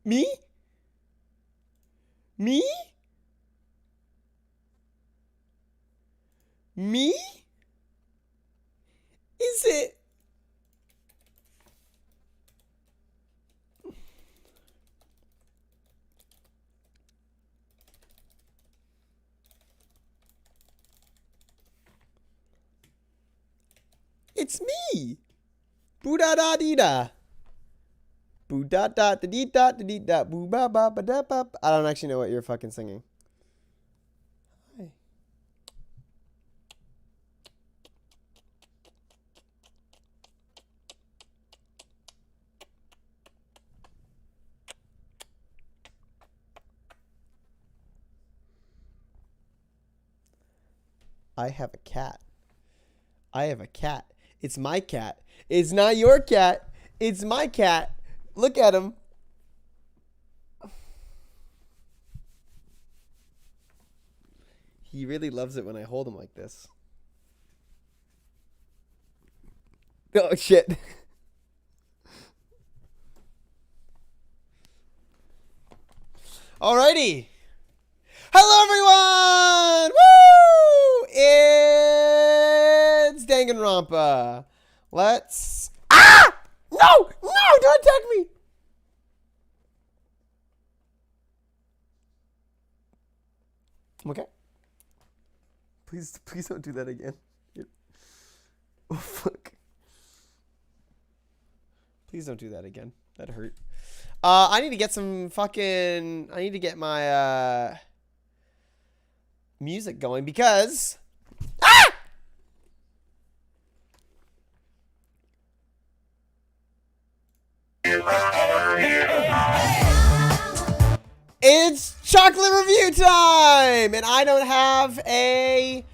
Me? Me? Me? Is it? It's me. Boo da da dee da. Boo da da da dee da da dee da. Boo ba ba ba da ba. I don't actually know what you're fucking singing. Hi. I have a cat. I have a cat. It's my cat. It's not your cat. It's my cat. Look at him. He really loves it when I hold him like this. Oh, shit. Alrighty. Hello, everyone! Woo! It's Danganronpa. Let's... Ah! No! No! Don't attack me! I'm okay. Please don't do that again. Oh, fuck. Please don't do that again. That hurt. I need to get some fucking... I need to get my, music going because... Ah! It's chocolate review time! And I don't have a...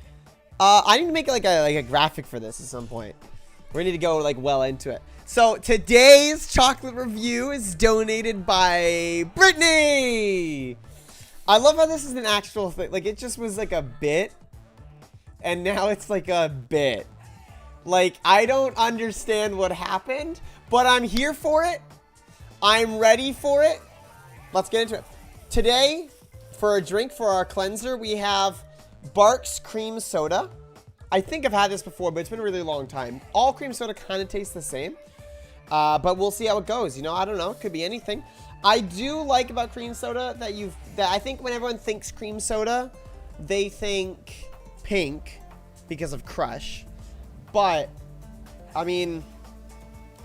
I need to make like a graphic for this at some point. We need to go like well into it. So today's chocolate review is donated by Brittany. I love how this is an actual thing. Like it just was like a bit, and now it's like a bit. Like I don't understand what happened, but I'm here for it. I'm ready for it. Let's get into it. Today, for a drink for our cleanser, we have Barq's cream soda. I think I've had this before, but it's been a really long time. All cream soda kind of tastes the same, but we'll see how it goes. You know, I don't know. It could be anything. I do like about cream soda that I think when everyone thinks cream soda, they think pink because of Crush. But I mean,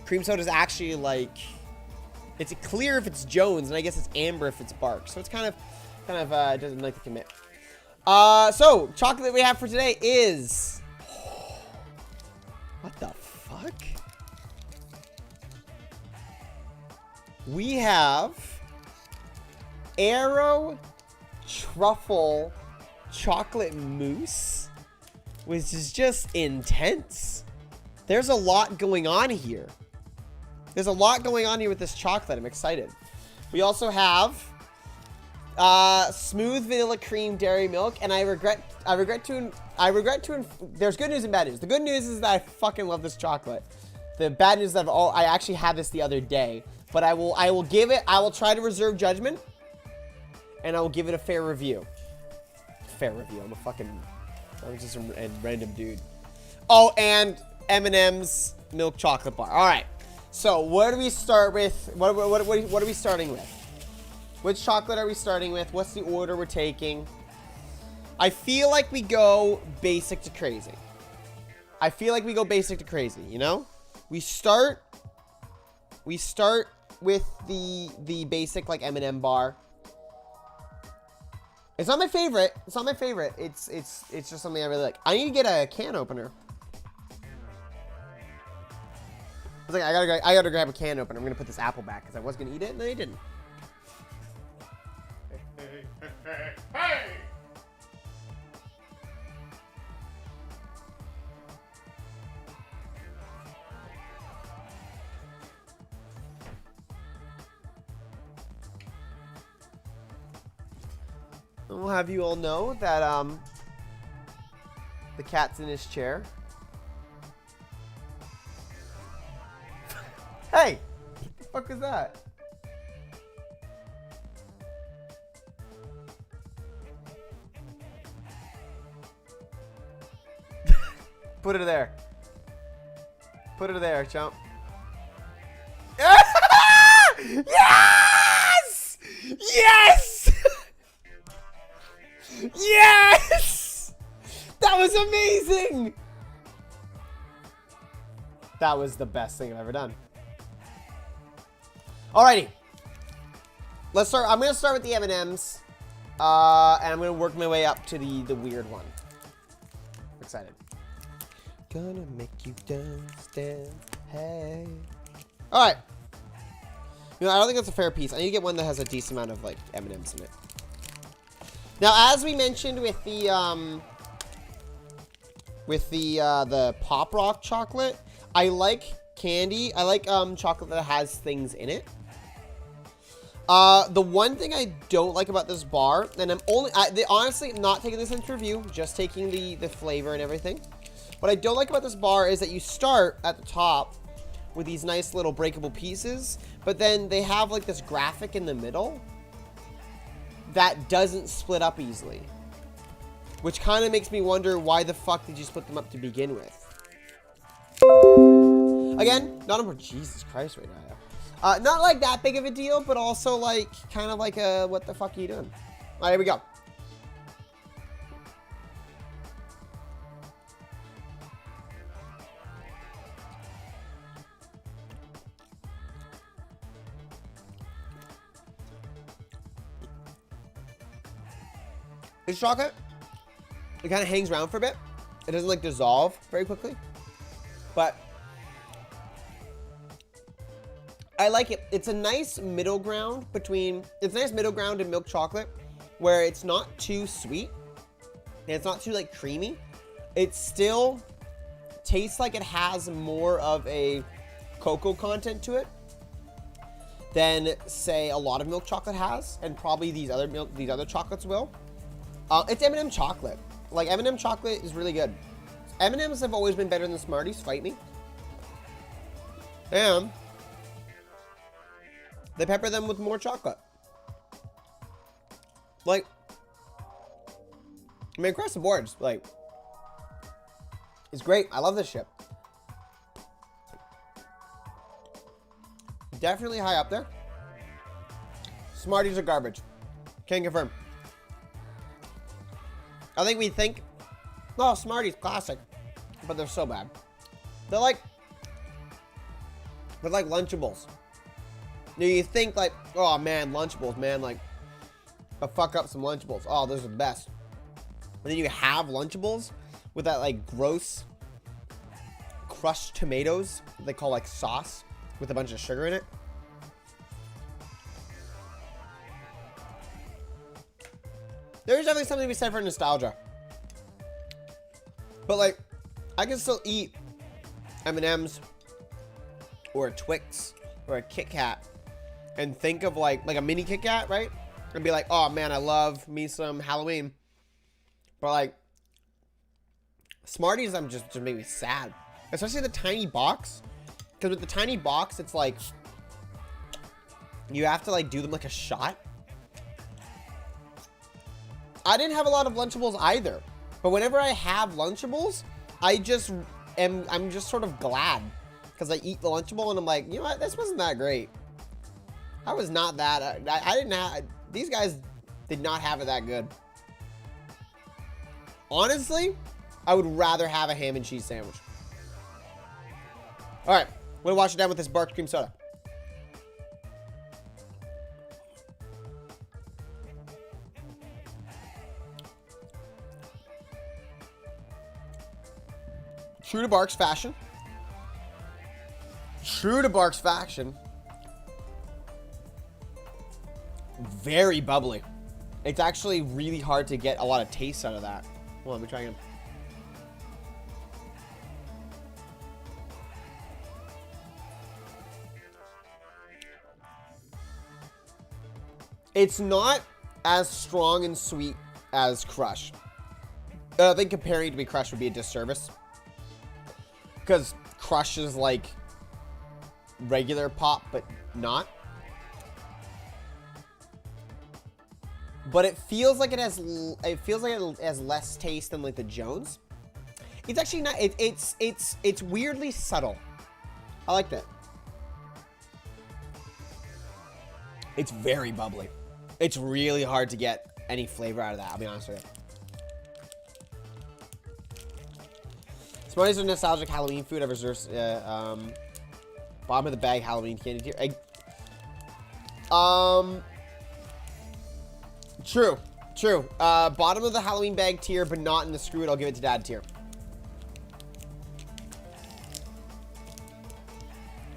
cream soda is actually like, it's clear if it's Jones, and I guess it's amber if it's Barq. So it's kind of doesn't like to commit. So chocolate we have for today is, what the fuck? We have Arrow Truffle Chocolate Mousse, which is just intense. There's a lot going on here. There's a lot going on here with this chocolate. I'm excited. We also have smooth vanilla cream dairy milk, and I regret to there's good news and bad news. The good news is that I fucking love this chocolate. The bad news is that I actually had this the other day, but I will try to reserve judgment, and I will give it a fair review. Fair review. I'm just a random dude. Oh, and M&M's milk chocolate bar. All right. So where do we start with? What are we starting with? Which chocolate are we starting with? What's the order we're taking? I feel like we go basic to crazy. You know? We start with the basic like M&M bar. It's not my favorite. It's just something I really like. I need to get a can opener. I was like, I gotta grab a can opener. I'm gonna put this apple back because I was gonna eat it and then I didn't. Hey! We'll have you all know that the cat's in his chair. Hey! What the fuck is that? Put it there. Put it there, chump. Yes! Yes! Yes! That was amazing! That was the best thing I've ever done. Alrighty. Let's start. I'm going to start with the M&Ms. And I'm going to work my way up to the weird one. I'm excited. Gonna make you dance, dance, hey. Alright. You know, I don't think that's a fair piece. I need to get one that has a decent amount of, like, M&Ms in it. Now, as we mentioned with the Pop Rock chocolate, I like candy. I like, chocolate that has things in it. The one thing I don't like about this bar, and honestly, I'm not taking this into review, just taking the flavor and everything. What I don't like about this bar is that you start at the top with these nice little breakable pieces, but then they have like this graphic in the middle that doesn't split up easily, which kind of makes me wonder, why the fuck did you split them up to begin with? Again, not a, Jesus Christ right now. Not like that big of a deal, but also like kind of like a, what the fuck are you doing? All right, here we go. This chocolate, it kind of hangs around for a bit. It doesn't like dissolve very quickly, but I like it. It's a nice middle ground between, it's a nice middle ground in milk chocolate where it's not too sweet and it's not too like creamy. It still tastes like it has more of a cocoa content to it than, say, a lot of milk chocolate has, and probably these other chocolates will. It's M&M chocolate. Like, M&M chocolate is really good. M&Ms have always been better than Smarties, fight me. And they pepper them with more chocolate. Like, I mean, across the boards, like, it's great. I love this shit. Definitely high up there. Smarties are garbage. Can confirm. I think we think, oh, Smarties, classic. But they're so bad. They're like Lunchables. You think like, oh man, Lunchables, man, like, I'll fuck up some Lunchables. Oh, those are the best. And then you have Lunchables with that like gross crushed tomatoes they call like sauce with a bunch of sugar in it. There's definitely something to be said for nostalgia. But like, I can still eat M&Ms or a Twix or a Kit Kat and think of like a mini Kit Kat, right? And be like, oh man, I love me some Halloween. But like, Smarties, I'm just make me sad. Especially the tiny box. Because with the tiny box, it's like, you have to like do them like a shot. I didn't have a lot of Lunchables either, but whenever I have Lunchables, I'm just sort of glad because I eat the Lunchable and I'm like, you know what, this wasn't that great. I was not that, I didn't have, these guys did not have it that good. Honestly, I would rather have a ham and cheese sandwich. All right, I'm gonna wash it down with this Bark cream soda. True to Bark's fashion. Very bubbly. It's actually really hard to get a lot of taste out of that. Hold on, let me try again. It's not as strong and sweet as Crush. I think comparing it to Crush would be a disservice. Because Crush is like regular pop, but not. But it feels like it has less taste than like the Jones. It's actually not, it's weirdly subtle. I like that. It's very bubbly. It's really hard to get any flavor out of that, I'll be honest with you. Smarties are nostalgic Halloween food. I've reserved, bottom of the bag Halloween candy tier. True. Bottom of the Halloween bag tier, but not in the screw it, I'll give it to dad tier.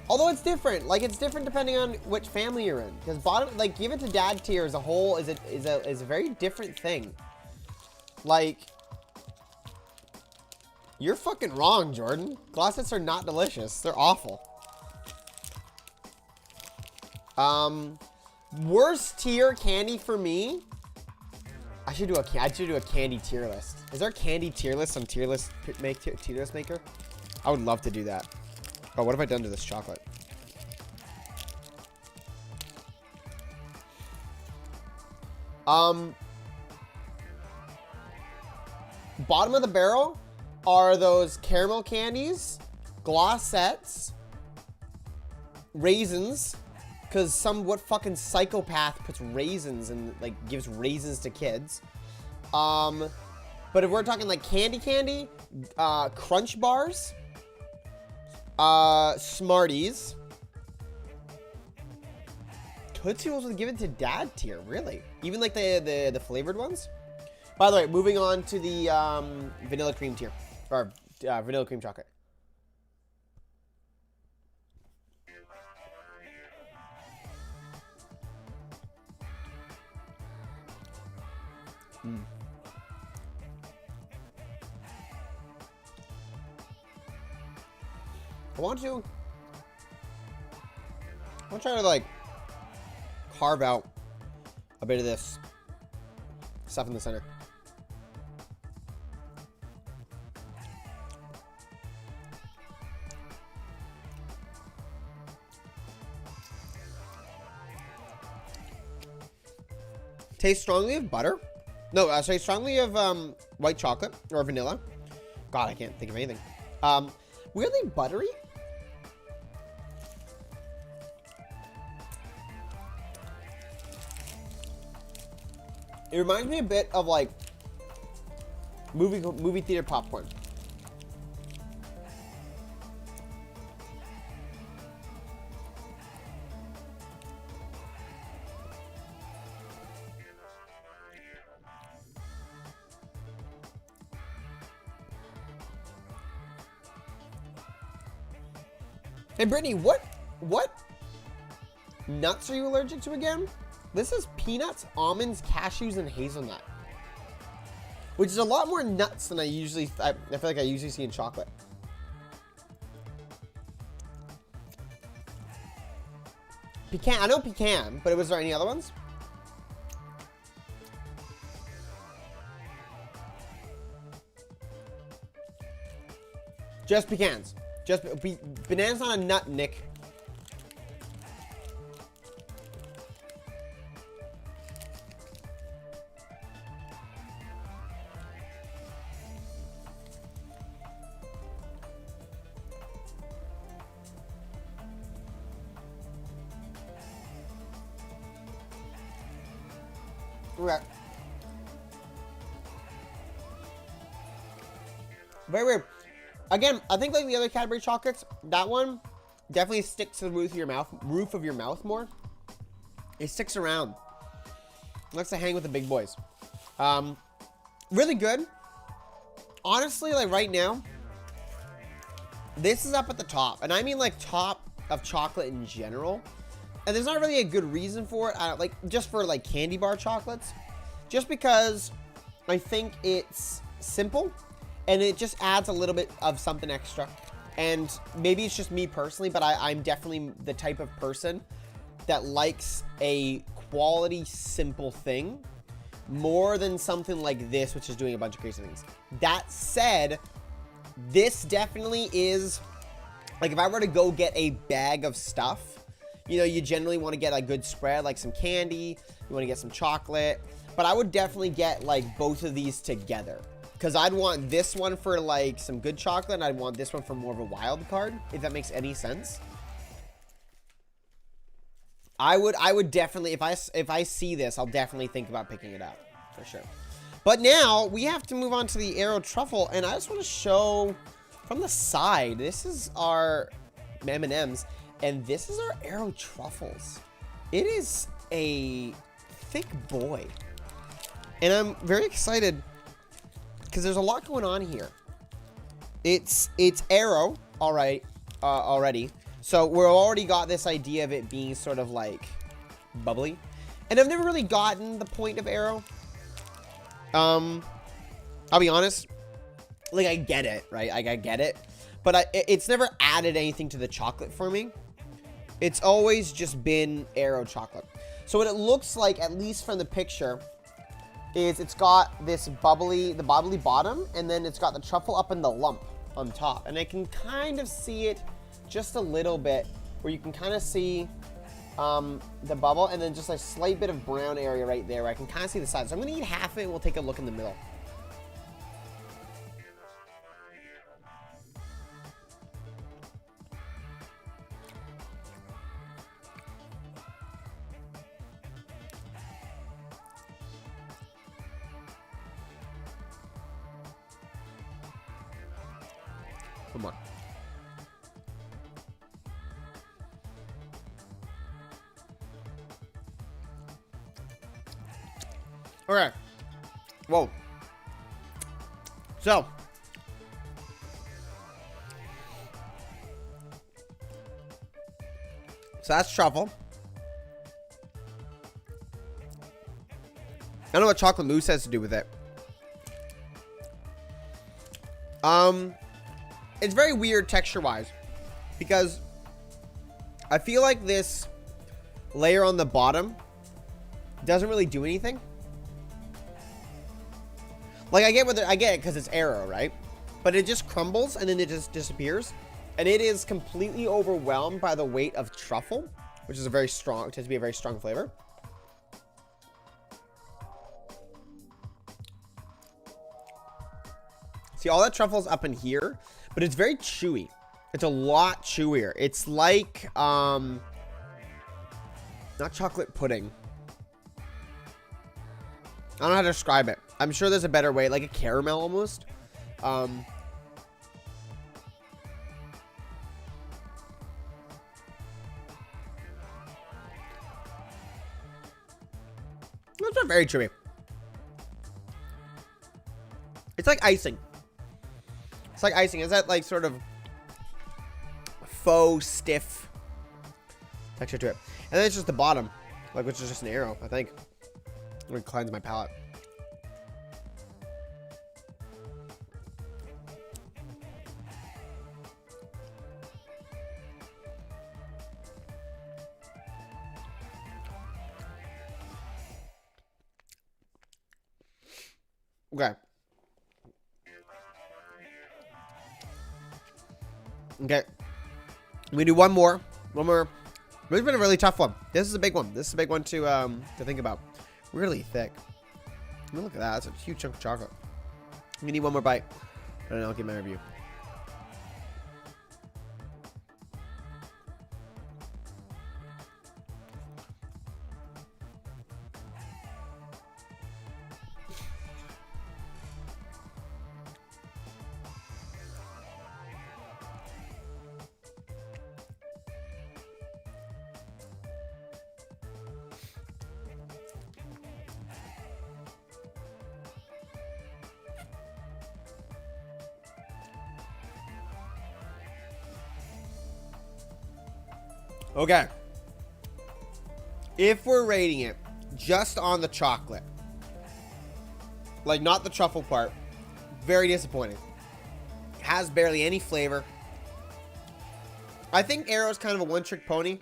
Although it's different. Like, it's different depending on which family you're in. Because bottom, like, give it to dad tier as a whole is a very different thing. Like, you're fucking wrong, Jordan. Glossets are not delicious. They're awful. Worst tier candy for me. I should do a candy tier list. Is there a candy tier list on tier list maker? I would love to do that. Oh, what have I done to this chocolate? Bottom of the barrel are those caramel candies, glossettes, raisins, because what fucking psychopath puts raisins and like gives raisins to kids. But if we're talking like candy, Crunch bars, Smarties, Tootsie Rolls would give it to dad tier, really? Even like the flavored ones? By the way, moving on to the vanilla cream tier. Or vanilla cream chocolate. I want to try to like carve out a bit of this stuff in the center. Taste strongly of butter. No, taste strongly of white chocolate or vanilla. God, I can't think of anything. Weirdly buttery. It reminds me a bit of like movie theater popcorn. Hey Brittany, what nuts are you allergic to again? This is peanuts, almonds, cashews, and hazelnut. Which is a lot more nuts than I feel like I usually see in chocolate. Pecan, I know pecan, but was there any other ones? Just pecans. Just banana's not a nut, Nick. Okay. Very weird. Again, I think like the other Cadbury chocolates, that one definitely sticks to the roof of your mouth more. It sticks around. It likes to hang with the big boys. Really good. Honestly, like right now, this is up at the top. And I mean like top of chocolate in general. And there's not really a good reason for it. Like just for like candy bar chocolates. Just because I think it's simple. And it just adds a little bit of something extra. And maybe it's just me personally, but I'm definitely the type of person that likes a quality, simple thing more than something like this, which is doing a bunch of crazy things. That said, this definitely is, like if I were to go get a bag of stuff, you know, you generally want to get a good spread, like some candy, you want to get some chocolate, but I would definitely get like both of these together. Because I'd want this one for like some good chocolate, and I'd want this one for more of a wild card, if that makes any sense. I would definitely, if I see this, I'll definitely think about picking it up, for sure. But now, we have to move on to the Aero Truffle, and I just want to show from the side, this is our M&Ms, and this is our Aero Truffles. It is a thick boy. And I'm very excited, because there's a lot going on here. It's Aero, already. So we've already got this idea of it being sort of like bubbly. And I've never really gotten the point of Aero. I'll be honest. Like, I get it, right? Like, I get it. But it's never added anything to the chocolate for me. It's always just been Aero chocolate. So what it looks like, at least from the picture, is it's got this the bubbly bottom, and then it's got the truffle up in the lump on top. And I can kind of see it just a little bit, where you can kind of see the bubble, and then just a slight bit of brown area right there where I can kind of see the side. So I'm going to eat half of it, and we'll take a look in the middle. Come on. Okay. Whoa. So. So that's truffle. I don't know what chocolate mousse has to do with it. It's very weird texture-wise, because I feel like this layer on the bottom doesn't really do anything. Like, I get it because it's Aero, right? But it just crumbles and then it just disappears, and it is completely overwhelmed by the weight of truffle, which is tends to be a very strong flavor. See, all that truffle's up in here, but it's very chewy. It's a lot chewier. It's like, not chocolate pudding. I don't know how to describe it. I'm sure there's a better way, like a caramel almost. That's not very chewy. It's like icing. It's like icing. Is that like sort of faux stiff texture to it? And then it's just the bottom, like, which is just an Aero, I think. I'm gonna cleanse my palate. Okay. Okay. I'm gonna do one more. One more. This has been a really tough one. This is a big one. This is a big one to think about. Really thick. I mean, look at that. That's a huge chunk of chocolate. I'm gonna need one more bite, and then I'll give my review. Okay. If we're rating it just on the chocolate, like not the truffle part, very disappointing. Has barely any flavor. I think Aero's kind of a one-trick pony,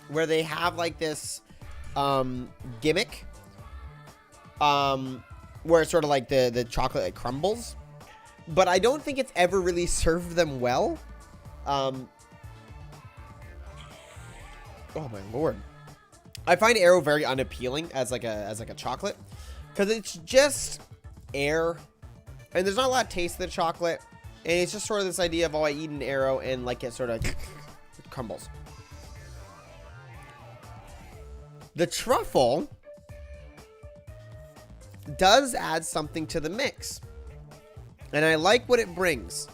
where they have like this gimmick, where it's sort of like the chocolate like crumbles, but I don't think it's ever really served them well. Oh my lord. I find Aero very unappealing as like a chocolate, because it's just air And there's not a lot of taste to the chocolate. And it's just sort of this idea of, oh, I eat an arrow and like it sort of crumbles. The truffle does add something to the mix. And I like what it brings.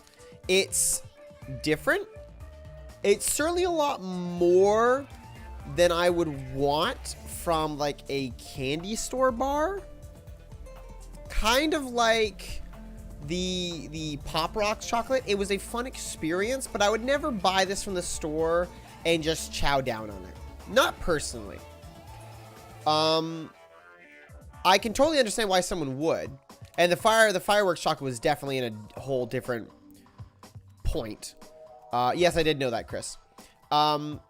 It's different. It's certainly a lot more than I would want from like a candy store bar. Kind of like the Pop Rocks chocolate. It was a fun experience, but I would never buy this from the store and just chow down on it. Not personally. I can totally understand why someone would. And the fireworks chocolate was definitely in a whole different point. Yes, I did know that, Chris. But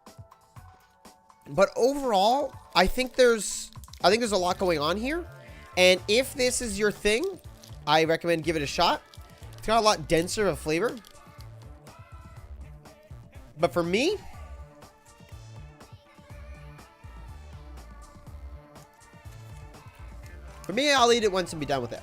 overall, I think there's a lot going on here. And if this is your thing, I recommend give it a shot. It's got a lot denser of a flavor. But for me, I'll eat it once and be done with it.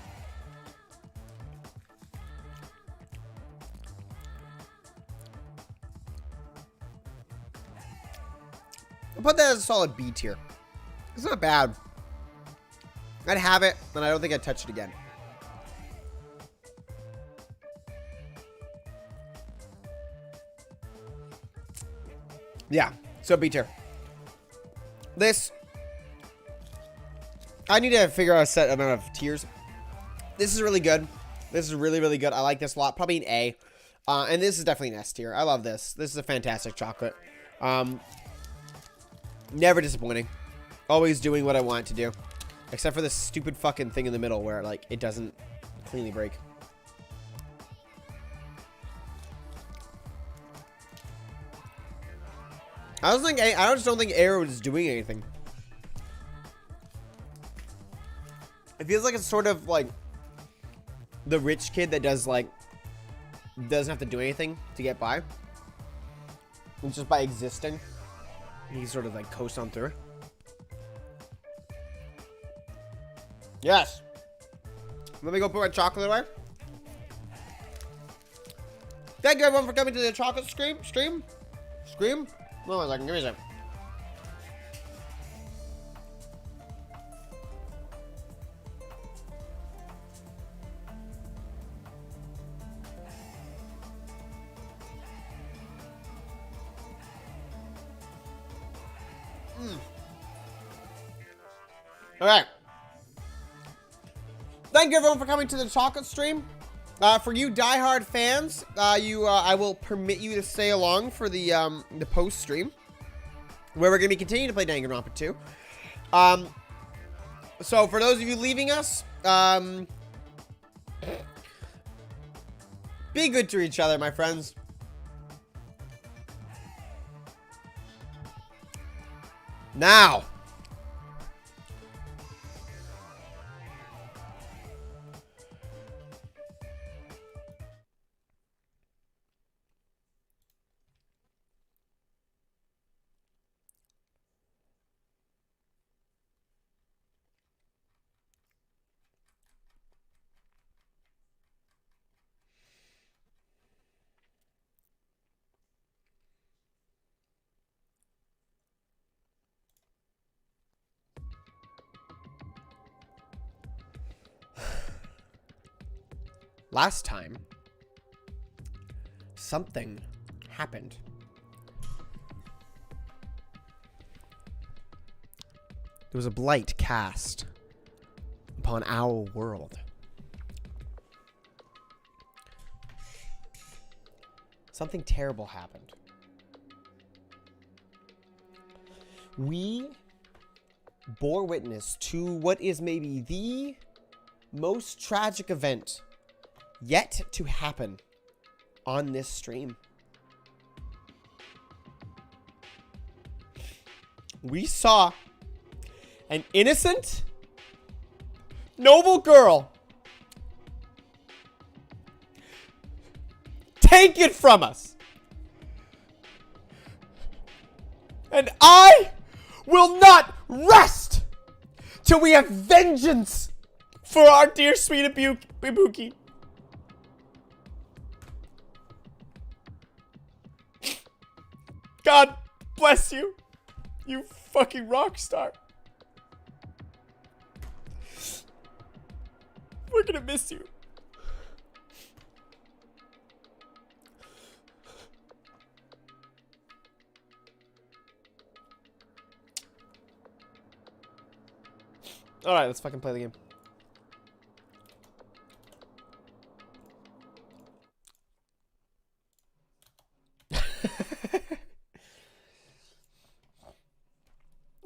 I'll put that as a solid B tier. It's not bad. I'd have it, and I don't think I'd touch it again. Yeah, so B tier. This, I need to figure out a set amount of tiers. This is really good. This is really, really good. I like this a lot. Probably an A. And this is definitely an S tier. I love this. This is a fantastic chocolate. Never disappointing. Always doing what I want it to do. Except for this stupid fucking thing in the middle where, like, it doesn't cleanly break. I just don't think Arrow is doing anything. It feels like it's sort of like the rich kid that does, like, doesn't have to do anything to get by. It's just by existing. He sort of like coasts on through. Yes. Let me go put my chocolate away. Thank you everyone for coming to the chocolate stream. Hold on a second, give me a second. Alright. Thank you everyone for coming to the chocolate stream. For you diehard fans, I will permit you to stay along for the post stream, where we're gonna be continuing to play Danganronpa 2. So for those of you leaving us, be good to each other, my friends. Now. Last time, something happened. There was a blight cast upon our world. Something terrible happened. We bore witness to what is maybe the most tragic event yet to happen on this stream. We saw an innocent, noble girl taken from us. And I will not rest till we have vengeance for our dear sweet Ibuki. God bless you. You fucking rock star. We're gonna miss you. Alright, let's fucking play the game.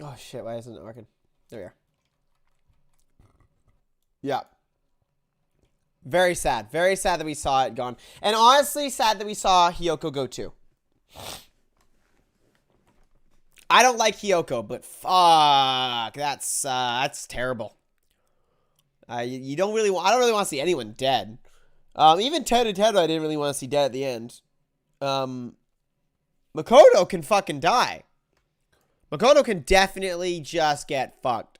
Oh shit, why isn't it working? There we are. Yeah. Very sad. Very sad that we saw it gone. And honestly, sad that we saw Hiyoko go too. I don't like Hiyoko, but fuck, that's terrible. You don't really want, I don't really want to see anyone dead. Even Ted and Ted I didn't really want to see dead at the end. Makoto can fucking die. Makoto can definitely just get fucked.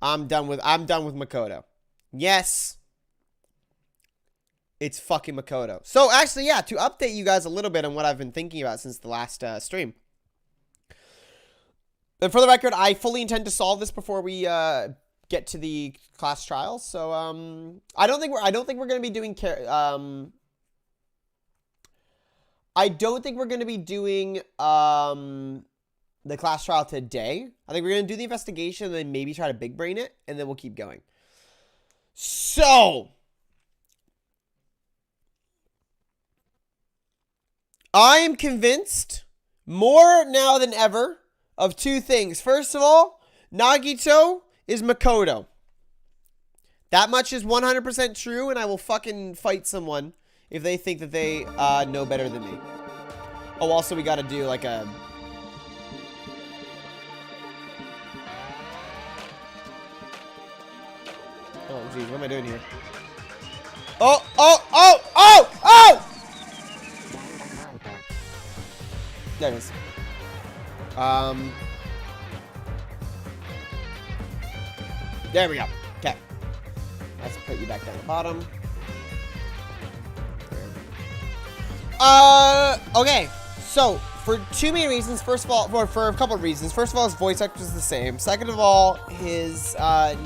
I'm done with Makoto. Yes. It's fucking Makoto. So actually, yeah, to update you guys a little bit on what I've been thinking about since the last stream. And for the record, I fully intend to solve this before we get to the class trials. So I don't think we're going to be doing I don't think we're going to be doing the class trial today. I think we're going to do the investigation and then maybe try to big brain it, and then we'll keep going. So I am convinced more now than ever of two things. First of all, Nagito is Makoto. That much is 100% true, and I will fucking fight someone if they think that they know better than me. Oh, also we gotta do like a... Oh, geez, what am I doing here? Oh! There it is. There we go. Okay. Let's put you back down the bottom. Okay. So, for two main reasons. First of all, for a couple of reasons. First of all, his voice actor is the same. Second of all, his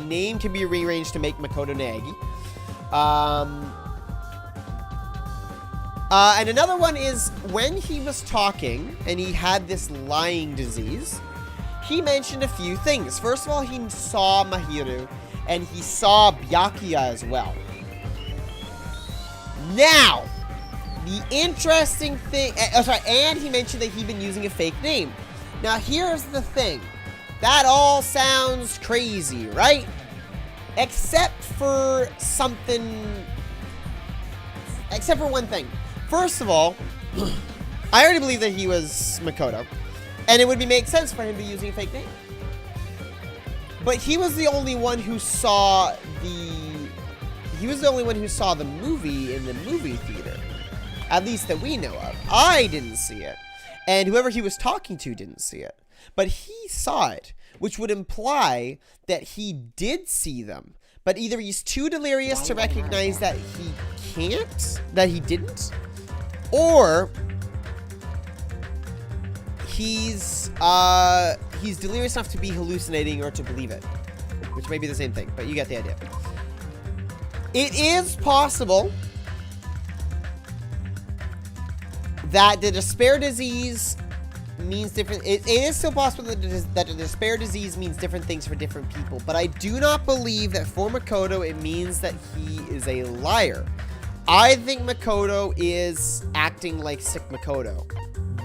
name can be rearranged to make Makoto Naegi. And another one is when he was talking and he had this lying disease, he mentioned a few things. First of all, he saw Mahiru and he saw Byakuya as well. Now, the interesting thing, and he mentioned that he'd been using a fake name. Now, here's the thing. That all sounds crazy, right? Except for one thing. First of all, I already believe that he was Makoto, and it would make sense for him to be using a fake name. But he was the only one who saw the movie in the movie theater. At least that we know of. I didn't see it. And whoever he was talking to didn't see it. But he saw it, which would imply that he did see them. But either he's too delirious to recognize that he didn't, or he's delirious enough to be hallucinating or to believe it, which may be the same thing, but you get the idea. It is possible that the despair disease means different. It is still possible that the despair disease means different things for different people, but I do not believe that for Makoto it means that he is a liar. I think Makoto is acting like sick Makoto,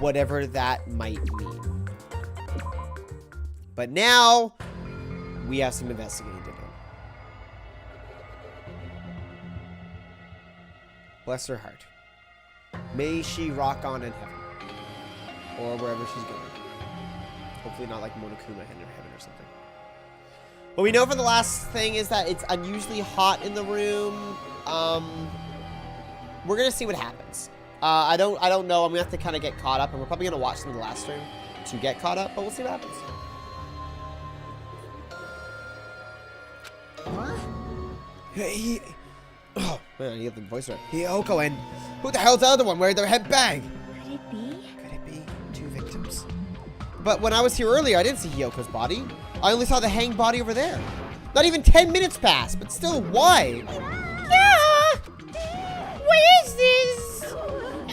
whatever that might mean. But now we have some investigating to do. Bless her heart. May she rock on in heaven. Or wherever she's going. Hopefully not like Monokuma in heaven or something. What we know from the last thing is that it's unusually hot in the room. We're gonna see what happens. I don't know. I'm gonna have to kind of get caught up, and we're probably gonna watch some of the last stream to get caught up, but we'll see what happens. What? Hey, oh man, you have the voice right. Hiyoko, and who the hell's the other one wearing their head bag? Could it be? Could it be two victims? But when I was here earlier, I didn't see Hiyoko's body. I only saw the hanged body over there. Not even 10 minutes passed, but still, why? Yeah! What is this?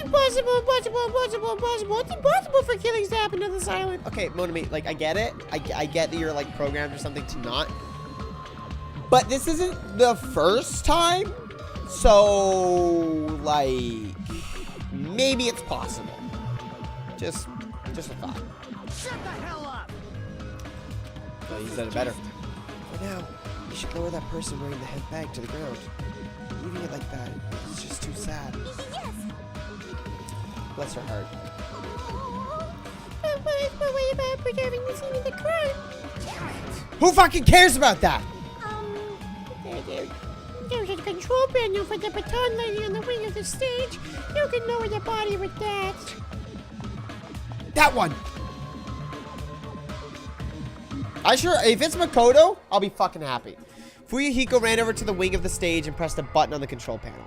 Impossible, impossible, impossible, impossible. It's impossible for killings to happen on this island. Okay, Monami, like, I get it. I get that you're, like, programmed or something to not. But this isn't the first time. So, like, maybe it's possible. Just a thought. Shut the hell up! Well, you said it better. For now, you should lower that person wearing the head bag to the ground. Leaving it like that is just too sad. Yes. Bless her heart. But what about preserving the scene of the crime? Who fucking cares about that? There's a control panel for the baton lady on the wing of the stage. You can lower the body with that. That one! If it's Makoto, I'll be fucking happy. Fuyuhiko ran over to the wing of the stage and pressed a button on the control panel.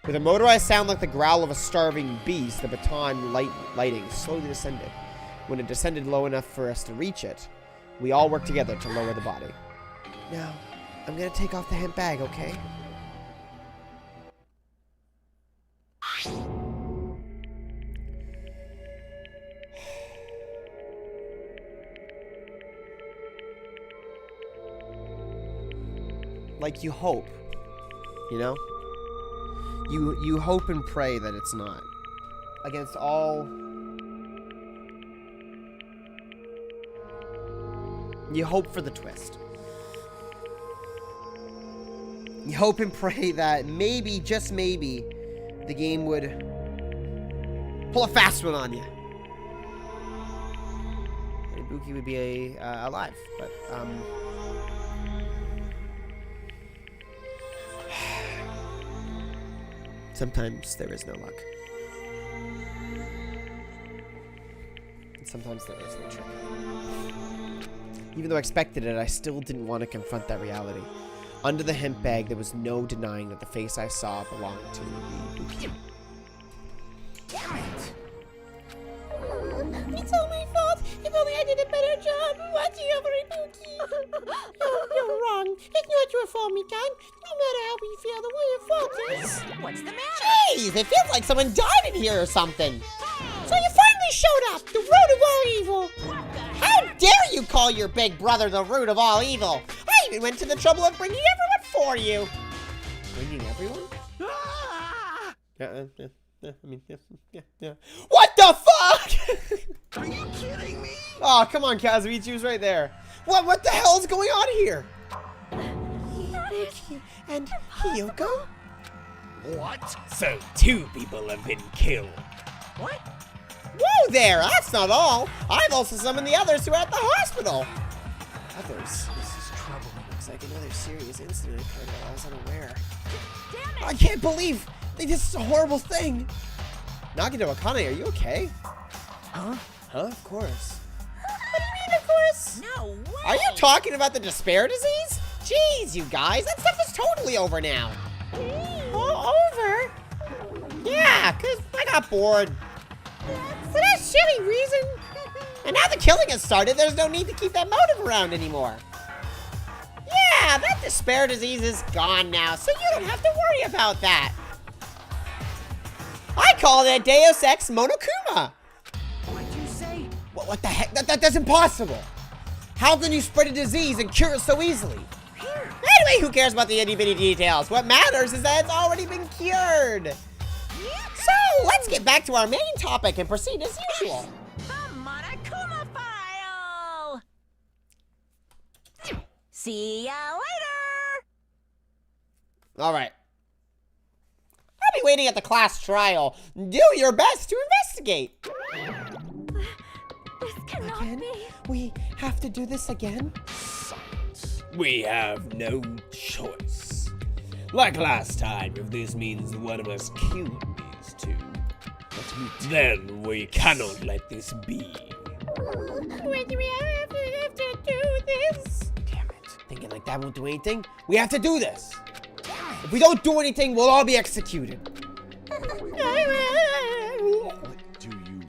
With a motorized sound like the growl of a starving beast, the baton lighting slowly descended. When it descended low enough for us to reach it, we all worked together to lower the body. Now, I'm gonna take off the hemp bag, okay? Like, you hope, you know? You hope and pray that it's not. Against all... You hope for the twist. You hope and pray that maybe, just maybe, the game would pull a fast one on you. And Ibuki would be alive, but, sometimes there is no luck. And sometimes there is no trick. Even though I expected it, I still didn't want to confront that reality. Under the hemp bag, there was no denying that the face I saw belonged to Ibuki. Damn it! It's all my fault. If only I did a better job watching over Ibuki. You're wrong. It's not your fault, Mikan. No matter how we feel, the way your fault is. What's the matter? Jeez, it feels like someone died in here or something. So you finally showed up, the root of all evil. How dare you call your big brother the root of all evil? I even went to the trouble of bringing everyone for you. Bringing everyone? Ah! Yeah. What the fuck? Are you kidding me? Oh, come on, Kazuichi was right there. What the hell is going on here? Ibuki and Hiyoko? What? So 2 people have been killed. What? Whoa there, that's not all. I've also summoned the others who are at the hospital. Others? This is trouble. Looks like another serious incident occurred while I was unaware. Damn it! I can't believe they did such a horrible thing. Nagito Akane, are you okay? Huh? Huh? Of course. What do you mean, of course? No way! Are you talking about the despair disease? Jeez, you guys, that stuff is totally over now. Over? Yeah, because I got bored. For that silly reason? And now the killing has started, there's no need to keep that motive around anymore. Yeah, that despair disease is gone now, so you don't have to worry about that. I call it Deus Ex Monokuma. What'd you say? What the heck? That's impossible. How can you spread a disease and cure it so easily? Anyway, who cares about the itty-bitty details? What matters is that it's already been cured. So, let's get back to our main topic and proceed as usual. The Monokuma file! See ya later! All right. I'll be waiting at the class trial. Do your best to investigate. This cannot Again? be. We have to do this again? We have no choice. Like last time, if this means one of us killed these 2, then we cannot let this be. When do we have to do this? Damn it. Thinking like that won't do anything? We have to do this. If we don't do anything, we'll all be executed. I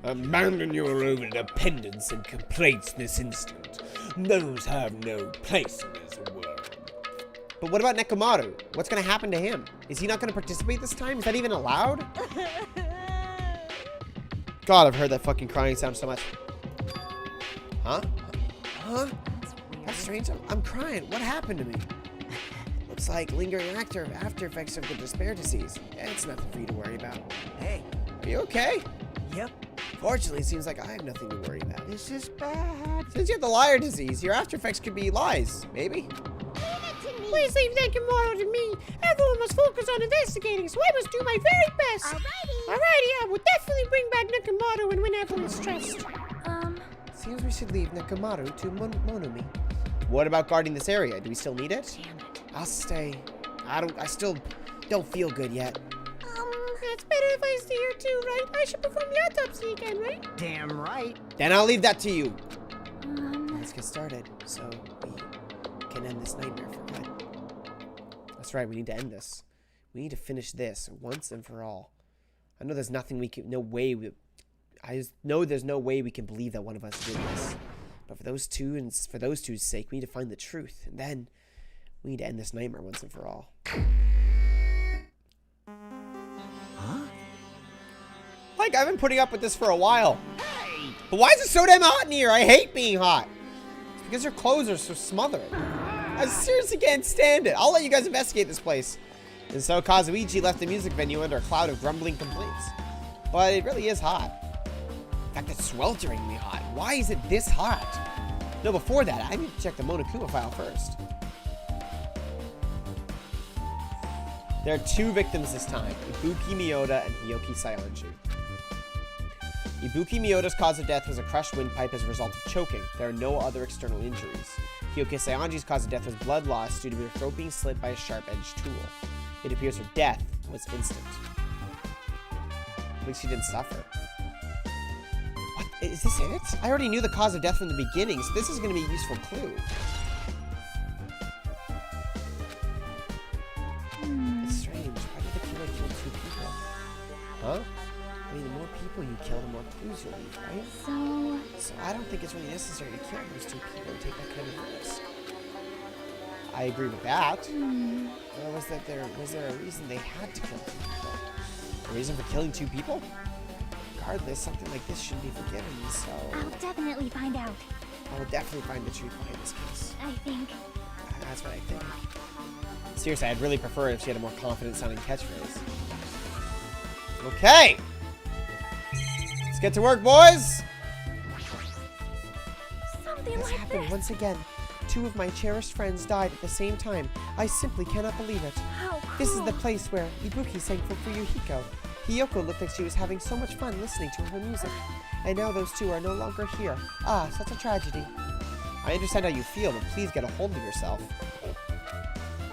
Abandon your overdependence and complaints this instant. Those have no place in this world. But what about Nekomaru? What's gonna happen to him? Is he not gonna participate this time? Is that even allowed? God, I've heard that fucking crying sound so much. Huh? Huh? That's strange. I'm crying. What happened to me? Looks like lingering after effects of the despair disease. It's nothing for you to worry about. Hey. Are you okay? Yep. Fortunately, it seems like I have nothing to worry about. This is bad. Since you have the liar disease, your after effects could be lies. Maybe? Please leave Danganronpa to me. Everyone must focus on investigating, so I must do my very best. Alrighty, I will definitely bring back Nekomaru when everyone's stressed. Seems we should leave Nekomaru to Monumi. What about guarding this area? Do we still need it? Damn it. I'll stay. I still don't feel good yet. It's better if I stay here too, right? I should perform the autopsy again, right? Damn right. Then I'll leave that to you. Let's get started so we can end this nightmare for good. That's right, we need to end this. We need to finish this once and for all. I know there's nothing we can, I just know there's no way we can believe that one of us did this. But for those two and for those two's sake, we need to find the truth. And then we need to end this nightmare once and for all. Huh? Like, I've been putting up with this for a while. Hey! But why is it so damn hot in here? I hate being hot. It's because your clothes are so smothering. I seriously can't stand it. I'll let you guys investigate this place. And so Kazuichi left the music venue under a cloud of grumbling complaints. But it really is hot. In fact, it's swelteringly hot. Why is it this hot? No, before that, I need to check the Monokuma file first. There are two victims this time, Ibuki Miyoda and Hyoki Saionji. Ibuki Miyoda's cause of death was a crushed windpipe as a result of choking. There are no other external injuries. Hyoki Saionji's cause of death was blood loss due to her throat being slit by a sharp-edged tool. It appears her death was instant. At least she didn't suffer. What? Is this it? I already knew the cause of death from the beginning, so this is going to be a useful clue. It's strange. Why did the killer kill two people? Huh? I mean, the more people you kill, the more clues you'll leave, right? So I don't think it's really necessary to kill those two people and take that kind of risk. I agree with that. Or was there a reason they had to kill two people? A reason for killing two people? Regardless, something like this shouldn't be forgiven, so I'll definitely find out. I will definitely find the truth behind this case. I think. That's what I think. Seriously, I'd really prefer it if she had a more confident sounding catchphrase. Okay! Let's get to work, boys! Something This like happened this. once again. Two of my cherished friends died at the same time. I simply cannot believe it. How cool. This is the place where Ibuki sang for Fuyuhiko. Hiyoko looked like she was having so much fun listening to her music. And now those two are no longer here. Ah, such a tragedy. I understand how you feel, but please get a hold of yourself.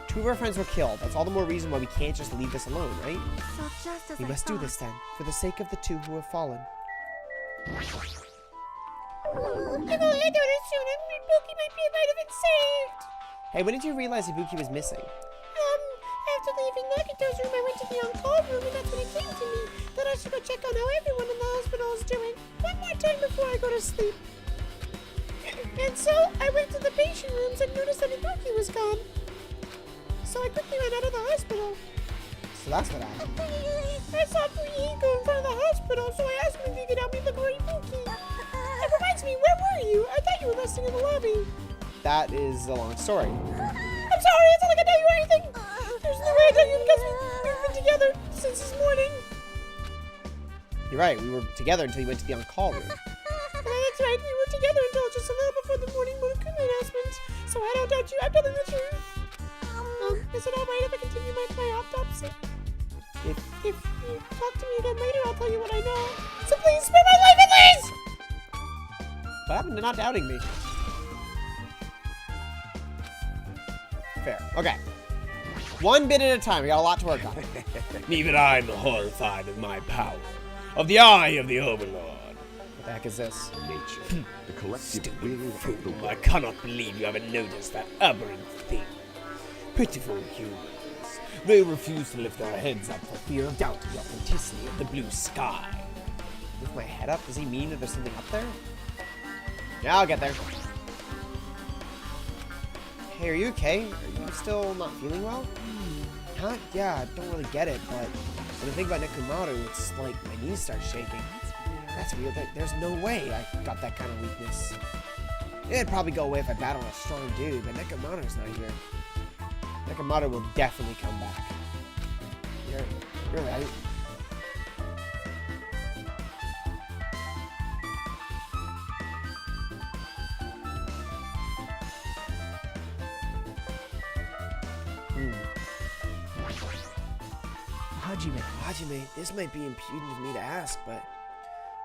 Two of our friends were killed. That's all the more reason why we can't just leave this alone, right? So just as We I must do thought. this then, for the sake of the two who have fallen. If only I knew this sooner, Ibuki might be alive and saved. Hey, when did you realize Ibuki was missing? After leaving Nagito's room, I went to the on-call room, and that's when it came to me that I should go check on how everyone in the hospital is doing. One more time before I go to sleep. And so, I went to the patient rooms and noticed that Ibuki was gone. So I quickly ran out of the hospital. So that's what happened. I saw Fuyuhiko in front of the hospital, so I asked him if he could help me look for Ibuki. It reminds me, where were you? I thought you were resting in the lobby. That is a long story. I'm sorry, it's not like I tell you anything. There's no way I tell you because we've been together since this morning. You're right, we were together until you went to the on-call room. That's right, we were together until just a little before the morning Monokuma announcement. So I don't doubt you, I'm telling the truth. Is it alright if I continue my autopsy? If If you talk to me again later, I'll tell you what I know. So please spare my life at least! What happened to not doubting me? Fair. Okay. One bit at a time. We got a lot to work on. Even I'm horrified of my power, of the eye of the Overlord. What the heck is this? Nature, the collective Stupid will of the fool, I world. cannot believe you haven't noticed that aberrant thing. Pitiful humans. They refuse to lift their heads up for fear of doubting the authenticity of the blue sky. Lift my head up? Does he mean that there's something up there? Yeah, I'll get there. Hey, are you okay? Are you still not feeling well? Huh? Yeah, I don't really get it, but when I think about Nekomaru, it's like my knees start shaking. That's weird. There's no way I got that kind of weakness. It'd probably go away if I battled a strong dude, but Nekomaru's not here. Nekomaru will definitely come back. You're right. Hajime, this might be impudent of me to ask, but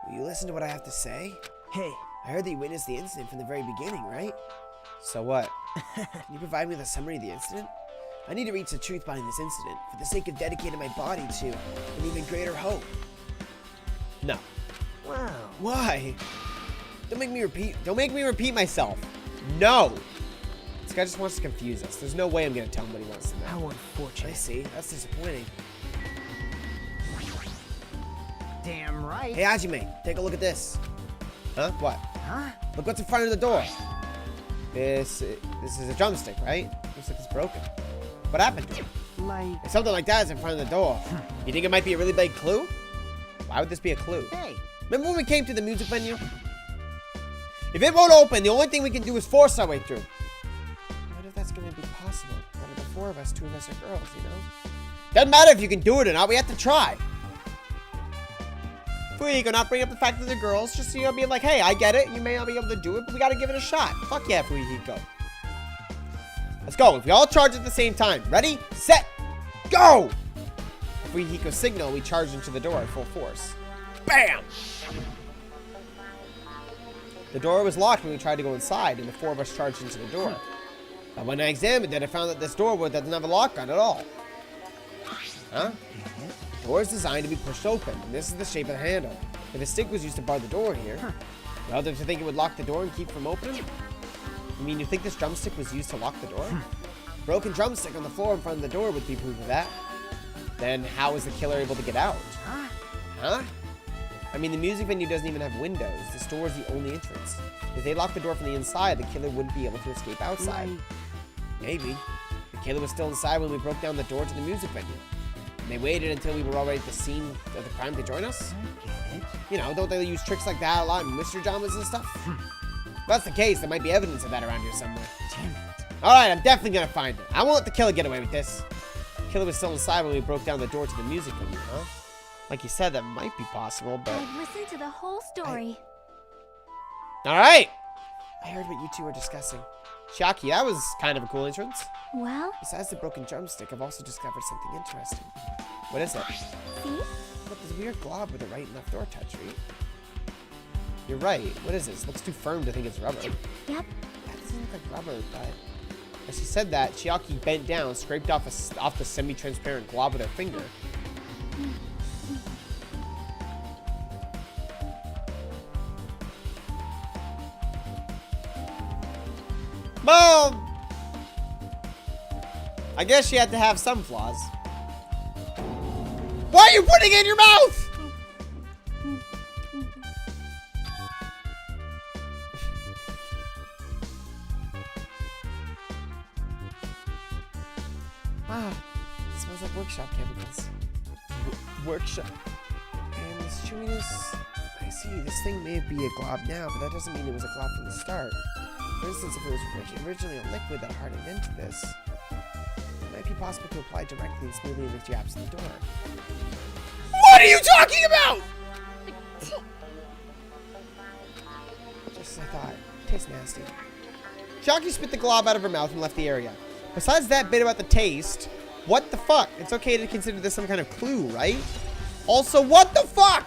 will you listen to what I have to say? Hey, I heard that you witnessed the incident from the very beginning, right? So what? Can you provide me with a summary of the incident? I need to reach the truth behind this incident, for the sake of dedicating my body to an even greater hope. No. wow. Why? Don't make me repeat myself. No! This guy just wants to confuse us. There's no way I'm gonna tell him what he wants to know. How I unfortunate. see. That's disappointing. Damn right. Hey, Hajime, take a look at this. Huh? What? Huh? Look what's in front of the door. This is a drumstick, right? Looks like it's broken. What happened to it? Like, If something like that is in front of the door, you think it might be a really big clue? Why would this be a clue? hey, Remember when we came to the music venue? If it won't open, the only thing we can do is force our way through. I wonder if that's going to be possible. Out of the four of us, two of us are girls, you know? Doesn't matter if you can do it or not, we have to try. Fuyiko not bring up the fact that they're girls, just, you know, being like, hey, I get it, you may not be able to do it, but we gotta give it a shot. Fuck yeah, Fuyiko. Let's go. If we all charge at the same time. Ready, set, go! If Fuyiko signal, we charge into the door at full force. Bam! The door was locked when we tried to go inside, and the four of us charged into the door. But when I examined it, I found that this door doesn't have a lock on at all. Huh? The door is designed to be pushed open, and this is the shape of the handle. If a stick was used to bar the door here, well, did you think it would lock the door and keep from opening? You mean you think this drumstick was used to lock the door? Broken drumstick on the floor in front of the door would be proof of that. Then how was the killer able to get out? Huh? I mean, the music venue doesn't even have windows. This door is the only entrance. If they locked the door from the inside, the killer wouldn't be able to escape outside. Maybe. The killer was still inside when we broke down the door to the music venue. And they waited until we were already at the scene of the crime to join us? You know, don't they use tricks like that a lot in mystery dramas and stuff? If that's the case, there might be evidence of that around here somewhere. damn it. Alright, I'm definitely gonna find it. I won't let the killer get away with this. The killer was still inside when we broke down the door to the music venue, huh? Like you said, that might be possible, but... I've listened to the whole story. Alright! I heard what you two were discussing. Chiaki, that was kind of a cool entrance. Well, Besides the broken drumstick, I've also discovered something interesting. What is it? see? Look, there's a weird glob with the right and left door touch, right? You're right. What is this? Looks too firm to think it's rubber. Yep. That doesn't look like rubber, but... As she said that, Chiaki bent down, scraped off the semi-transparent glob with her finger. Boom! I guess she had to have some flaws. Why are you putting it in your mouth? Wow, it smells like workshop chemicals. Workshop. And this chewiness, I see, this thing may be a glob now, but that doesn't mean it was a glob from the start. For instance, if it was originally a liquid that hardened into this, it might be possible to apply directly and smoothly into the gaps in the door. What are you talking about? Just as I thought. Tastes nasty. Chiaki spit the glob out of her mouth and left the area. Besides that bit about the taste, what the fuck? It's okay to consider this some kind of clue, right? Also, what the fuck?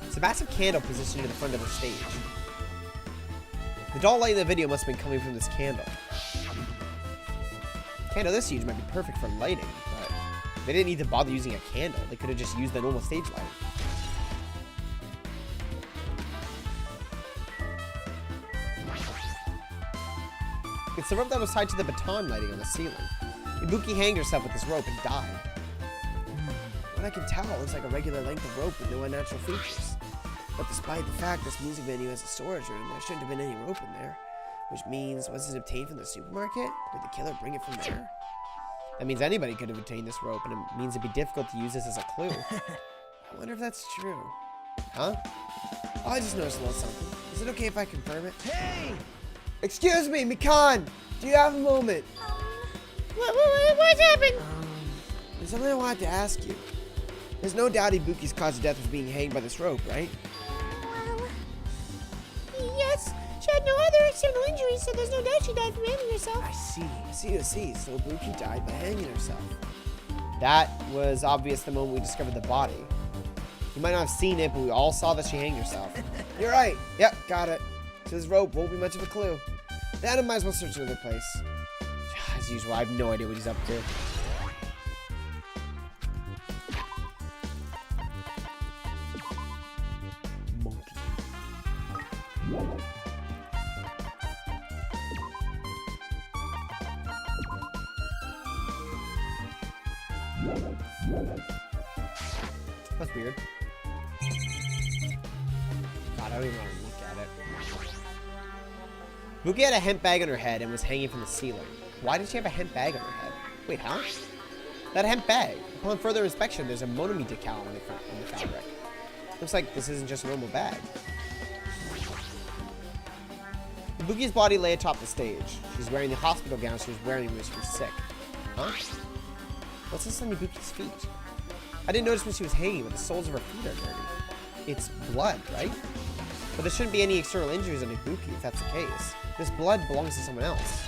It's a massive candle positioned in the front of the stage. The dull light in the video must have been coming from this candle. A candle this huge might be perfect for lighting, but they didn't need to bother using a candle. They could have just used the normal stage light. It's the rope that was tied to the baton lighting on the ceiling. Ibuki hanged herself with this rope and died. What I can tell, it looks like a regular length of rope with no unnatural features. But despite the fact this music venue has a storage room, there shouldn't have been any rope in there. Which means, was it obtained from the supermarket? Did the killer bring it from there? That means anybody could have obtained this rope, and it means it'd be difficult to use this as a clue. I wonder if that's true. Huh? Oh, I just noticed a little something. Is it okay if I confirm it? Hey! Excuse me, Mikan! Do you have a moment? What's happened? There's something I wanted to ask you. There's no doubt Ibuki's cause of death was being hanged by this rope, right? Well, Yes, she had no other external injuries, so there's no doubt she died from hanging herself. I see. I see. So Ibuki died by hanging herself. That was obvious the moment we discovered the body. You might not have seen it, but we all saw that she hanged herself. You're right. Yep, got it. So this rope won't be much of a clue. Then I might as well search another place. As usual, I have no idea what he's up to. Monkey. That's weird. God, I don't even want to look at it. Buki had a hemp bag on her head and was hanging from the ceiling. Why did she have a hemp bag on her head? Wait, huh? That hemp bag. Upon further inspection, there's a Monomi decal on the fabric. Looks like this isn't just a normal bag. Ibuki's body lay atop the stage. She's wearing the hospital gown she was wearing when she was sick. Huh? What's this on Ibuki's feet? I didn't notice when she was hanging, but the soles of her feet are dirty. It's blood, right? But there shouldn't be any external injuries on Ibuki if that's the case. This blood belongs to someone else.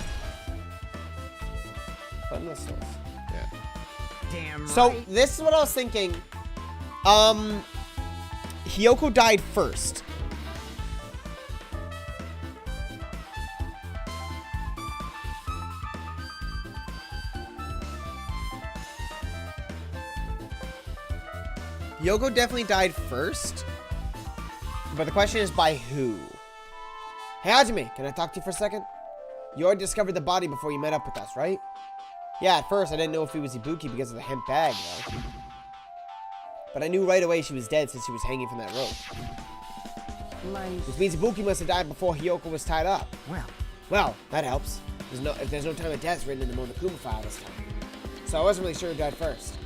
Bloodless source. Yeah. Damn right. So, this is what I was thinking. Hiyoko died first. Hiyoko definitely died first. But the question is by who? Hey, Hajime, can I talk to you for a second? You already discovered the body before you met up with us, right? Yeah, at first I didn't know if it was Ibuki because of the hemp bag, though. But I knew right away she was dead since she was hanging from that rope. Like, Which means Ibuki must have died before Hiyoko was tied up. well, That helps. If there's no time of death written in the Monokuma file this time. So I wasn't really sure who died first.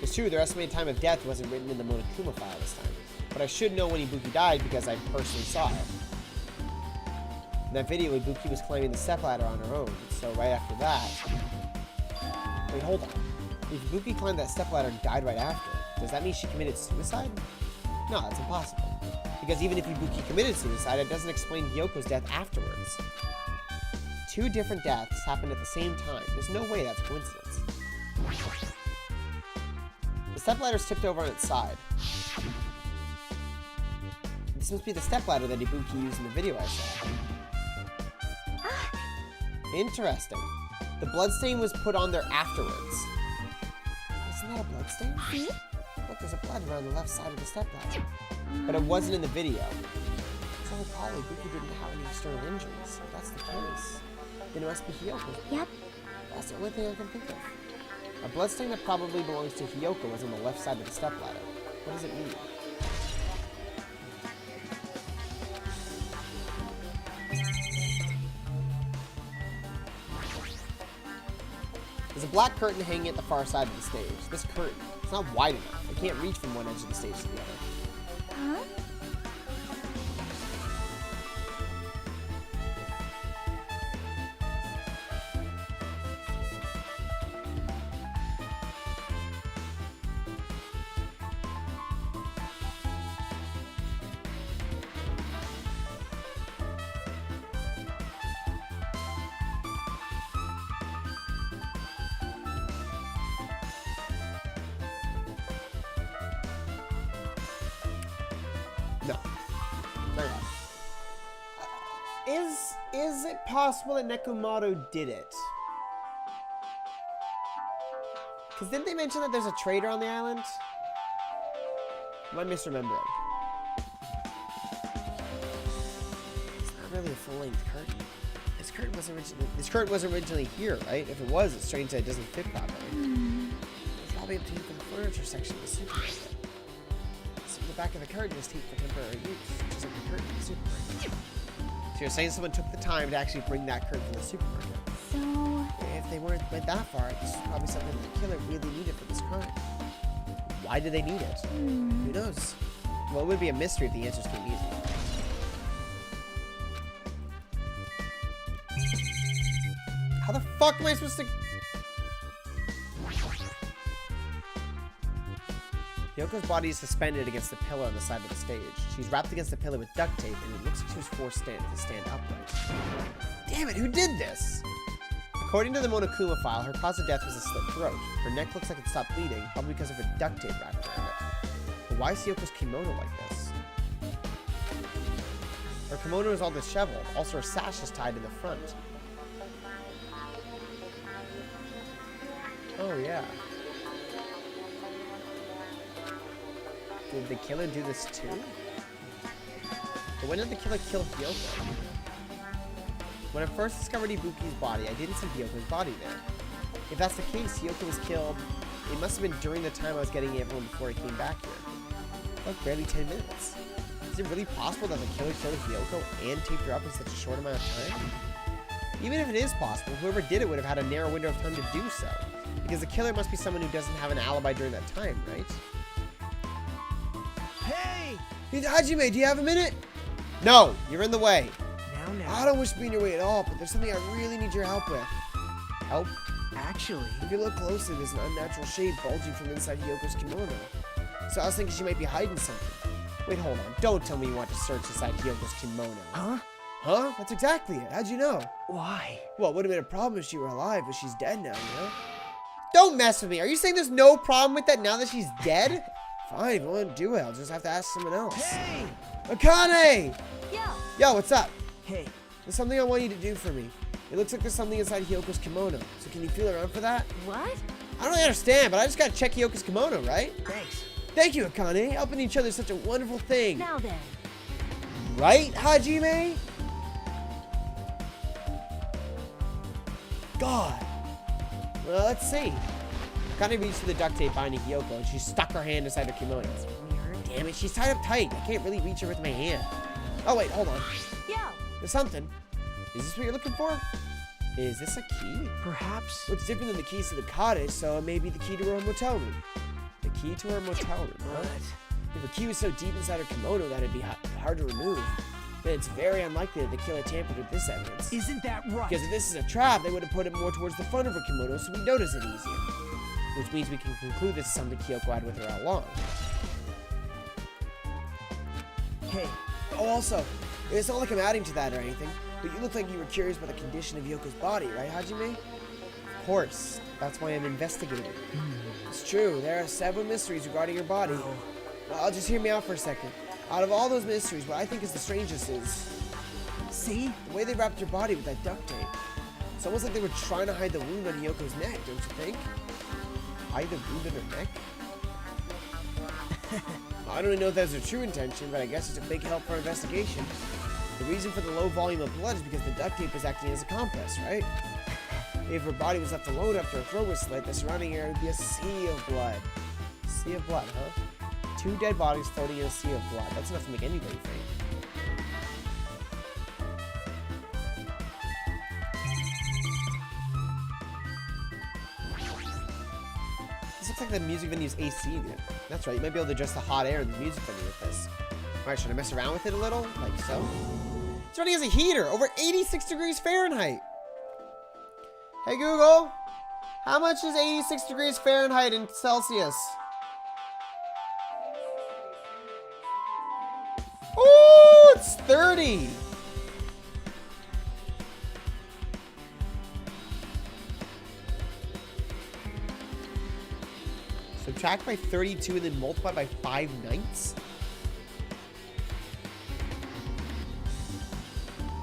It's true, their estimated time of death wasn't written in the Monokuma file this time. But I should know when Ibuki died because I personally saw it. In that video, Ibuki was climbing the stepladder on her own. So right after that... Wait, hold on. If Ibuki climbed that stepladder and died right after, does that mean she committed suicide? No, that's impossible. Because even if Ibuki committed suicide, it doesn't explain Hyoko's death afterwards. Two different deaths happened at the same time. There's no way that's coincidence. The stepladder's tipped over on its side. This must be the stepladder that Ibuki used in the video I saw. Interesting. The bloodstain was put on there afterwards. Isn't that a bloodstain? Look, there's a blood around the left side of the stepladder. But it wasn't in the video. So Polly, Ibuki didn't have any external injuries. If that's the case, then it must be Hiyoko. yep. That's the only thing I can think of. A bloodstain that probably belongs to Hiyoko was on the left side of the stepladder. What does it mean? There's a black curtain hanging at the far side of the stage. This curtain, it's not wide enough. It can't reach from one edge of the stage to the other. Huh? No. Not yet. Is it possible that Nekomaru did it? Because didn't they mention that there's a trader on the island? Am I misremembering? It's not really a full-length curtain. This curtain wasn't originally here, right? If it was, it's strange that it doesn't fit properly. It's probably up to you for the furniture section of the supermarket. So the back of the curtain is taped for temporary use, just like the curtain in the supermarket. So you're saying someone took the time to actually bring that curtain from the supermarket? So, If they went that far, this is probably something the killer really needed for this crime. Why do they need it? Who knows? Well, it would be a mystery if the answers came easy. How the fuck am I supposed to... Yoko's body is suspended against the pillar on the side of the stage. She's wrapped against the pillar with duct tape, and it looks like she was forced to stand upright. Damn it, who did this? According to the Monokuma file, her cause of death was a slit throat. Her neck looks like it stopped bleeding, probably because of her duct tape wrapped around it. But why is Yoko's kimono like this? Her kimono is all disheveled. Also, her sash is tied to the front. Oh, yeah. Did the killer do this too? But when did the killer kill Hyoko? When I first discovered Ibuki's body, I didn't see Hyoko's body there. If that's the case, Hyoko was killed. It must have been during the time I was getting everyone before I came back here. Like barely 10 minutes. Is it really possible that the killer killed Hyoko and taped her up in such a short amount of time? Even if it is possible, whoever did it would have had a narrow window of time to do so. Because the killer must be someone who doesn't have an alibi during that time, right? Hey! Hey, Hajime, do you have a minute? No, you're in the way. Now. I don't wish to be in your way at all, but there's something I really need your help with. Help? Actually, If you look closely, there's an unnatural shade bulging from inside Hyoko's kimono. So I was thinking she might be hiding something. Wait, hold on. Don't tell me you want to search inside Hyoko's kimono. huh? Huh? That's exactly it. How'd you know? Why? Well, it would have been a problem if she were alive, but she's dead now, you know? Don't mess with me. Are you saying there's no problem with that now that she's dead? Fine, if you want to do it, I'll just have to ask someone else. Hey! Akane! yo, Yo, what's up? Hey, There's something I want you to do for me. It looks like there's something inside Hyoko's kimono. So can you feel around for that? what? I don't really understand, but I just gotta check Hyoko's kimono, right? thanks. Thank you, Akane. Helping each other is such a wonderful thing. Now then. Right, Hajime? God. Well, let's see. Akane reached for the duct tape binding Hyoko, and she stuck her hand inside her kimono. Weird. Damn it, she's tied up tight. I can't really reach her with my hand. Oh, wait, hold on. Yo, There's something. Is this what you're looking for? Is this a key? Perhaps. Well, it's different than the keys to the cottage, so it may be the key to her motel room. The key to her motel room, huh? What? If the key was so deep inside her kimono that it'd be hard to remove, then it's very unlikely that the killer tampered with this evidence. Isn't that right? Because if this is a trap, they would have put it more towards the front of her kimono so we notice it easier. Which means we can conclude this is something Kyoko had with her all along. Hey, Oh, also, it's not like I'm adding to that or anything, but you look like you were curious about the condition of Yoko's body, right, Hajime? Of course. That's why I'm investigating. It's true, there are several mysteries regarding her body. oh, Well, just hear me out for a second. Out of all those mysteries, what I think is the strangest is see? the way they wrapped her body with that duct tape. It's almost like they were trying to hide the wound on Yoko's neck, don't you think? Hide the wound on her neck? I don't know if that's their true intention, but I guess it's a big help for our investigation. The reason for the low volume of blood is because the duct tape is acting as a compress, right? If her body was left alone after her throat was slit, the surrounding area would be a sea of blood. Sea of blood, huh? 2 dead bodies floating in a sea of blood. That's enough to make anybody faint. This looks like the music venue's AC unit. That's right, you might be able to adjust the hot air in the music venue with this. Alright, should I mess around with it a little? Like so? It's running as a heater, over 86 degrees Fahrenheit. Hey Google, how much is 86 degrees Fahrenheit in Celsius? Ooh, it's 30. Subtract by 32 and then multiply by 5 ninths.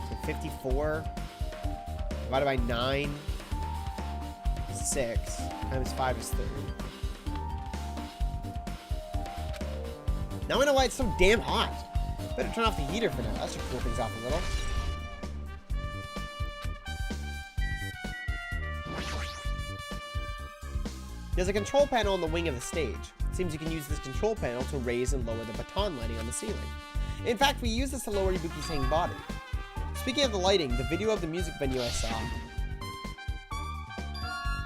So 54 divided by 9 is 6 times 5 is 30. Now I know why it's so damn hot. Better turn off the heater for now. That should cool things off a little. There's a control panel on the wing of the stage. It seems you can use this control panel to raise and lower the baton lighting on the ceiling. In fact, we use this to lower Ibuki's hanging body. Speaking of the lighting, the video of the music venue I saw,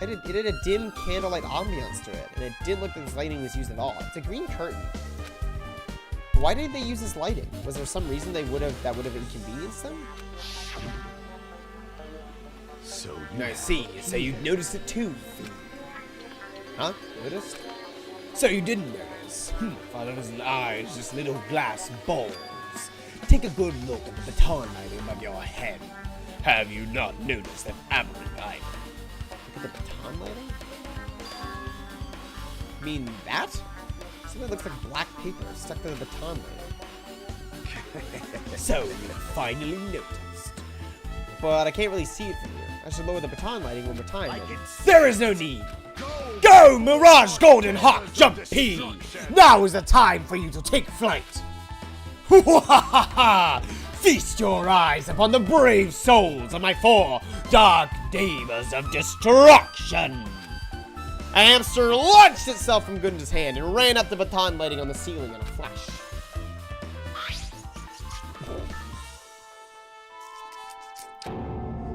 it had a dim candlelight ambiance to it, and it didn't look like this lighting was used at all. It's a green curtain. Why did they use this lighting? Was there some reason that would have inconvenienced them? So I see. So you noticed it too. Huh? Noticed? So you didn't notice. Father doesn't eyes, just little glass balls. Take a good look at the baton lighting above your head. Have you not noticed that aberrant item? Look at the baton lighting? You mean that? Something that looks like black paper stuck to the baton lighting. So you finally noticed. But I can't really see it from here. I should lower the baton lighting one more time. then. There is no need. Go, Mirage Golden Hawk Jump P! Now is the time for you to take flight. Feast your eyes upon the brave souls of my 4 dark demons of destruction. A hamster launched itself from Gunda's hand and ran up the baton lighting on the ceiling in a flash.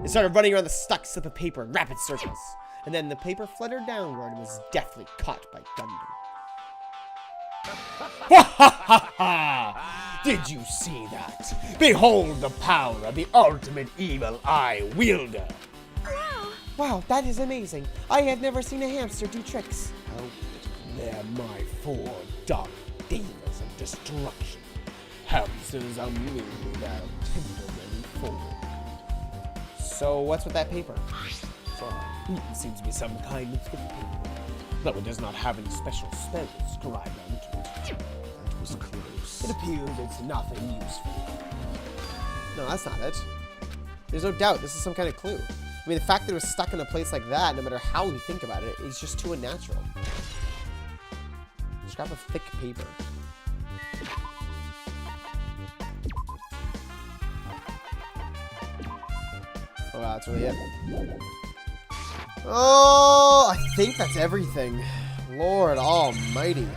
It started running around the stuck slip of paper in rapid circles, and then the paper fluttered downward and was deftly caught by Gundam. Did you see that? Behold the power of the ultimate evil eye wielder. Wow, that is amazing. I have never seen a hamster do tricks. Oh, they're my 4 dark demons of destruction. Hamsters are merely their temporary form. So what's with that paper? It seems to be some kind of thick paper, though it does not have any special spells scribed onto it. That was close. It appears it's nothing useful. No, that's not it. There's no doubt this is some kind of clue. I mean, the fact that it was stuck in a place like that, no matter how we think about it, is just too unnatural. Scrap of thick paper. Oh, wow, that's really it. Oh, I think that's everything. Lord almighty.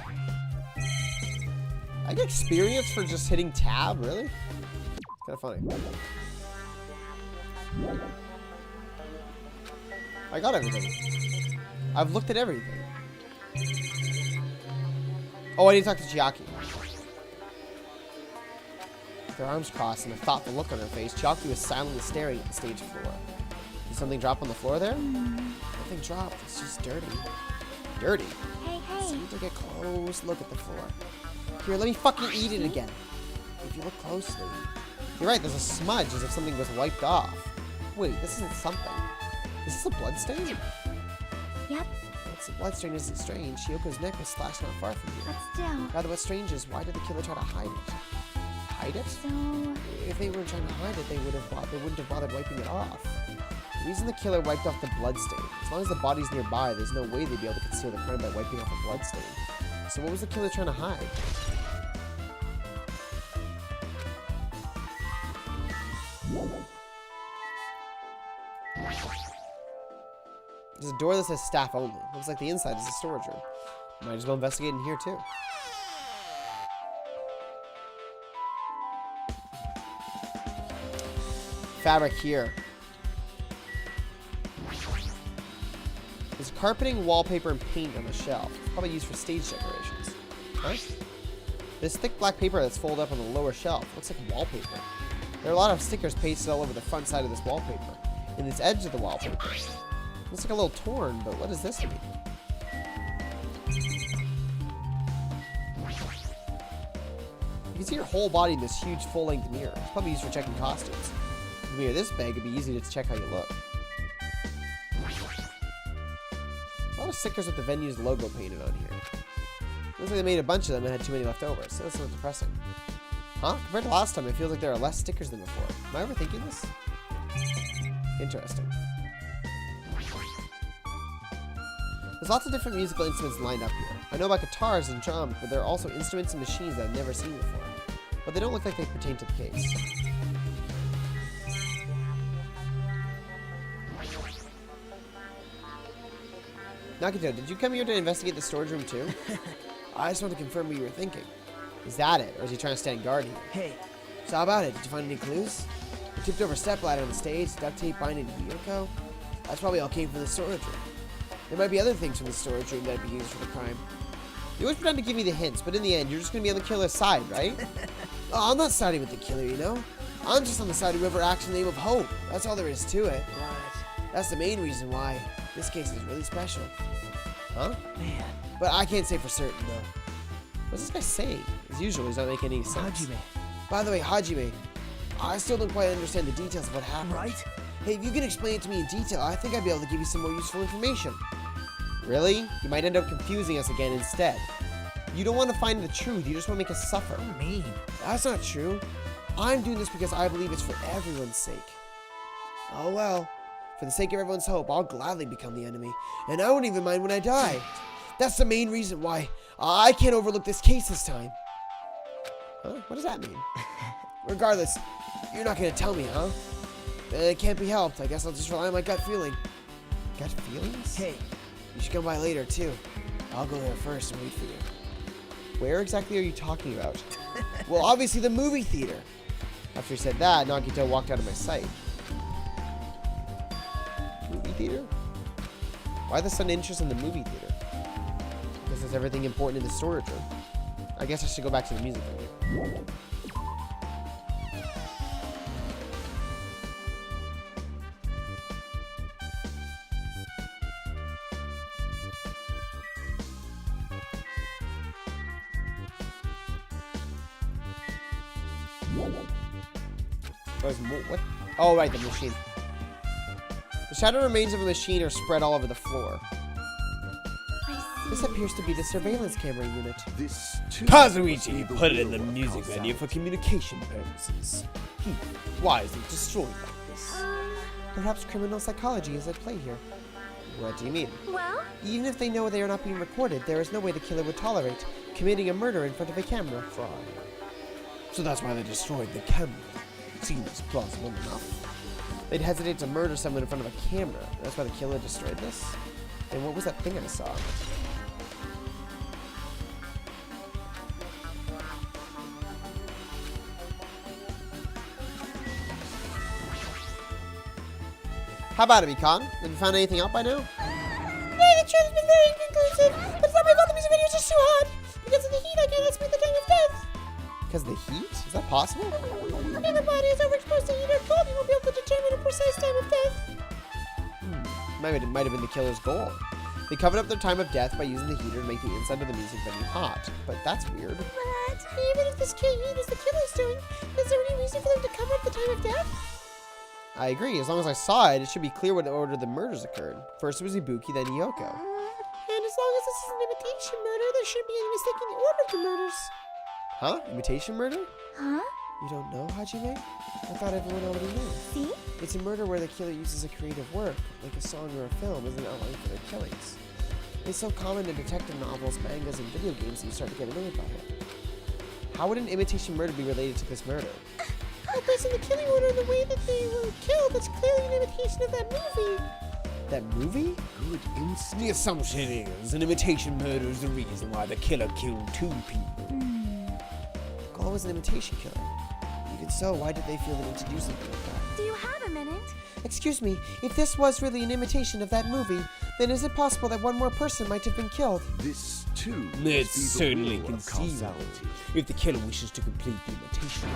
I get experience for just hitting tab, really? It's kind of funny. I got everything. I've looked at everything. Oh, I need to talk to Chiaki. With her arms crossed and a thoughtful look on her face, Chiaki was silently staring at the stage floor. Did something drop on the floor there? Nothing dropped. It's just dirty. Dirty? Hey, So hey. you need to get a close look at the floor. Here, let me fucking eat it again. If you look closely. You're right, there's a smudge as if something was wiped off. Wait, this isn't something. Is this a bloodstain? Yep, It's a bloodstain isn't strange. Shioko's neck was slashed not far from but you. still. Rather, what's strange is why did the killer try to hide it? Hide it? So, If they were trying to hide it, they wouldn't have bothered wiping it off. The reason the killer wiped off the bloodstain. As long as the body's nearby, there's no way they'd be able to conceal the crime by wiping off a bloodstain. So what was the killer trying to hide? There's a door that says staff only. Looks like the inside is a storage room. Might as well investigate in here too. Fabric here. There's carpeting, wallpaper, and paint on the shelf. It's probably used for stage decorations. Nice. There's thick black paper that's folded up on the lower shelf. Looks like wallpaper. There are a lot of stickers pasted all over the front side of this wallpaper. And this edge of the wallpaper. Looks like a little torn, but what does this mean? You can see your whole body in this huge full-length mirror. It's probably used for checking costumes. If a mirror this big, it'd be easy to check how you look. A lot of stickers with the venue's logo painted on here. Looks like they made a bunch of them and had too many left over, so that's sort of depressing. Huh? Compared to last time, it feels like there are less stickers than before. Am I overthinking this? Interesting. There's lots of different musical instruments lined up here. I know about guitars and drums, but there are also instruments and machines that I've never seen before. But they don't look like they pertain to the case. Nagito, did you come here to investigate the storage room too? I just want to confirm what you were thinking. Is that it, or is he trying to stand guard here? Hey, So how about it? Did you find any clues? A tipped over stepladder on the stage, duct tape binding to Yoko? That's probably all came from the storage room. There might be other things from the storage room that would be used for the crime. You always pretend to give me the hints, but in the end, you're just gonna be on the killer's side, right? Oh, I'm not siding with the killer, you know? I'm just on the side of whoever acts in the name of hope. That's all there is to it. right. That's the main reason why this case is really special. Huh? Man, But I can't say for certain, though. What's this guy saying? As usual, he's not making any sense. Hajime, By the way, Hajime, I still don't quite understand the details of what happened. right? Hey, if you can explain it to me in detail, I think I'd be able to give you some more useful information. Really? You might end up confusing us again instead. You don't want to find the truth, you just want to make us suffer. Mean. That's not true. I'm doing this because I believe it's for everyone's sake. Oh well, for the sake of everyone's hope, I'll gladly become the enemy, and I won't even mind when I die. That's the main reason why I can't overlook this case this time. Huh? What does that mean? Regardless, you're not gonna tell me, huh? It can't be helped. I guess I'll just rely on my gut feeling. Gut feelings? Hey, You should come by later, too. I'll go there first and wait for you. Where exactly are you talking about? Well, obviously the movie theater. After he said that, Nagito walked out of my sight. Movie theater? Why the sudden interest in the movie theater? Guess there's everything important in the storage room. I guess I should go back to the music venue. What? Oh, right, the machine. The shattered remains of a machine are spread all over the floor. I This see. appears to be the surveillance camera unit. This too. Kazuichi put it in the music venue for communication purposes. Why is it destroyed like this? Um, Perhaps criminal psychology is at play here. What do you mean? well, Even if they know they are not being recorded, there is no way the killer would tolerate committing a murder in front of a camera. So that's why they destroyed the camera. Seems plausible enough. They'd hesitate to murder someone in front of a camera. That's why the killer destroyed this? And what was that thing I saw? How about it, Mikan? Have you found anything out by now? Yeah, the truth has been very inconclusive, but it's not my fault the music video is just too hot. Because of the heat, I can't estimate the time of death. Because of the heat? Is that possible? If your body is overexposed to heat or cold, you won't be able to determine a precise time of death. Might have been the killer's goal. They covered up their time of death by using the heater to make the inside of the music venue hot. But that's weird. But even if this heat is the killer's doing, is there any reason for them to cover up the time of death? I agree. As long as I saw it, it should be clear what order the murders occurred. First it was Ibuki, then Yoko. And as long as this is an imitation murder, there shouldn't be any mistaking the order of the murders. Huh? Imitation murder? huh? You don't know, Hajime? I thought everyone already knew. See? It's a murder where the killer uses a creative work, like a song or a film, as an outline for their killings. It's so common in detective novels, mangas, and video games that you start to get annoyed by it. How would an imitation murder be related to this murder? But based on the killing order and the way that they were killed, that's clearly an imitation of that movie. That movie? Good instinct. The assumption is an imitation murder is the reason why the killer killed two people. Gall was an imitation killer. Even so, why did they feel the need to do something like that? Do you have a minute? Excuse me, if this was really an imitation of that movie, then is it possible that one more person might have been killed? This too. It's must be the certainly rule of conceivable. causality. If the killer wishes to complete the imitation.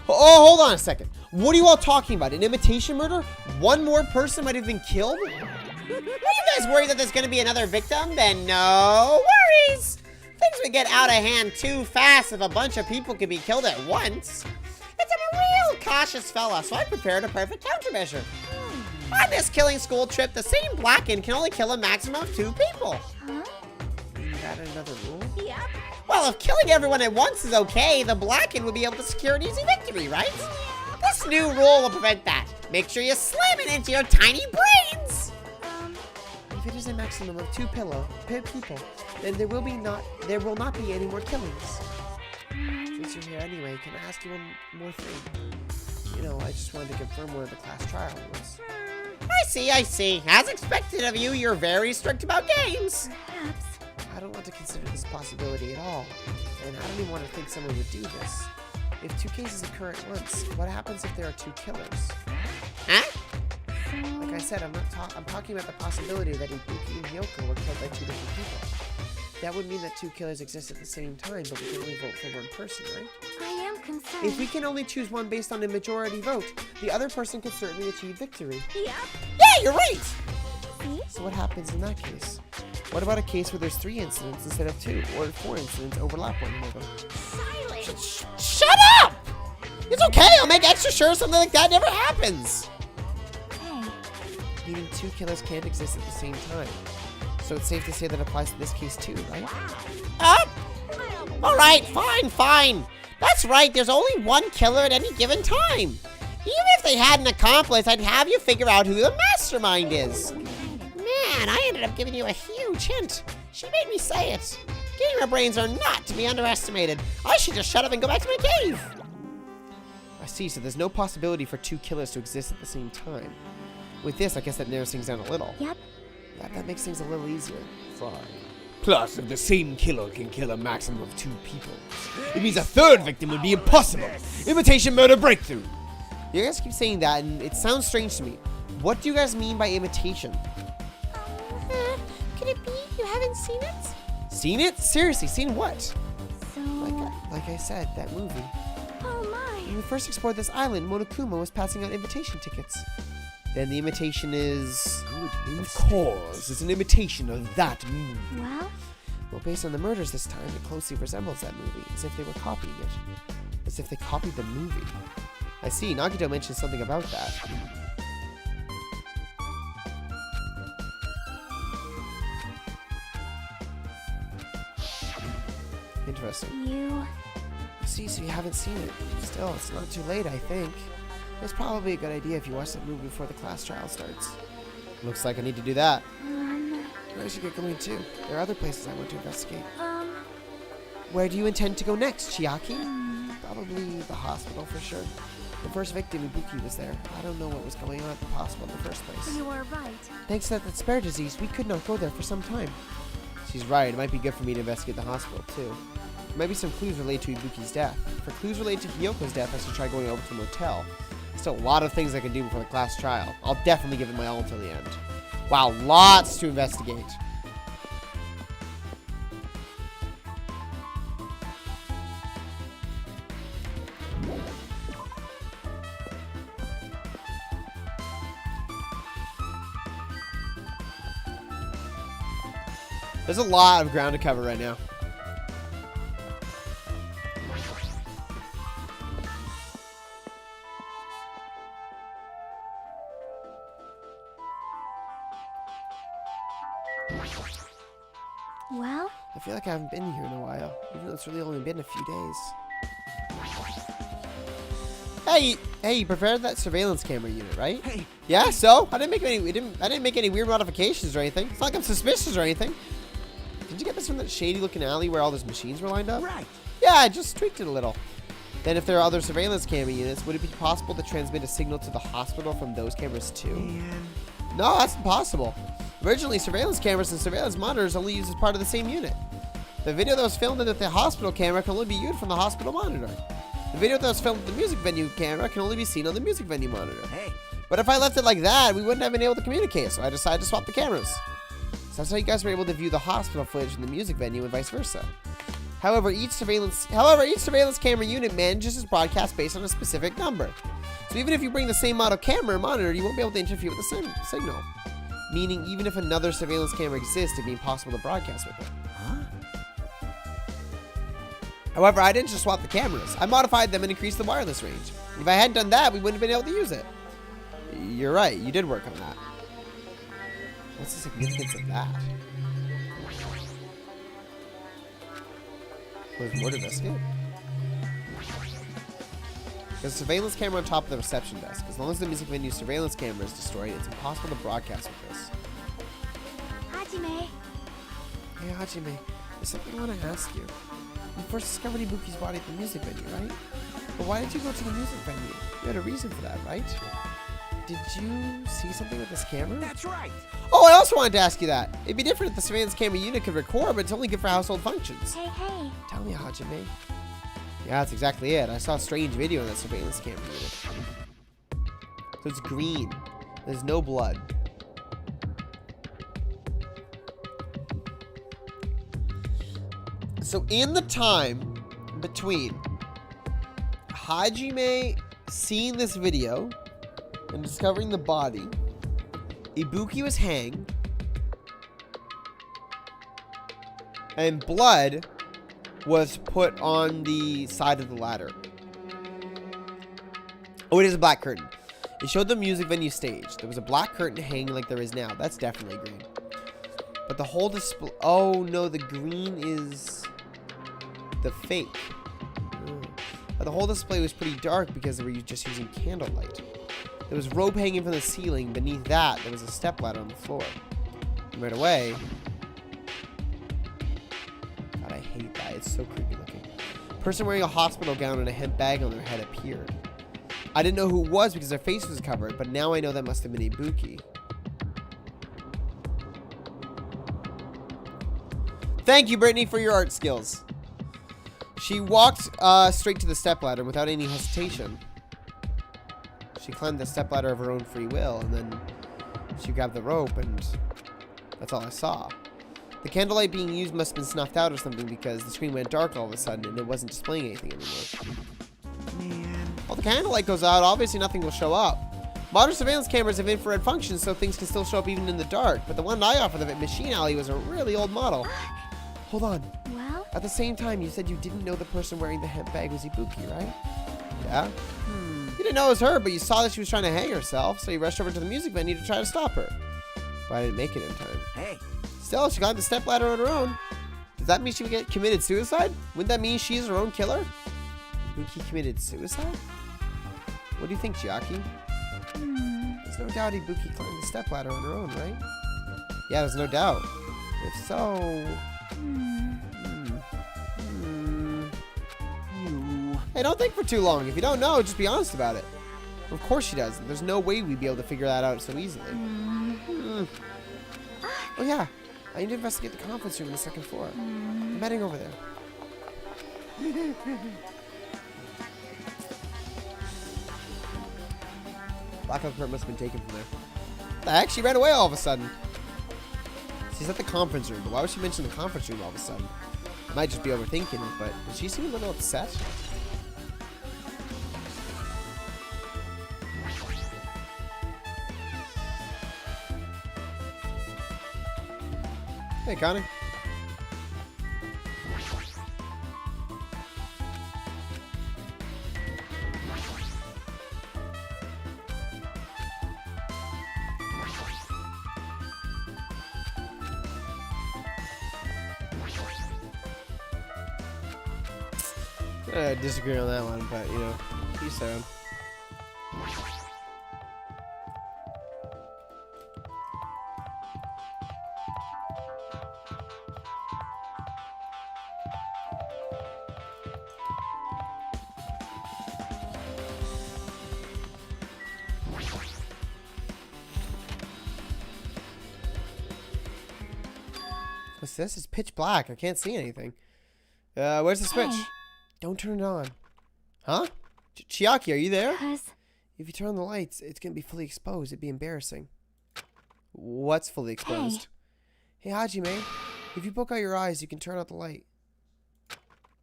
Oh, hold on a second. What are you all talking about? An imitation murder? One more person might have been killed? Are you guys worried that there's going to be another victim? Then no worries. Things would get out of hand too fast if a bunch of people could be killed at once. It's I'm a real cautious fella, so I prepared a perfect countermeasure. On this killing school trip, the same Blackened can only kill a maximum of 2 people. Huh? Is that another rule? Yep. Well, if killing everyone at once is okay, the Blackened would be able to secure an easy victory, right? This new rule will prevent that. Make sure you slam it into your tiny brains. If it is a maximum of 2 people, then there will not be any more killings. Since you're here anyway, can I ask you one more thing? You know, I just wanted to confirm where the class trial was. I see. As expected of you, you're very strict about games. Perhaps. I don't want to consider this possibility at all. And I don't even want to think someone would do this. If 2 cases occur at once, what happens if there are 2 killers? Huh? Like I said, I'm talking about the possibility that Ibuki and Hyoko were killed by 2 different people. That would mean that 2 killers exist at the same time, but we can only vote for one person, right? I am concerned. If we can only choose one based on a majority vote, the other person could certainly achieve victory. Yep. Yeah, you're right! See? So what happens in that case? What about a case where there's 3 incidents instead of 2, or 4 incidents overlap one another? Silence. Shut up! It's okay, I'll make extra sure something like that never happens! Hey. Meaning 2 killers can't exist at the same time. So it's safe to say that applies to this case too, right? Alright, fine. That's right, there's only 1 killer at any given time. Even if they had an accomplice, I'd have you figure out who the mastermind is. Man, I ended up giving you a huge hint. She made me say it. Gamer brains are not to be underestimated. I should just shut up and go back to my cave. I see, so there's no possibility for 2 killers to exist at the same time. With this, I guess that narrows things down a little. Yep. That makes things a little easier. Fine. Plus, if the same killer can kill a maximum of 2 people, it means a 3rd victim would be impossible. Imitation murder breakthrough. You guys keep saying that, and it sounds strange to me. What do you guys mean by imitation? Could it be you haven't seen it? Seen it? Seriously, seen what? So. Like I said, that movie. Oh When my. we first explored this island, Monokuma was passing out invitation tickets. Then the imitation is... Of course, it's an imitation of that movie. Well, Based on the murders this time, it closely resembles that movie, as if they were copying it. As if they copied the movie. I see, Nagito mentioned something about that. Interesting. you. See, so you haven't seen it. Still, it's not too late, I think. It's probably a good idea if you watch that movie before the class trial starts. Looks like I need to do that. I should get going too. There are other places I want to investigate. Where do you intend to go next, Chiaki? Probably the hospital for sure. The first victim, Ibuki, was there. I don't know what was going on at the hospital in the first place. You are right. Thanks to that spare disease, we could not go there for some time. She's right. It might be good for me to investigate the hospital too. There might be some clues related to Ibuki's death. For clues related to Hyoko's death, I should try going over to the motel. Still a lot of things I can do before the class trial. I'll definitely give it my all until the end. Wow, lots to investigate. There's a lot of ground to cover right now. Well, I feel like I haven't been here in a while, even though it's really only been a few days. Hey, you prepared that surveillance camera unit, right? Hey. Yeah, so I didn't make any weird modifications or anything. It's not like I'm suspicious or anything. Did you get this from that shady looking alley where all those machines were lined up? Right. Yeah, I just tweaked it a little. Then if there are other surveillance camera units, would it be possible to transmit a signal to the hospital from those cameras too? And No, that's impossible. Originally, surveillance cameras and surveillance monitors only used as part of the same unit. The video that was filmed at the hospital camera can only be viewed from the hospital monitor. The video that was filmed at the music venue camera can only be seen on the music venue monitor. hey, But if I left it like that, we wouldn't have been able to communicate, so I decided to swap the cameras. So that's how you guys were able to view the hospital footage in the music venue and vice versa. However, each surveillance camera unit manages its broadcast based on a specific number. So even if you bring the same model camera or monitor, you won't be able to interfere with the signal. Meaning, even if another surveillance camera exists, it'd be impossible to broadcast with it. huh? However, I didn't just swap the cameras. I modified them and increased the wireless range. If I hadn't done that, we wouldn't have been able to use it. You're right, you did work on that. What's the significance of that? There's more to investigate. There's a surveillance camera on top of the reception desk. As long as the music venue's surveillance camera is destroyed, it's impossible to broadcast with this. Hajime. Hey Hajime, there's something I want to ask you. You first discovered Ibuki's body at the music venue, right? But why did you go to the music venue? You had a reason for that, right? did you see something with this camera? That's right. Oh, I also wanted to ask you that. It'd be different if the surveillance camera unit could record, but it's only good for household functions. Hey, hey. Tell me, Hajime. Yeah, that's exactly it. I saw a strange video in that surveillance camera unit. So it's green. There's no blood. So in the time between Hajime seeing this video and discovering the body, Ibuki was hanged, and blood was put on the side of the ladder. Oh, it is a black curtain. It showed the music venue stage. There was a black curtain hanging like there is now. That's definitely green. But the whole display... Oh, no, the green is the fake. But the whole display was pretty dark because they were just using candlelight. There was rope hanging from the ceiling. Beneath that, there was a stepladder on the floor. And right away... God, I hate that. It's so creepy looking. Person wearing a hospital gown and a hemp bag on their head appeared. I didn't know who it was because their face was covered, but now I know that must have been Ibuki. Thank you, Brittany, for your art skills. She walked straight to the stepladder without any hesitation. She climbed the stepladder of her own free will, and then she grabbed the rope, and that's all I saw. The candlelight being used must have been snuffed out or something because the screen went dark all of a sudden, and it wasn't displaying anything anymore. Well, the candlelight goes out, obviously nothing will show up. Modern surveillance cameras have infrared functions, so things can still show up even in the dark, but the one I offered the machine alley was a really old model. Hold on. Well? At the same time, you said you didn't know the person wearing the hemp bag was Ibuki, right? Yeah? You didn't know it was her, but you saw that she was trying to hang herself, so you rushed over to the music venue to try to stop her. But I didn't make it in time. Hey. Still, she climbed the stepladder on her own. Does that mean she committed suicide? Wouldn't that mean she's her own killer? Ibuki committed suicide? What do you think, Chiaki? There's no doubt Ibuki climbed the stepladder on her own, right? Yeah, there's no doubt. If so... Hey, don't think for too long. If you don't know, just be honest about it. Of course she does. There's no way we'd be able to figure that out so easily. Oh yeah, I need to investigate the conference room on the second floor. I'm heading over there. Blackout curtain must have been taken from there. The heck? She ran away all of a sudden. She's at the conference room, but why would she mention the conference room all of a sudden? I might just be overthinking it, but does she seem a little upset? Hey, Connie. I disagree on that one, but you know, he's sound. What's this? It's pitch black. I can't see anything. Where's the switch? Don't turn it on. Huh? Chiaki, are you there? If you turn on the lights, it's going to be fully exposed. It'd be embarrassing. What's fully exposed? Hey, Hajime, if you poke out your eyes, you can turn out the light.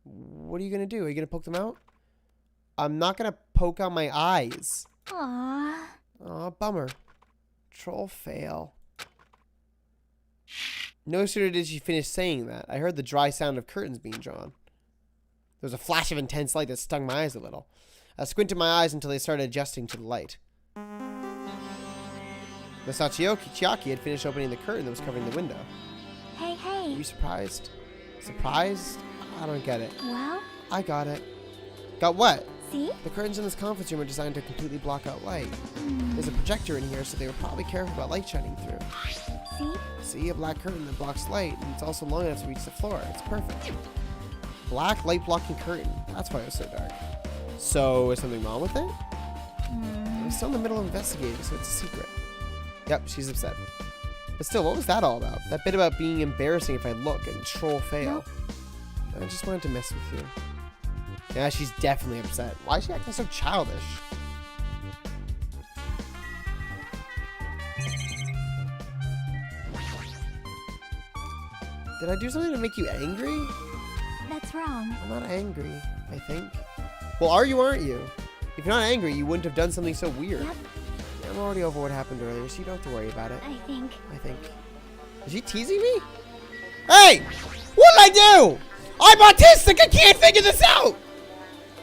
What are you going to do? Are you going to poke them out? I'm not going to poke out my eyes. Aww. Aw, bummer. Troll fail. No sooner did she finish saying that, I heard the dry sound of curtains being drawn. There was a flash of intense light that stung my eyes a little. I squinted my eyes until they started adjusting to the light. Miss Chiaki had finished opening the curtain that was covering the window. Hey, Are hey. you surprised? Surprised? I don't get it. Well? I got it. Got what? See? The curtains in this conference room are designed to completely block out light. There's a projector in here, so they were probably careful about light shining through. See? See, a black curtain that blocks light, and it's also long enough to reach the floor. It's perfect. Black light blocking curtain. That's why it was so dark. So, is something wrong with it? still in the middle of investigating, so it's a secret. Yep, she's upset. But still, what was that all about? That bit about being embarrassing if I look and troll fail. I just wanted to mess with you. Yeah, she's definitely upset. Why is she acting so childish? Did I do something to make you angry? That's wrong. I'm not angry, I think. Well, are you, aren't you? If you're not angry, you wouldn't have done something so weird. Yep. Yeah, I'm already over what happened earlier, so you don't have to worry about it. I think. Is she teasing me? Hey! What did I do? I'm autistic! I can't figure this out!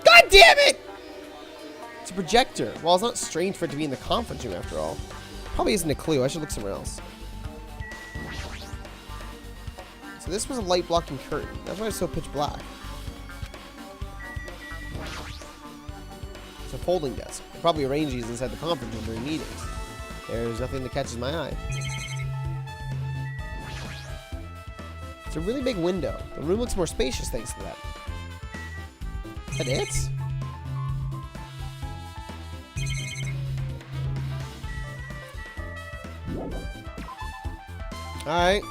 God damn it! It's a projector. Well, it's not strange for it to be in the conference room after all. Probably isn't a clue. I should look somewhere else. So this was a light blocking curtain. That's why it's so pitch black. It's a folding desk. They probably arrange these inside the conference room during meetings. There's nothing that catches my eye. It's a really big window. The room looks more spacious thanks to that. Is that it? Alright.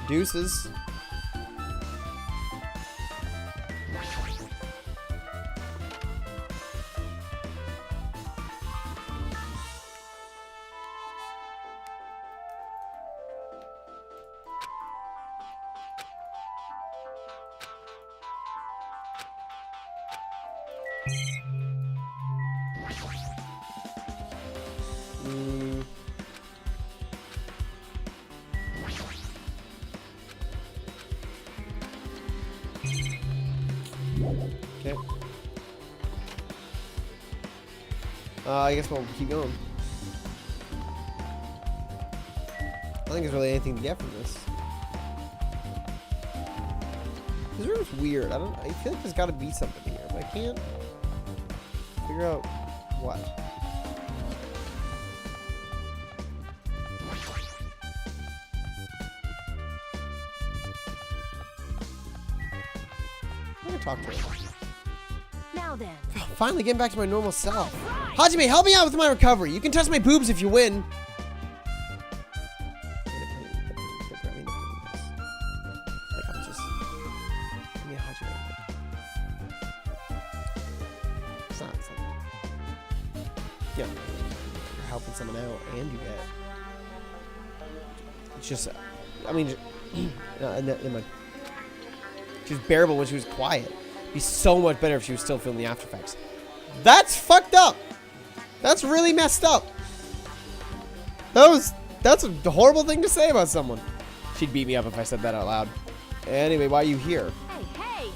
Deuces. Okay. I guess we'll keep going. I don't think there's really anything to get from this. This room's weird. I feel like there's got to be something here, but I can't figure out what. I'm gonna talk to her. Now then. Finally getting back to my normal self. Hajime, help me out with my recovery. You can touch my boobs if you win. Like I'm just... I mean, Hajime. It's not... Yeah. You're helping someone out and you get... It's just... I mean... never mind. She was bearable when she was quiet. It'd be so much better if she was still feeling the after effects. That's fucked up. That's really messed up. That's a horrible thing to say about someone. She'd beat me up if I said that out loud. Anyway, why are you here? Hey, hey.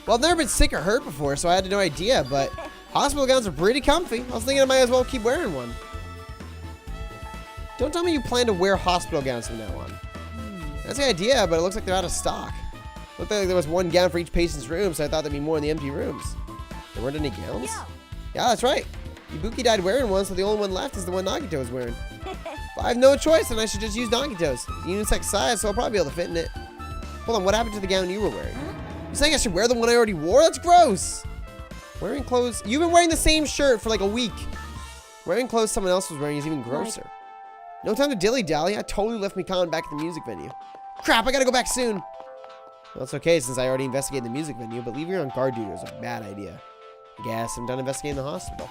Well, I've never been sick or hurt before, so I had no idea, but hospital gowns are pretty comfy. I was thinking I might as well keep wearing one. Don't tell me you plan to wear hospital gowns from now on. That's the idea, but it looks like they're out of stock. Looked like there was one gown for each patient's room, so I thought there'd be more in the empty rooms. There weren't any gowns? Yeah, that's right. Ibuki died wearing one, so the only one left is the one Nagito was wearing. If I have no choice, then I should just use Nagito's. It's unisex size, so I'll probably be able to fit in it. Hold on, what happened to the gown you were wearing? You saying I should wear the one I already wore? That's gross. Wearing clothes... You've been wearing the same shirt for like a week. Wearing clothes someone else was wearing is even grosser. No time to dilly-dally. I totally left Mikan back at the music venue. Crap, I gotta go back soon. Well, it's okay since I already investigated the music venue, but leaving her on guard duty was a bad idea. I guess I'm done investigating the hospital.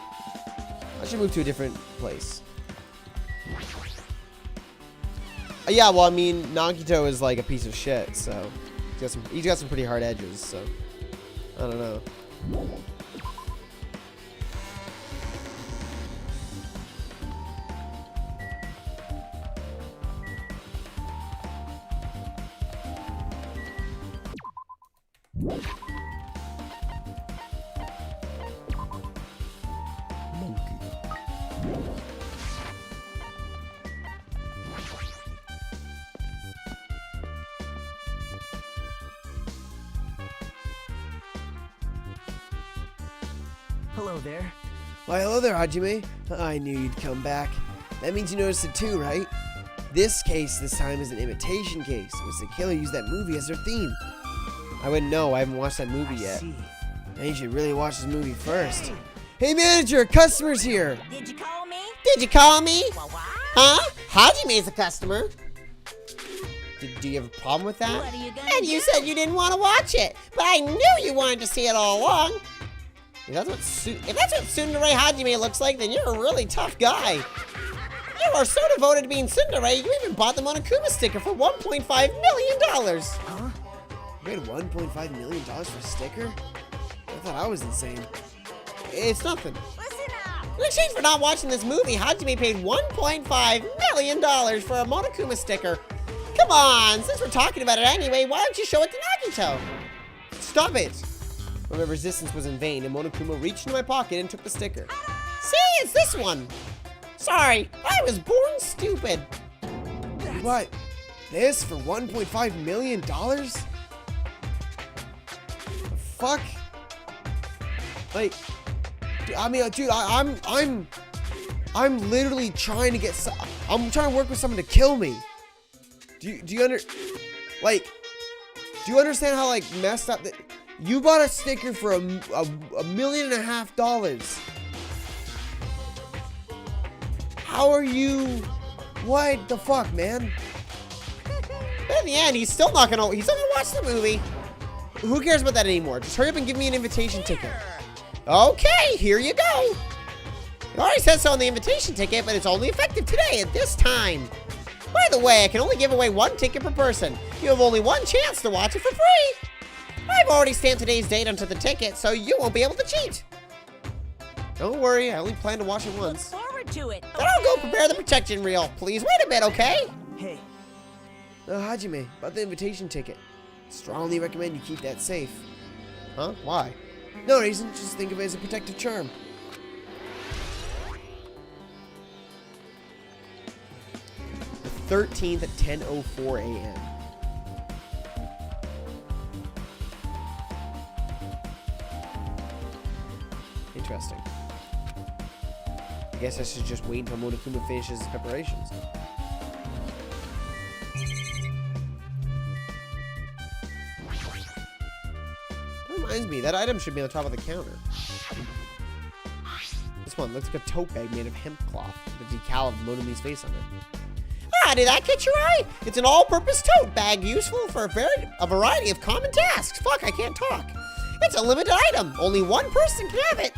I should move to a different place. Yeah, well, I mean, Nagito is like a piece of shit, so he's got some pretty hard edges, so I don't know. Hello there. Why, hello there, Hajime. I knew you'd come back. That means you noticed it too, right? This case this time is an imitation case, which the killer used that movie as their theme. I wouldn't know. I haven't watched that movie yet. See. And you should really watch this movie first. Hey manager, customer's here. Did you call me? Did you call me? What? Huh? Hajime's a customer. Do you have a problem with that? What are you gonna And you do? said you didn't want to watch it, but I knew you wanted to see it all along. If that's what If that's what Tsundere Hajime looks like, then you're a really tough guy. You are so devoted to being Tsundere, you even bought the Monokuma sticker for $1.5 million. Huh? you paid $1.5 million for a sticker? I thought I was insane. It's nothing. Listen up. In exchange for not watching this movie, Hajime paid $1.5 million for a Monokuma sticker. Come on, since we're talking about it anyway, why don't you show it to Nagito? Stop it! Well, my resistance was in vain, and Monokuma reached into my pocket and took the sticker. See, it's this one. Sorry, I was born stupid. What? This for $1.5 million? The fuck? Like, I mean, dude, I'm literally trying to get. I'm trying to work with someone to kill me. Do you understand how like messed up that you bought a sticker for $1.5 million? How are you? What the fuck, man? But in the end, he's still gonna watch the movie. Who cares about that anymore? Just hurry up and give me an invitation ticket. Okay, here you go. It already says so on the invitation ticket, but it's only effective today at this time. By the way, I can only give away one ticket per person. You have only one chance to watch it for free. I've already stamped today's date onto the ticket, so you won't be able to cheat. Don't worry, I only plan to watch it once. Forward to it. Then I'll go prepare the protection reel. Please wait a bit, okay? Hey, Hajime, about the invitation ticket. Strongly recommend you keep that safe. Huh? Why? No reason, just think of it as a protective charm. The 13th at 10:04 a.m. Interesting. I guess I should just wait until Monokuma finishes his preparations. That reminds me, that item should be on top of the counter. This one looks like a tote bag made of hemp cloth with a decal of Monomi's face on it. Ah, did that catch your eye? It's an all-purpose tote bag useful for a variety of common tasks. Fuck, I can't talk. It's a limited item. Only one person can have it.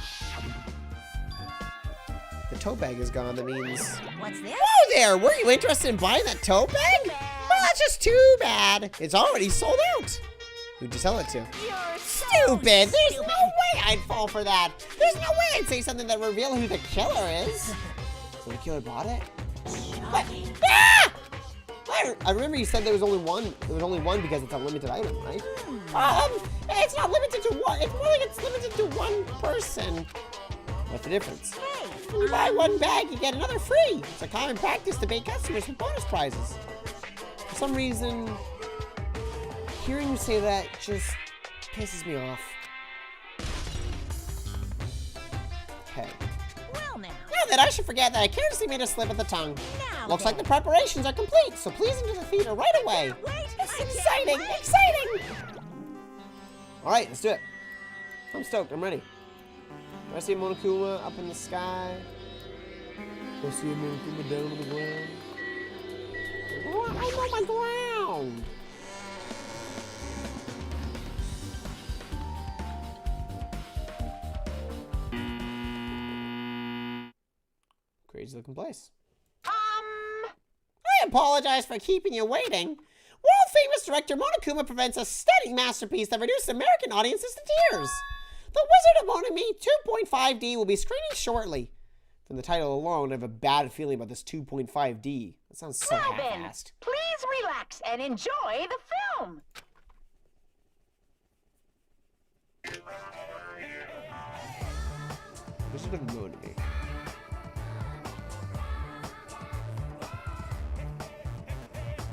The tote bag is gone, that means... what's this? Whoa there, were you interested in buying that tote bag? Well, that's just too bad. It's already sold out. Who'd you sell it to? You're so Stupid. There's no way I'd fall for that. There's no way I'd say something that reveal who the killer is. So the killer bought it? What? Ah! I remember you said there was only one. There was only one because it's a limited item, right? It's not limited to one. It's more like it's limited to one person. What's the difference? Hey, When you buy one bag, you get another free. It's a common practice to bait customers with bonus prizes. For some reason, hearing you say that just pisses me off. Okay. well now. Now that I should forget that I carelessly made a slip of the tongue. Now Looks like the then. preparations are complete, so please into the theater right away. Wait, It's I can't exciting, wait. exciting. All right, let's do it. I'm stoked. I'm ready. Do I see Monokuma up in the sky? Do I see Monokuma down on the ground? I'm on my ground. Crazy looking place. I apologize for keeping you waiting. World-famous director Monokuma presents a stunning masterpiece that reduced American audiences to tears. The Wizard of Monomi 2.5D will be screening shortly. From the title alone, I have a bad feeling about this 2.5D. That sounds so Now then, half-assed. please relax and enjoy the film. Wizard of Monomi.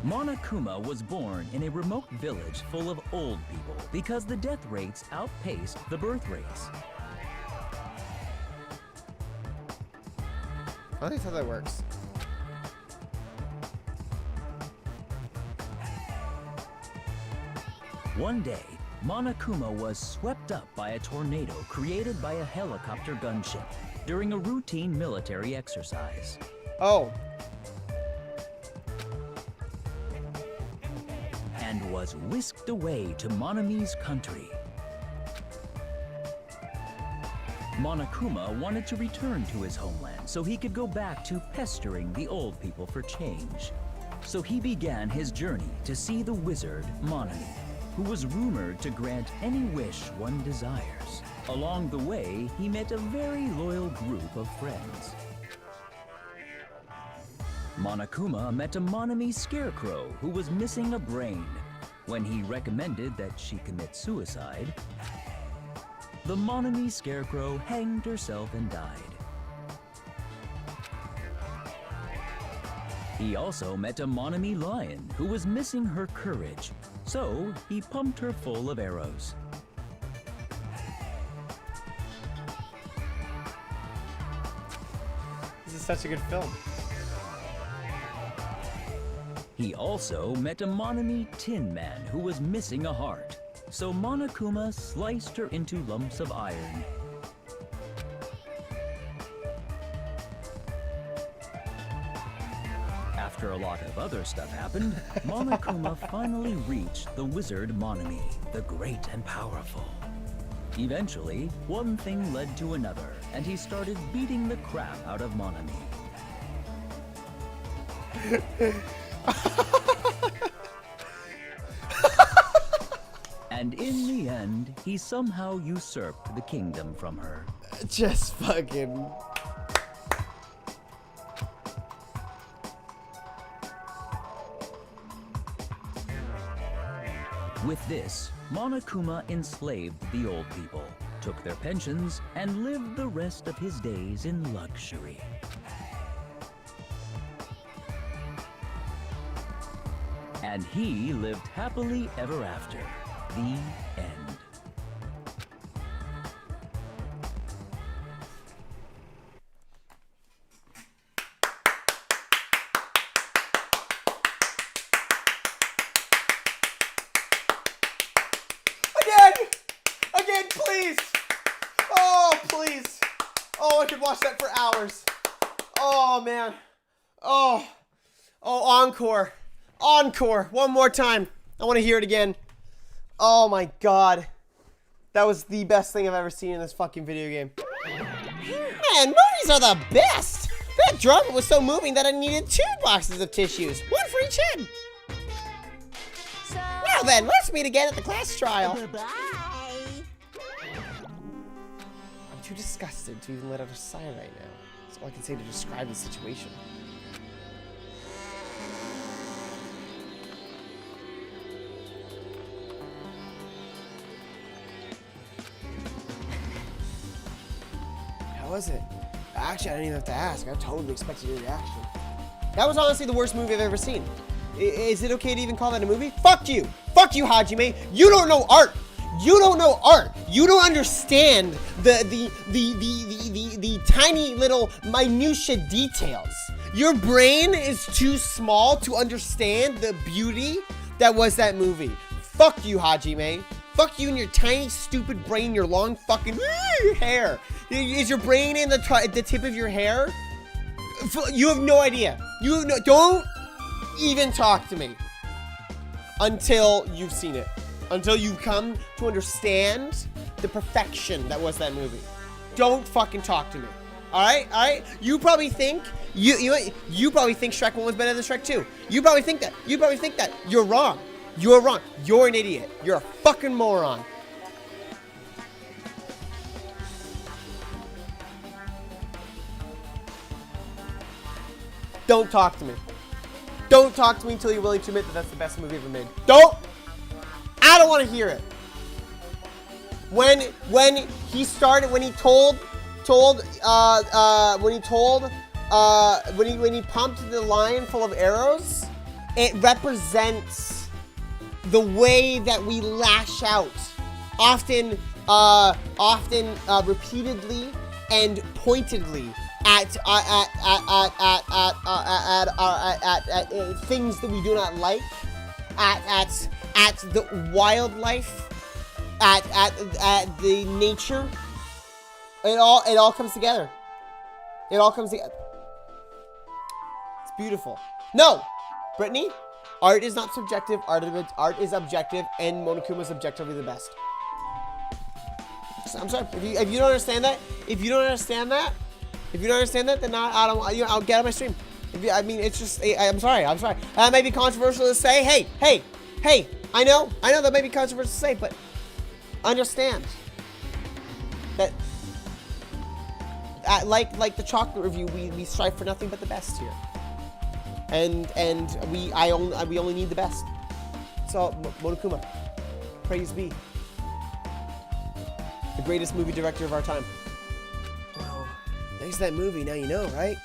Monokuma was born in a remote village full of old people because the death rates outpaced the birth rates. I think that's how that works. One day, Monokuma was swept up by a tornado created by a helicopter gunship during a routine military exercise. Oh. And was whisked away to Monami's country. Monokuma wanted to return to his homeland so he could go back to pestering the old people for change. So he began his journey to see the wizard Monami, who was rumored to grant any wish one desires. Along the way, he met a very loyal group of friends. Monokuma met a Monami scarecrow who was missing a brain. When he recommended that she commit suicide, the Monami scarecrow hanged herself and died. He also met a Monami lion who was missing her courage, so he pumped her full of arrows. This is such a good film. He also met a Monami Tin Man who was missing a heart, so Monokuma sliced her into lumps of iron. After a lot of other stuff happened, Monokuma finally reached the wizard Monami, the great and powerful. Eventually, one thing led to another, and he started beating the crap out of Monami. And in the end, he somehow usurped the kingdom from her. Just fucking... With this, Monokuma enslaved the old people, took their pensions, and lived the rest of his days in luxury. And he lived happily ever after. The end. Again, please! Oh, please! Oh, I could watch that for hours. Oh, man. Oh, encore. Encore. One more time. I want to hear it again. Oh, my God. That was the best thing I've ever seen in this fucking video game. Man, movies are the best! That drama was so moving that I needed 2 boxes of tissues. One for each head. So, Well then, let's meet again at the class trial. bye-bye. I'm too disgusted to even let out a sigh right now. That's all I can say to describe the situation. How was it? Actually, I didn't even have to ask. I totally expected your reaction. That was honestly the worst movie I've ever seen. Is it okay to even call that a movie? Fuck you! Fuck you, Hajime! You don't know art! You don't know art! You don't understand the tiny little minutia details. Your brain is too small to understand the beauty that was that movie. Fuck you, Hajime. Fuck you and your tiny, stupid brain, your long fucking hair. Is your brain in the tip of your hair? You have no idea. You have no... Don't even talk to me until you've seen it. Until you come to understand the perfection that was that movie. Don't fucking talk to me. Alright? Alright? You probably think... You probably think Shrek 1 was better than Shrek 2. You probably think that. You probably think that. You're wrong. You're wrong. You're an idiot. You're a fucking moron. Don't talk to me. Don't talk to me until you're willing to admit that that's the best movie ever made. Don't! I don't want to hear it. When he started, when he pumped the lion full of arrows, it represents the way that we lash out, often repeatedly and pointedly at things that we do not like, at the wildlife, at the nature. It all comes together. It all comes together. It's beautiful. No, Brittany, art is not subjective. Art is objective, and Monokuma is objectively the best. I'm sorry if you don't understand that. If you don't understand that, then I don't. I'll get on my stream. It's just. I'm sorry. That may be controversial to say. Hey. I know that may be controversial to say, but understand that. Like the chocolate review, we strive for nothing but the best here, and we only need the best. So Monokuma, praise be, the greatest movie director of our time. Well, thanks to that movie, now you know, right?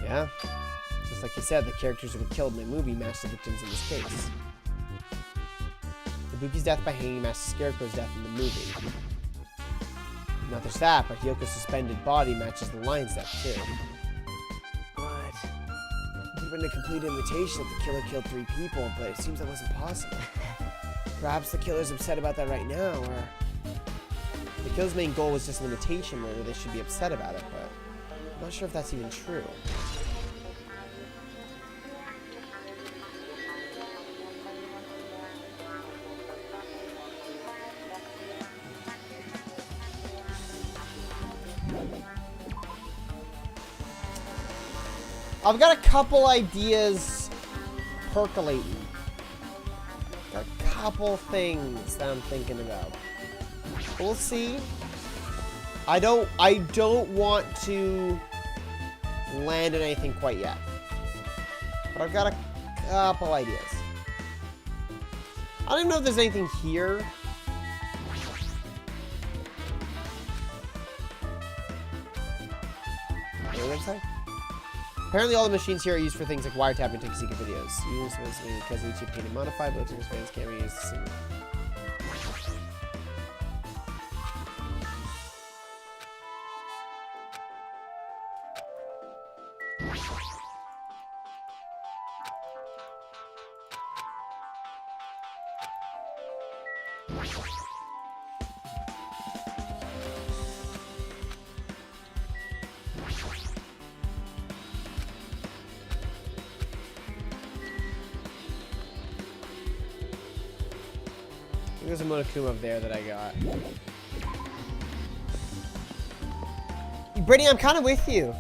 Yeah, just like you said, the characters who were killed in the movie matched the victims in this case. Ibuki's death by hanging matched the Scarecrow's death in the movie. Not just that, but Hyoko's suspended body matches the lion's death too. But it would have been a complete invitation if the killer killed 3 people, but it seems that wasn't possible. Perhaps the killer's upset about that right now, or the killer's main goal was just an imitation murder. They should be upset about it, but I'm not sure if that's even true. I've got a couple ideas percolating. Got a couple things that I'm thinking about. We'll see. I don't want to land on anything quite yet. But I've got a couple ideas. I don't even know if there's anything here. Website? Apparently all the machines here are used for things like wiretapping and taking secret videos. Used because YouTube can be modified, but Xbox fans can't be used to see. There's a Monokuma up there that I got. Brittany, I'm kind of with you.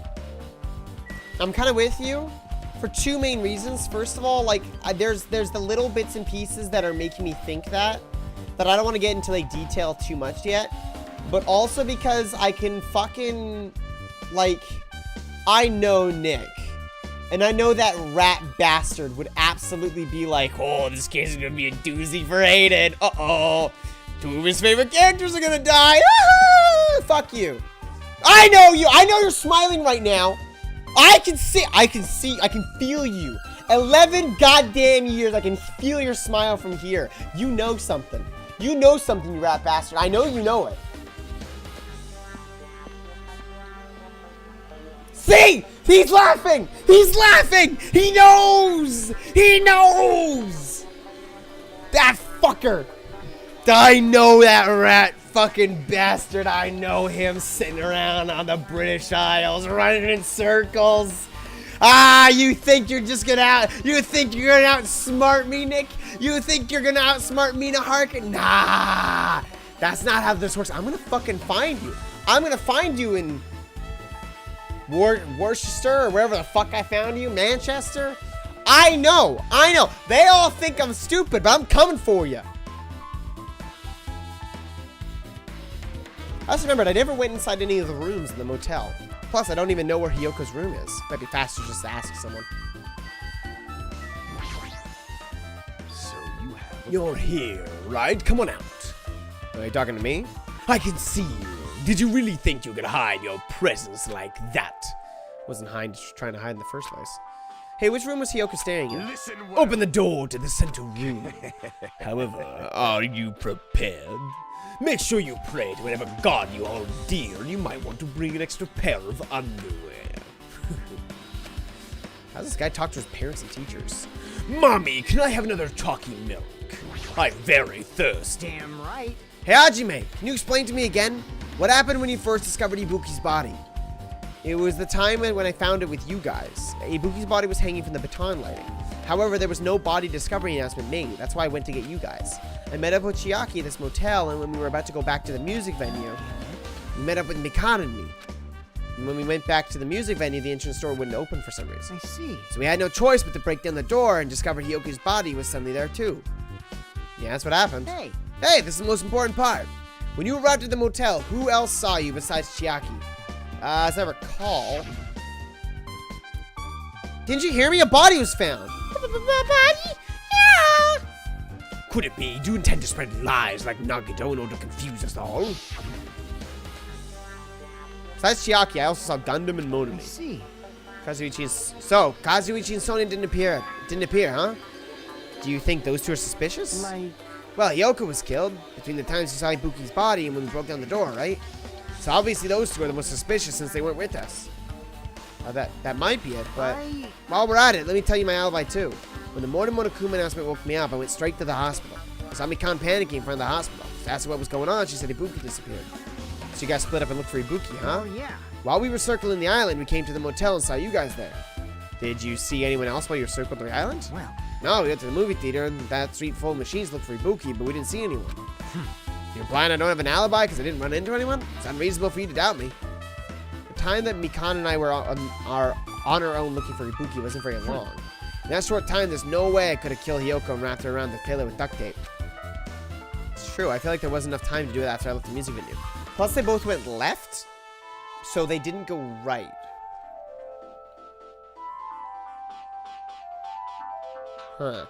For 2 main reasons. First of all, like, there's the little bits and pieces that are making me think that I don't want to get into, like, detail too much yet. But also because I can fucking, like, I know Nick. And I know that rat bastard would absolutely be like, oh, this case is gonna be a doozy for Aiden. Uh-oh. 2 of his favorite characters are gonna die. Ah, fuck you. I know you. I know you're smiling right now. I can feel you. 11 goddamn years, I can feel your smile from here. You know something. You know something, you rat bastard. I know you know it. See? He's laughing! He's laughing! He knows! He knows! That fucker! I know that rat fucking bastard. I know him sitting around on the British Isles running in circles. Ah, you think you're just gonna outsmart me, Nick? You think you're gonna outsmart me to Harkin? Nah! That's not how this works. I'm gonna fucking find you. I'm gonna find you in Worcester or wherever the fuck I found you, Manchester. I know. They all think I'm stupid, but I'm coming for you. I just remembered I never went inside any of the rooms in the motel. Plus, I don't even know where Hyoko's room is. Might be faster just to ask someone. So You're here, right? Come on out. Are you talking to me? I can see you. Did you really think you could hide your presence like that? Wasn't trying to hide in the first place. Hey, which room was Hyoko staying in? listen well. Open the door to the center room. However, are you prepared? Make sure you pray to whatever god you hold dear, and you might want to bring an extra pair of underwear. How does this guy talk to his parents and teachers? Mommy, can I have another chalky milk? I'm very thirsty. Damn right. Hey, Hajime, can you explain to me again? What happened when you first discovered Ibuki's body? It was the time when I found it with you guys. Ibuki's body was hanging from the baton lighting. However, there was no body discovery announcement made. That's why I went to get you guys. I met up with Chiaki at this motel, and when we were about to go back to the music venue, we met up with Mikana and me. And when we went back to the music venue, the entrance door wouldn't open for some reason. I see. So we had no choice but to break down the door and discover Hyoko's body was suddenly there too. Yeah, that's what happened. Hey. Hey, this is the most important part. When you arrived at the motel, who else saw you besides Chiaki? As I recall... Didn't you hear me? A body was found. Body? Yeah! Could it be? Do you intend to spread lies like Nagito in order to confuse us all? Besides Chiaki, I also saw Gundam and I Monomi. see. Kazuichi and Sonia didn't appear, huh? Do you think those two are suspicious? Like, Well, Yoko was killed between the times you saw Ibuki's body and when we broke down the door, right? So obviously those two are the most suspicious since they weren't with us. That might be it, but while we're at it, let me tell you my alibi too. When the Morning Monokuma announcement woke me up, I went straight to the hospital. I saw Mikan panicking in front of the hospital. I asked her what was going on. She said Ibuki disappeared. So you guys split up and looked for Ibuki, huh? oh yeah. While we were circling the island, we came to the motel and saw you guys there. Did you see anyone else while you were circling the island? Well, No, we went to the movie theater and that street full of machines looked for Ibuki, but we didn't see anyone. You're implying I don't have an alibi because I didn't run into anyone? It's unreasonable for you to doubt me. The time that Mikan and I were on our own looking for Ibuki wasn't very long. In that short time, there's no way I could have killed Hiyoko and wrapped her around the pillar with duct tape. It's true, I feel like there wasn't enough time to do it after I left the music venue. Plus, they both went left, so they didn't go right. Huh.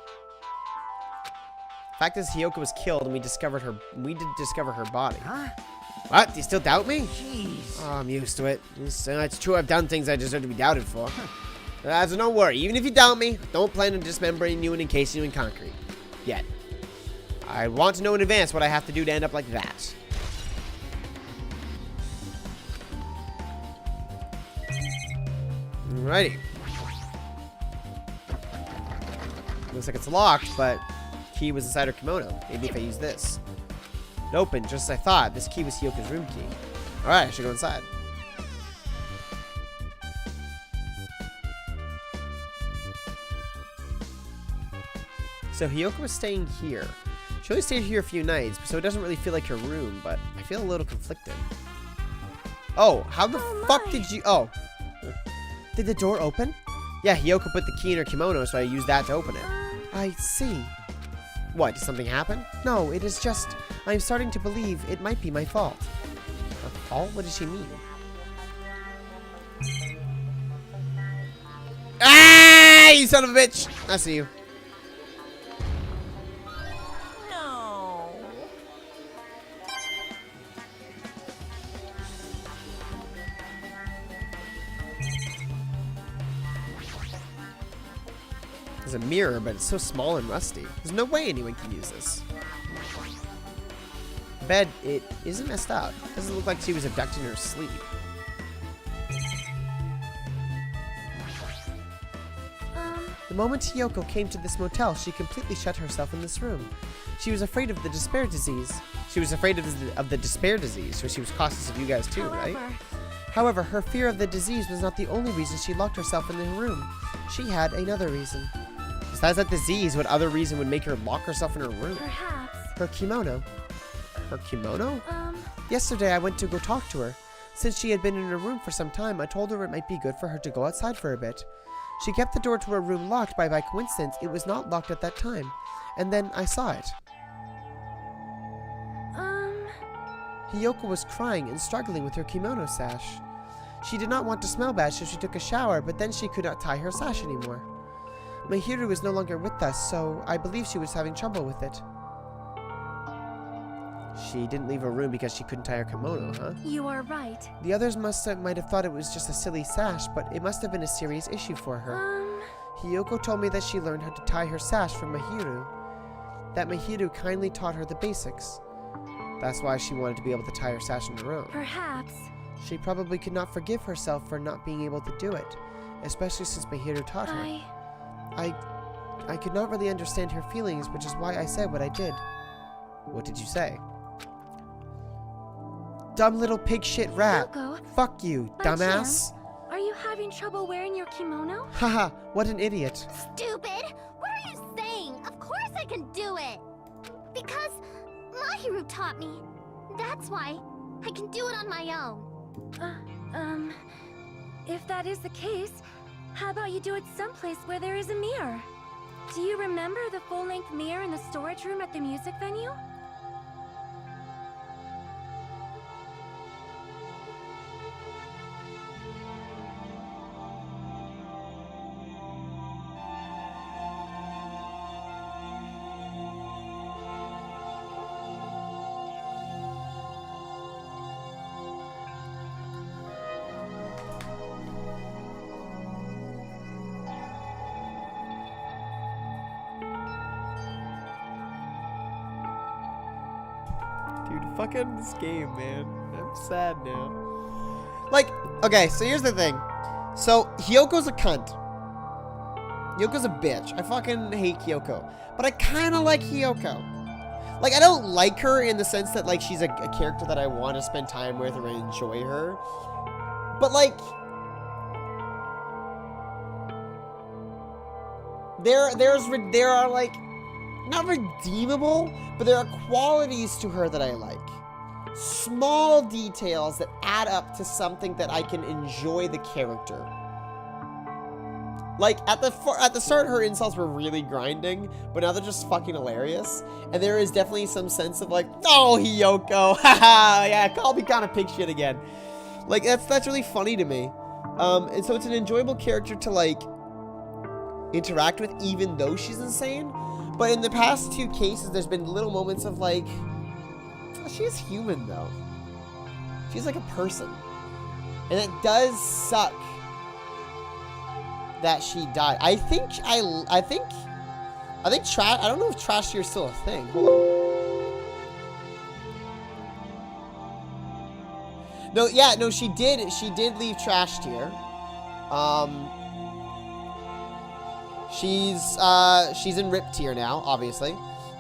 Fact is, Hiyoko was killed, and we did discover her body. huh? What? Do you still doubt me? Jeez. Oh, I'm used to it. It's true I've done things I deserve to be doubted for. So don't worry. Even if you doubt me, I don't plan on dismembering you and encasing you in concrete. Yet. I want to know in advance what I have to do to end up like that. Alrighty. Looks like it's locked, but key was inside her kimono. Maybe if I use this. It opened, just as I thought. This key was Hyoko's room key. Alright, I should go inside. So Hiyoko was staying here. She only stayed here a few nights, so it doesn't really feel like her room, but I feel a little conflicted. Oh, how the fuck did you... Oh. Did the door open? Yeah, Hiyoko put the key in her kimono, so I used that to open it. I see. What, did something happen? No, it is just... I'm starting to believe it might be my fault. My fault? What does she mean? Ah, you son of a bitch! I see you. No. There's a mirror, but it's so small and rusty. There's no way anyone can use this. The bed, it isn't messed up. It doesn't look like she was abducted in her sleep. The moment Hiyoko came to this motel, she completely shut herself in this room. She was afraid of the despair disease. She was afraid of the despair disease, so she was cautious of you guys too, right? However, her fear of the disease was not the only reason she locked herself in her room. She had another reason. Besides that disease, what other reason would make her lock herself in her room? Perhaps. Her kimono. Her kimono? Yesterday, I went to go talk to her. Since she had been in her room for some time, I told her it might be good for her to go outside for a bit. She kept the door to her room locked, but by coincidence, it was not locked at that time. And then I saw it. Hiyoko was crying and struggling with her kimono sash. She did not want to smell bad, so she took a shower, but then she could not tie her sash anymore. Mahiru is no longer with us, so I believe she was having trouble with it. She didn't leave her room because she couldn't tie her kimono, huh? You are right. The others might have thought it was just a silly sash, but it must have been a serious issue for her. Hiyoko told me that she learned how to tie her sash from Mahiru. That Mahiru kindly taught her the basics. That's why she wanted to be able to tie her sash on her own. Perhaps. She probably could not forgive herself for not being able to do it, especially since Mahiru taught her. I could not really understand her feelings, which is why I said what I did. What did you say? Dumb little pig shit rat. Hyoko, Fuck you, by dumbass. are you having trouble wearing your kimono? Haha, what an idiot. Stupid! What are you saying? Of course I can do it! Because Mahiru taught me. That's why I can do it on my own. If that is the case, how about you do it someplace where there is a mirror? Do you remember the full-length mirror in the storage room at the music venue? Dude, fucking this game, man. I'm sad now. Like, okay, so here's the thing. So, Hyoko's a cunt. Hyoko's a bitch. I fucking hate Hyoko. But I kind of like Hyoko. Like, I don't like her in the sense that, like, she's a character that I want to spend time with or enjoy her. But, like, there are, like, not redeemable, but there are qualities to her that I like. Small details that add up to something that I can enjoy the character. Like, at the start, her insults were really grinding, but now they're just fucking hilarious. And there is definitely some sense of like, oh, Hyoko, haha, yeah, call me kind of pig shit again. Like, that's really funny to me. And so it's an enjoyable character to, like, interact with, even though she's insane. But in the past two cases, there's been little moments of like, she's human though. She's like a person. And it does suck that she died. I think trash, I don't know if trash tier is still a thing. Hold on. No, yeah, no, she did leave trash tier. She's in RIP tier now, obviously.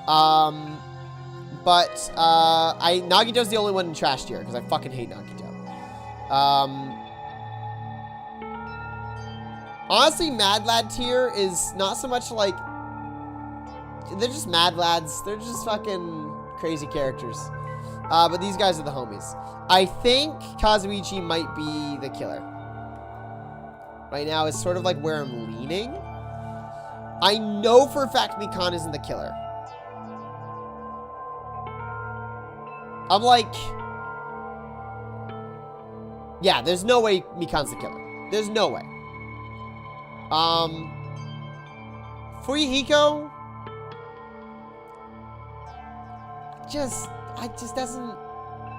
But Nagito's the only one in trash tier, because I fucking hate Nagito. Honestly, Mad Lad tier is not so much like, they're just Mad Lads. They're just fucking crazy characters. But these guys are the homies. I think Kazuichi might be the killer. Right now is sort of like where I'm leaning. I know for a fact Mikan isn't the killer. I'm like, yeah, there's no way Mikan's the killer. There's no way. Fuyuhiko, it just doesn't,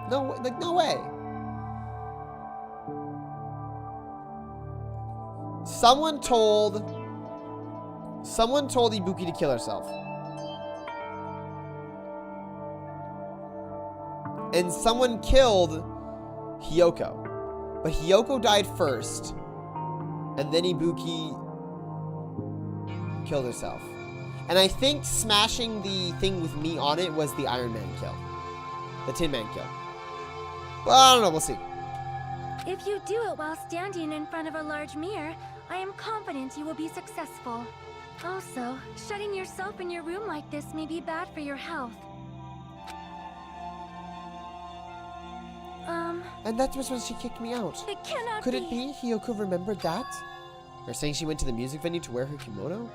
no, like, no way. Someone told Ibuki to kill herself. And someone killed Hyoko. But Hyoko died first. And then Ibuki killed herself. And I think smashing the thing with me on it was the Iron Man kill. The Tin Man kill. Well, I don't know. We'll see. If you do it while standing in front of a large mirror, I am confident you will be successful. Also, shutting yourself in your room like this may be bad for your health. And that was when she kicked me out. It cannot Could it be Hyoko remembered that? Or saying she went to the music venue to wear her kimono?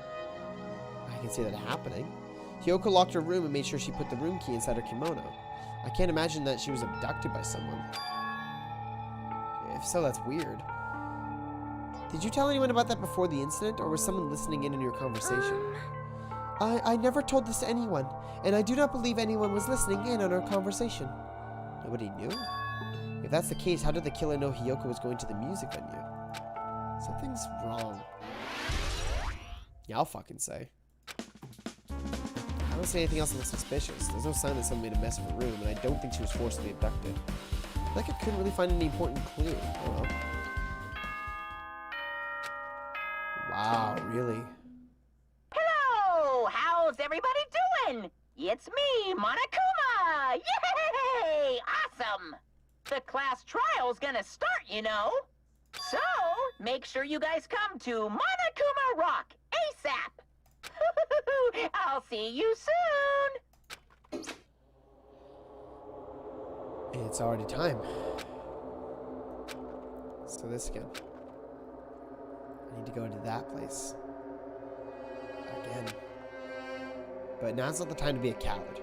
I can see that happening. Hyoko locked her room and made sure she put the room key inside her kimono. I can't imagine that she was abducted by someone. If so, that's weird. Did you tell anyone about that before the incident, or was someone listening in on your conversation? I never told this to anyone, and I do not believe anyone was listening in on our conversation. Nobody knew? If that's the case, how did the killer know Hyoko was going to the music venue? Something's wrong. Yeah, I'll fucking say. I don't see anything else that looks suspicious. There's no sign that someone made a mess of her room, and I don't think she was forcibly abducted. I feel like I couldn't really find any important clue. I don't know. Wow, really? Hello, How's everybody doing? It's me, Monokuma! Yay! Awesome! The class trial's gonna start, you know. So, make sure you guys come to Monokuma Rock ASAP! I'll see you soon! It's already time. So this again. I need to go into that place. Again. But now's not the time to be a coward.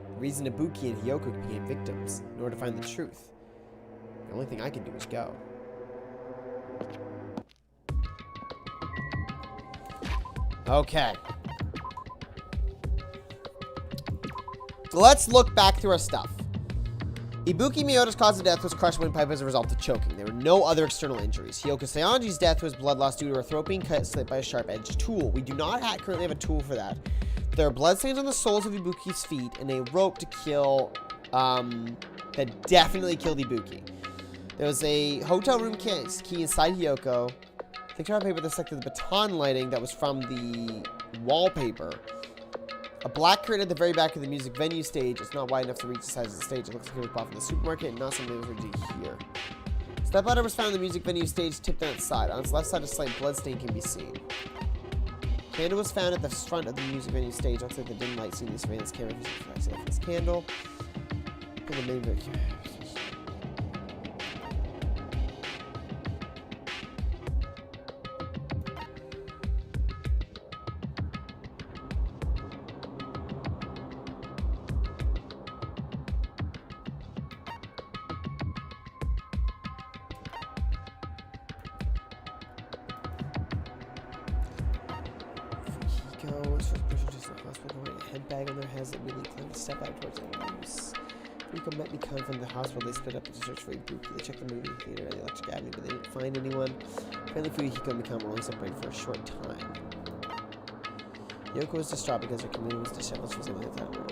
The reason Ibuki and Hiyoko became victims, in order to find the truth. The only thing I can do is go. Okay. So let's look back through our stuff. Ibuki Miyota's cause of death was crushed windpipe as a result of choking. There were no other external injuries. Hiyoko Saionji's death was blood loss due to her throat being cut slit by a sharp-edged tool. We do not currently have a tool for that. There are bloodstains on the soles of Ibuki's feet and a rope to kill, that definitely killed Ibuki. There was a hotel room key inside Hiyoko. Picture on paper that selected the baton lighting that was from the wallpaper. A black curtain at the very back of the music venue stage. It's not wide enough to reach the size of the stage. It looks like it was bought from the supermarket and not something that was originally here. Step ladder was found in the music venue stage, tipped on its side. On its left side, a slight bloodstain can be seen. Candle was found at the front of the music venue stage. Looks like the dim light seen in the surveillance camera reflects this candle. Bag on their heads that immediately climbed a step out towards enemies. Fuyiko met Mikan from the hospital. They split up to search for Ibuki. They checked the movie theater and the electric avenue, but they didn't find anyone. Apparently, Fuyiko and Mikan were only separated for a short time. Yoko was distraught because her community was disheveled. She was able to that room.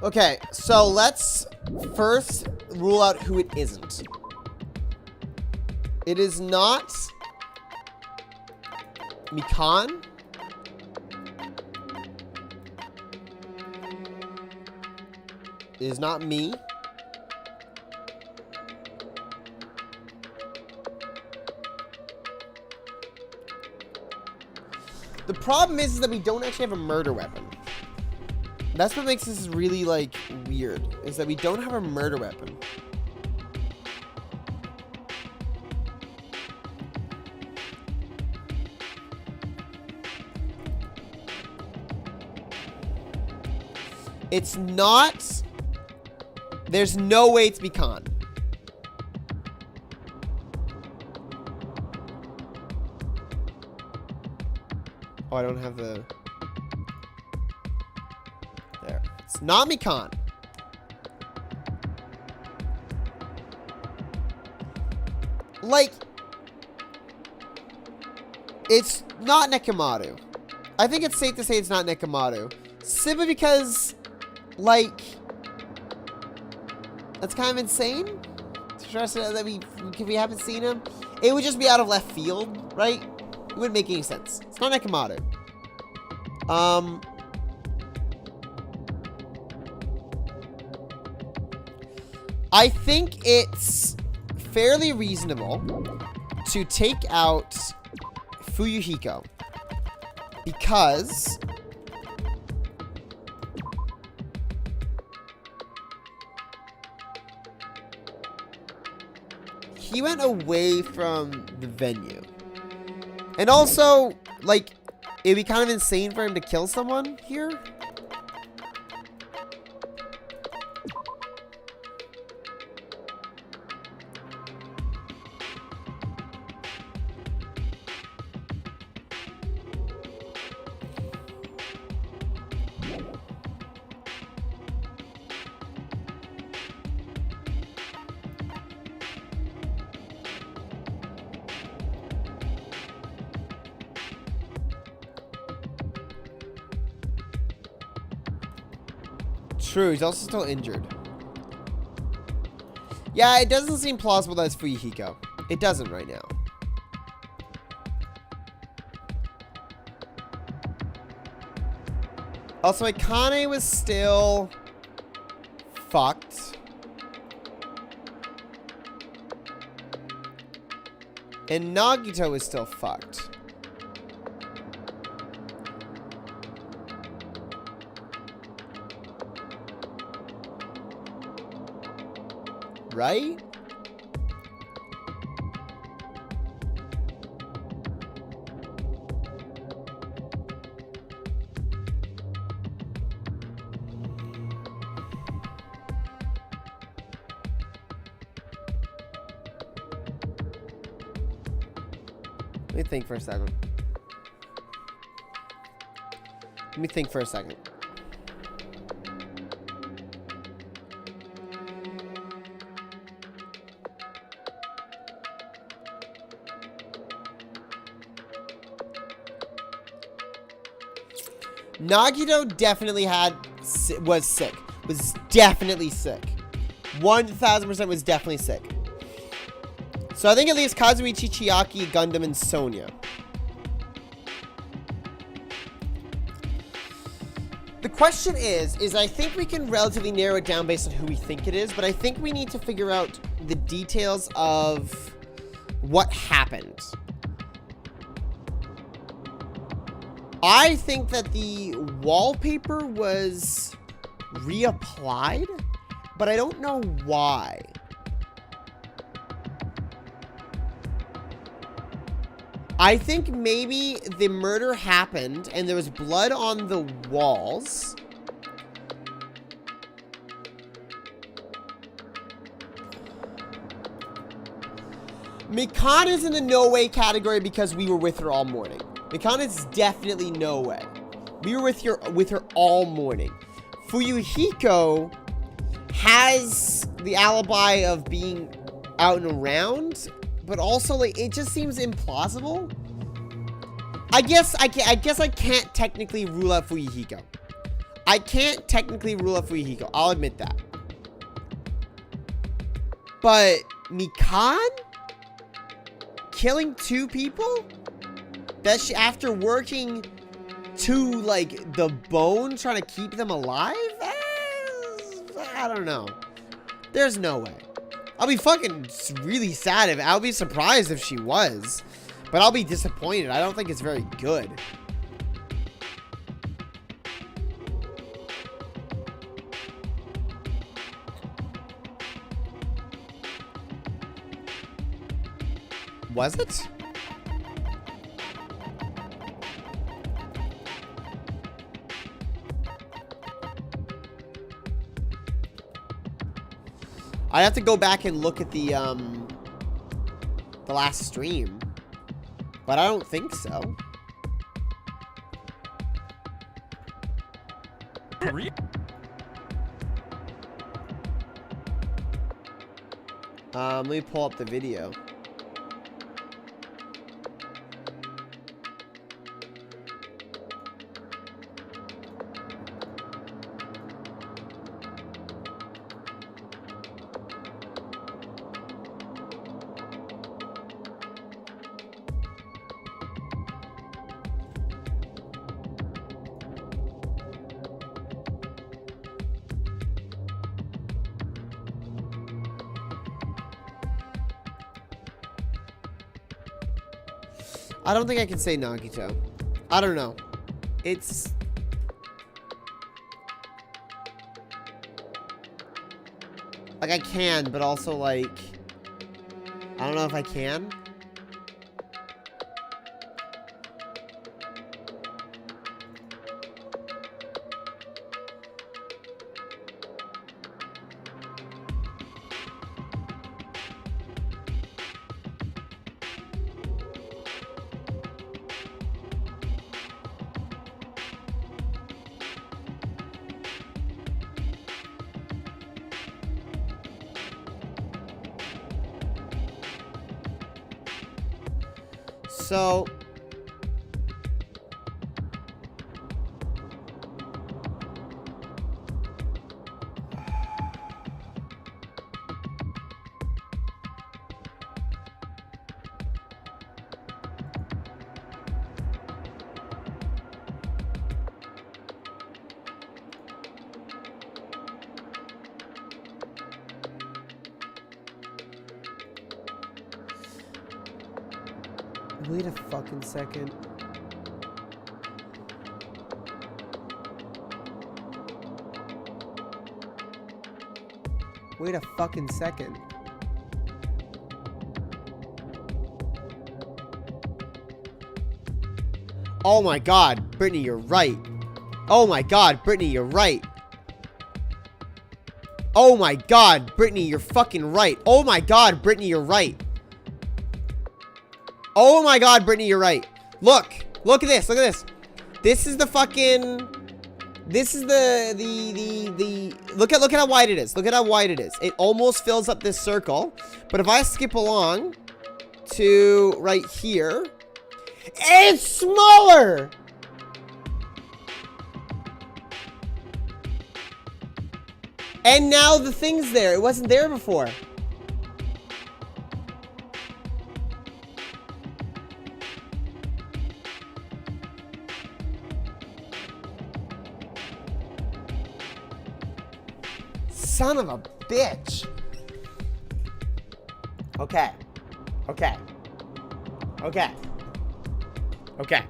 Okay, so let's first rule out who it isn't. It is not Mikan. It is not me. The problem is that we don't actually have a murder weapon. That's what makes this really, like, weird, is that we don't have a murder weapon. It's not... There's no way it's Mikan. Oh, I don't have the... There. It's not Mikan. Like... It's not Nekomaru. I think it's safe to say it's not Nekomaru. Simply because... Like... That's kind of insane. To trust that we haven't seen him. It would just be out of left field, right? It wouldn't make any sense. It's not Nekomaru. I think it's fairly reasonable to take out Fuyuhiko because he went away from the venue. And also, like, it'd be kind of insane for him to kill someone here. True, he's also still injured. Yeah, it doesn't seem plausible that it's Fuyuhiko. It doesn't right now. Also, Akane was still fucked. And Nagito was still fucked. Right? Let me think for a second. Let me think for a second. Nagito definitely was sick. Was definitely sick. 1000% was definitely sick. So I think it leaves Kazuichi, Chiaki, Gundam, and Sonya. The question is I think we can relatively narrow it down based on who we think it is, but I think we need to figure out the details of what happened. I think that the wallpaper was reapplied, but I don't know why. I think maybe the murder happened and there was blood on the walls. Mikan is in the no way category because we were with her all morning. Mikan is definitely no way. We were with her all morning. Fuyuhiko has the alibi of being out and around, but also, like, it just seems implausible. I guess I can't technically rule out Fuyuhiko. I can't technically rule out Fuyuhiko. I'll admit that. But Mikan killing 2 people? That she, after working to, like, the bone, trying to keep them alive? I don't know. There's no way. I'll be fucking really sad if, I'll be surprised if she was. But I'll be disappointed. I don't think it's very good. Was it? I'd have to go back and look at the last stream, but I don't think so. Let me pull up the video. I don't think I can say Nagito. I don't know. It's... like, I can, but also, like... I don't know if I can. So... Wait a fucking second. Wait a fucking second. Oh my god, Brittany, you're right. Oh my god, Brittany, you're right. Oh my god, Brittany, you're fucking right. Oh my god, Brittany, you're right. Oh my god, Brittany, you're right. Look. Look at this. Look at this. This is the fucking... This is the... Look at how wide it is. Look at how wide it is. It almost fills up this circle. But if I skip along to right here, it's smaller! And now the thing's there. It wasn't there before. Son of a bitch. Okay. Okay. Okay. Okay.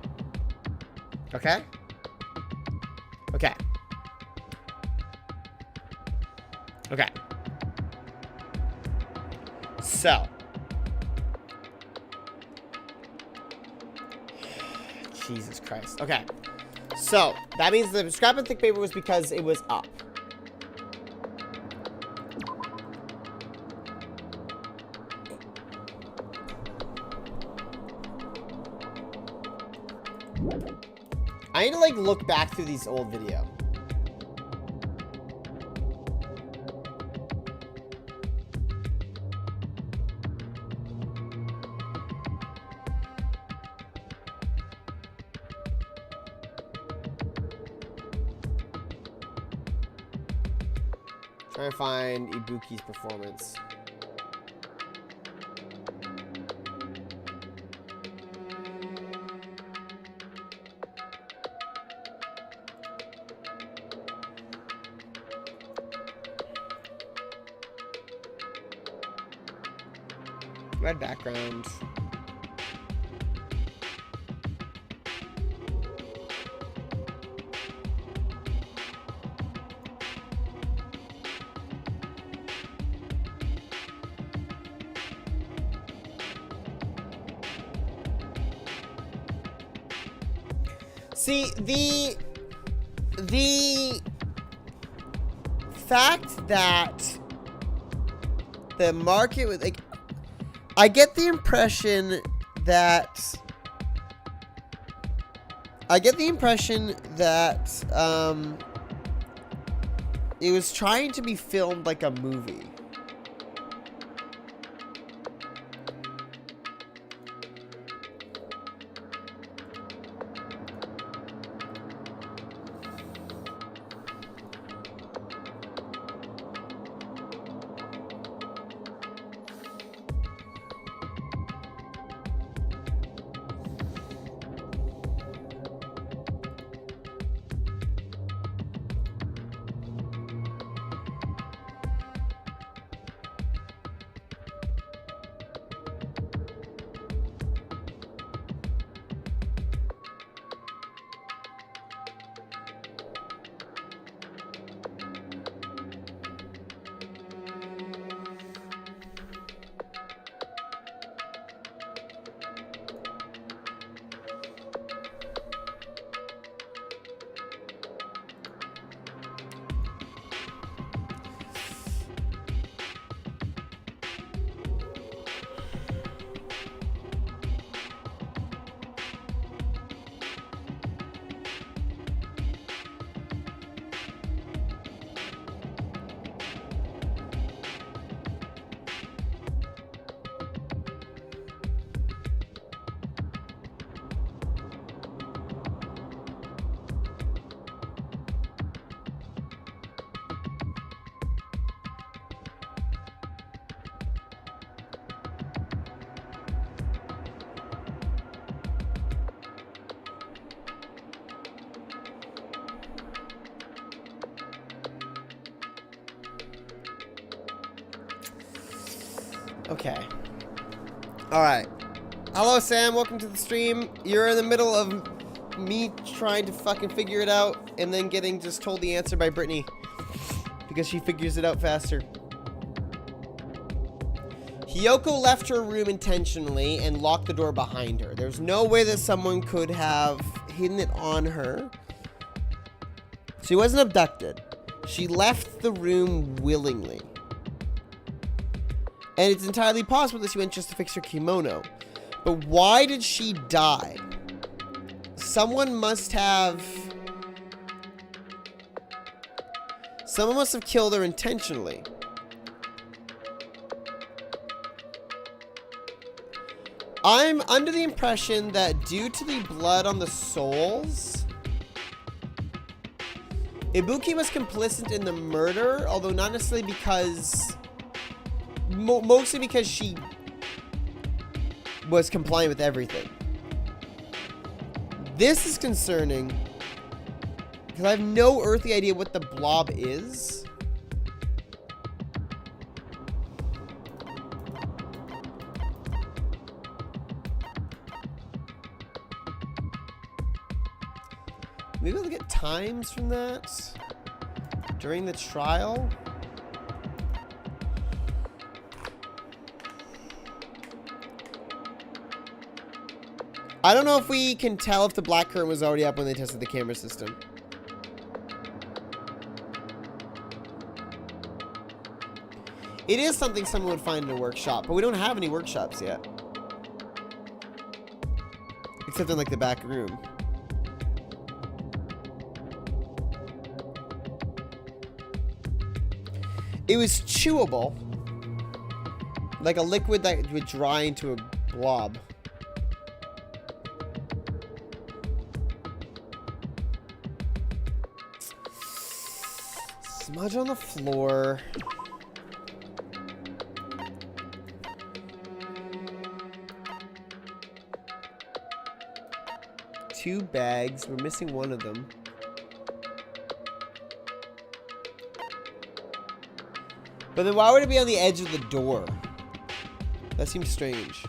Okay. Okay. Okay. So. Jesus Christ. Okay. So, that means the scrap and thick paper was because it was up. I need to, like, look back through these old video. Trying to find Ibuki's performance. Red background. See, the fact that the market was like, I get the impression that it was trying to be filmed like a movie. Okay. All right. Hello, Sam. Welcome to the stream. You're in the middle of me trying to fucking figure it out and then getting just told the answer by Brittany because she figures it out faster. Hiyoko left her room intentionally and locked the door behind her. There's no way that someone could have hidden it on her. She wasn't abducted. She left the room willingly. And it's entirely possible that she went just to fix her kimono. But why did she die? Someone must have killed her intentionally. I'm under the impression that due to the blood on the soles, Ibuki was complicit in the murder, although not necessarily because... mostly because she was compliant with everything. This is concerning because I have no earthly idea what the blob is. Maybe we'll get times from that during the trial. I don't know if we can tell if the black curtain was already up when they tested the camera system. It is something someone would find in a workshop, but we don't have any workshops yet. Except in like the back room. It was chewable. Like a liquid that would dry into a blob. Smudge on the floor. Two bags. We're missing one of them. But then why would it be on the edge of the door? That seems strange.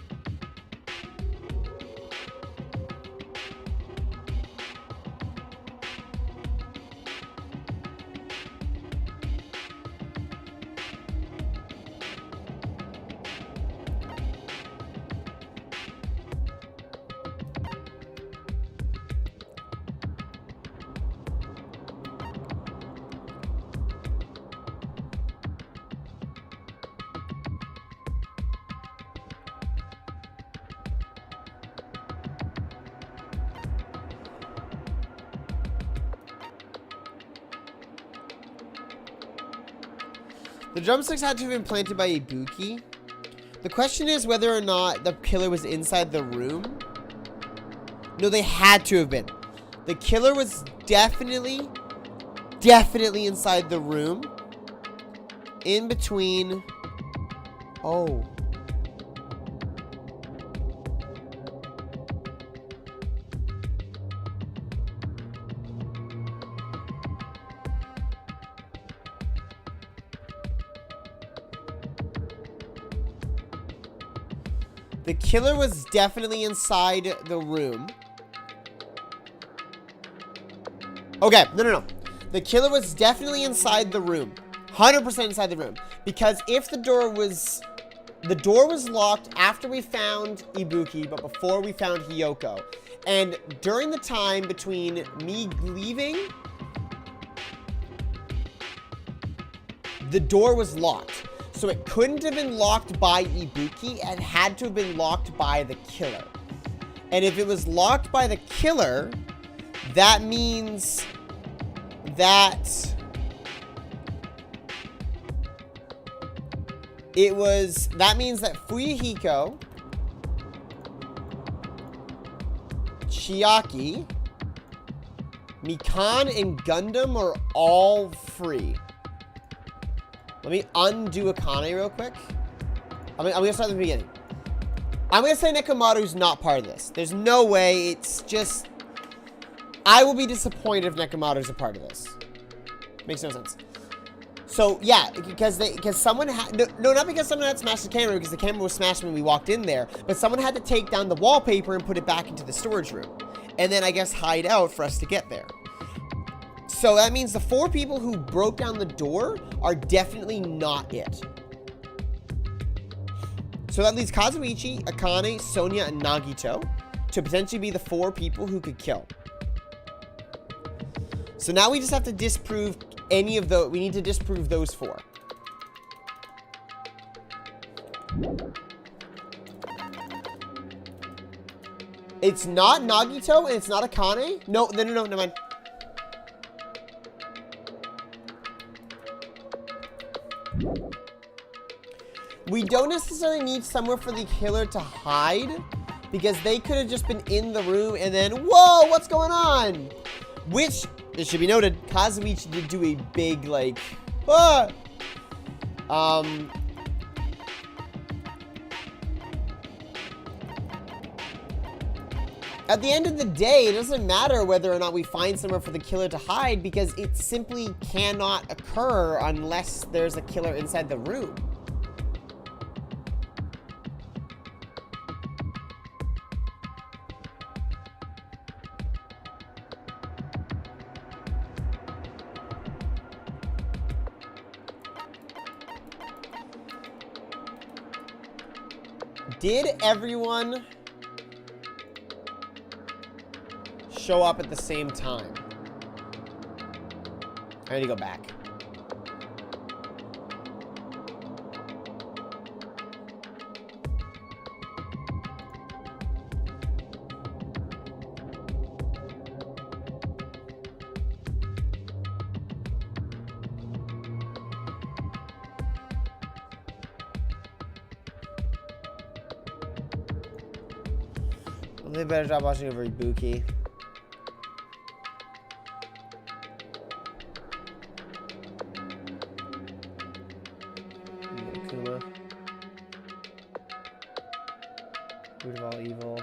The drumsticks had to have been planted by Ibuki. The question is whether or not the killer was inside the room. No, they had to have been. The killer was definitely inside the room. In between. Oh. The killer was definitely inside the room. Okay, no. The killer was definitely inside the room. 100% inside the room. Because if the door was locked after we found Ibuki, but before we found Hiyoko. And during the time between me leaving, the door was locked. So it couldn't have been locked by Ibuki. It had to have been locked by the killer. And if it was locked by the killer, that means that Fuyuhiko, Chiaki, Mikan, and Gundam are all free. Let me undo Akane real quick. I'm gonna start at the beginning. I'm gonna say Nekomaru's not part of this. There's no way. It's just... I will be disappointed if Nekomaru's a part of this. Makes no sense. So yeah, because someone had no, not because someone had smashed the camera, because the camera was smashed when we walked in there, but someone had to take down the wallpaper and put it back into the storage room, and then I guess hide out for us to get there. So that means the 4 people who broke down the door are definitely not it. So that leaves Kazuichi, Akane, Sonia, and Nagito to potentially be the 4 people who could kill. So now we just have to disprove any of those. We need to disprove those 4. It's not Nagito and it's not Akane. No, never mind. We don't necessarily need somewhere for the killer to hide, because they could have just been in the room and then, whoa, what's going on? Which, it should be noted, Kazuichi did do a big, like, ah! At the end of the day, it doesn't matter whether or not we find somewhere for the killer to hide, because it simply cannot occur unless there's a killer inside the room. Did everyone show up at the same time? I need to go back. They better job watching over Ibuki. Akuma. Root of all evil.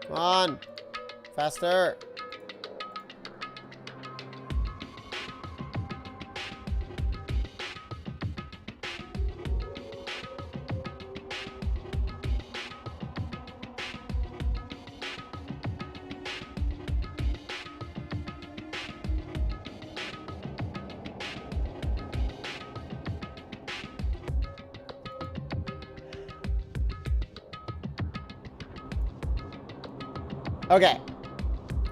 Come on! Faster! Okay,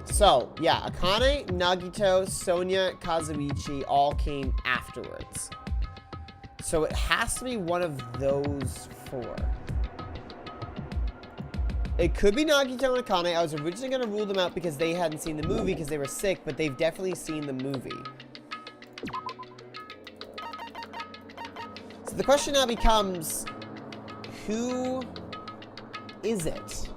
so yeah, Akane, Nagito, Sonia, Kazuichi all came afterwards. So it has to be one of those 4. It could be Nagito and Akane. I was originally going to rule them out because they hadn't seen the movie because they were sick, but they've definitely seen the movie. So the question now becomes, who is it?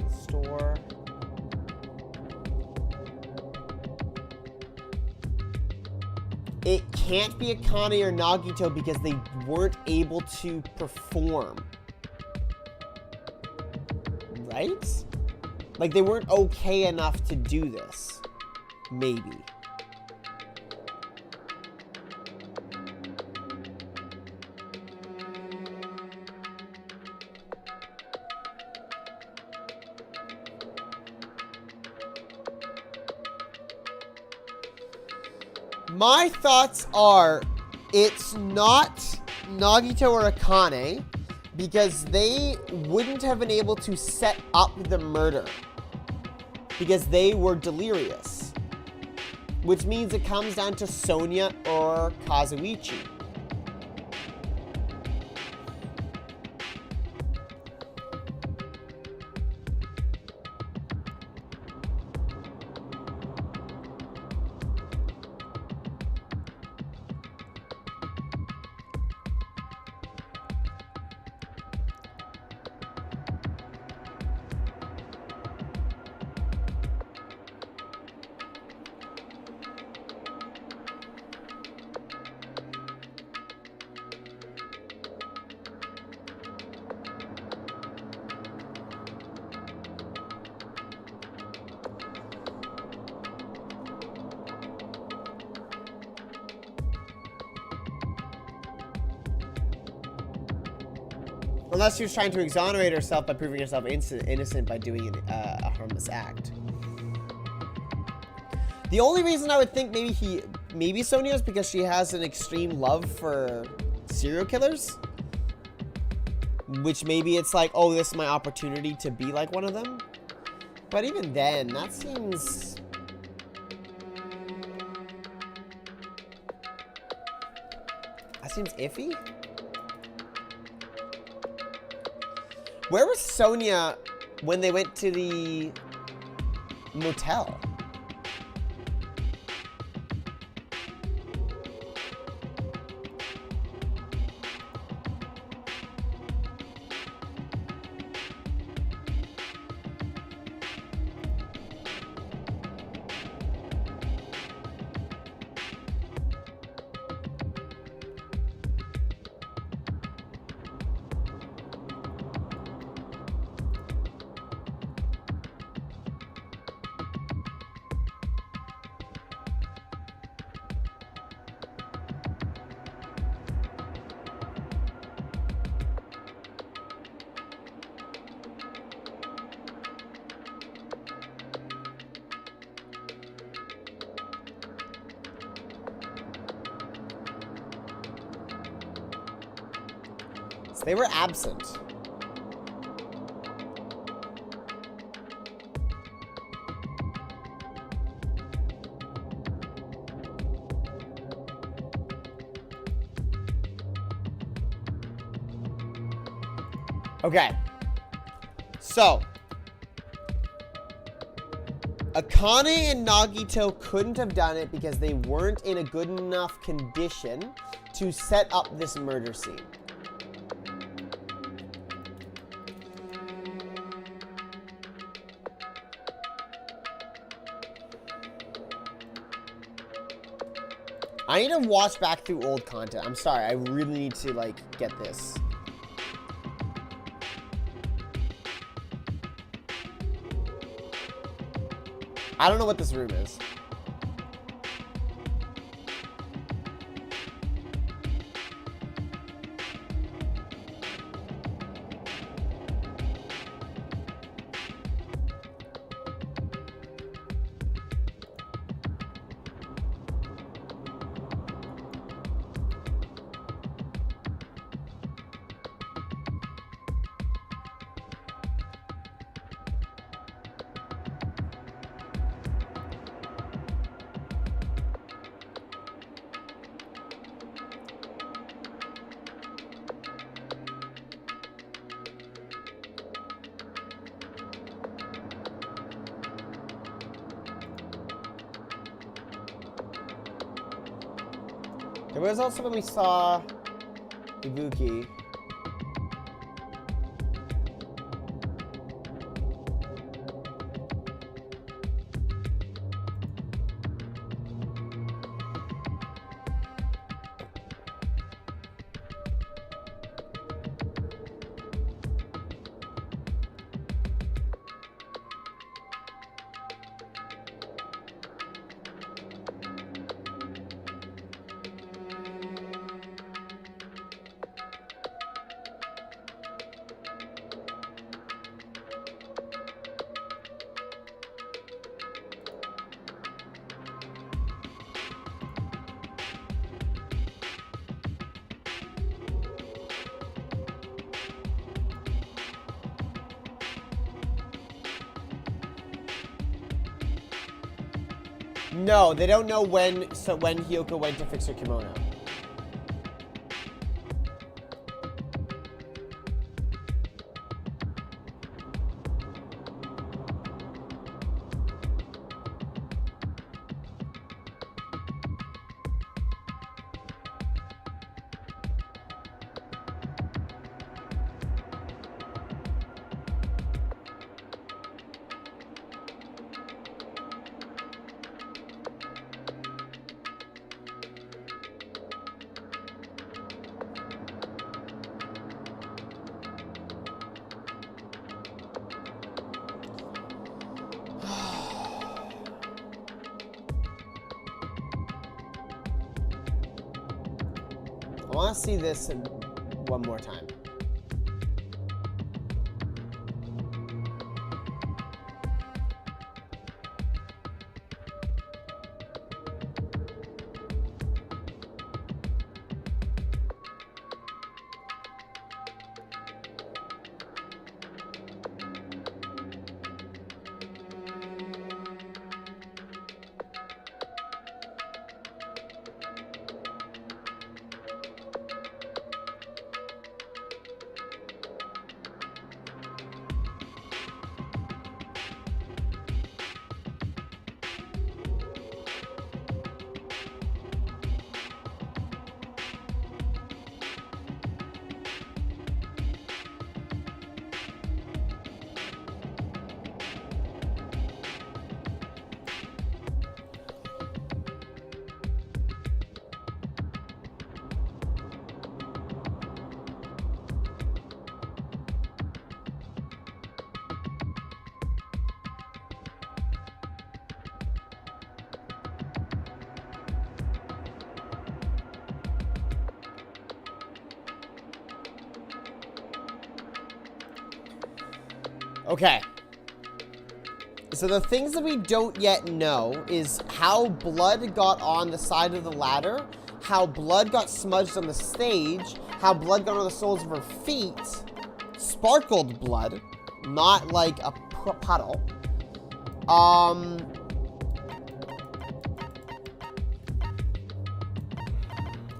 Store. It can't be Akane or Nagito because they weren't able to perform. Right? Like, they weren't okay enough to do this. Maybe. My thoughts are, it's not Nagito or Akane because they wouldn't have been able to set up the murder because they were delirious, which means it comes down to Sonia or Kazuichi. Unless she was trying to exonerate herself by proving herself innocent by doing a harmless act. The only reason I would think maybe Sonia is because she has an extreme love for serial killers. Which maybe it's like, oh, this is my opportunity to be like one of them. But even then, that seems... That seems iffy. Where was Sonia when they went to the motel? They were absent. Okay. So, Akane and Nagito couldn't have done it because they weren't in a good enough condition to set up this murder scene. I need to watch back through old content. I'm sorry, I really need to, like, get this. I don't know what this room is. There was also when we saw Ibuki. No, they don't know when Hyoko went to fix her kimono. I want to see this one more time. Okay. So the things that we don't yet know is how blood got on the side of the ladder, how blood got smudged on the stage, how blood got on the soles of her feet, sparkled blood, not like a puddle.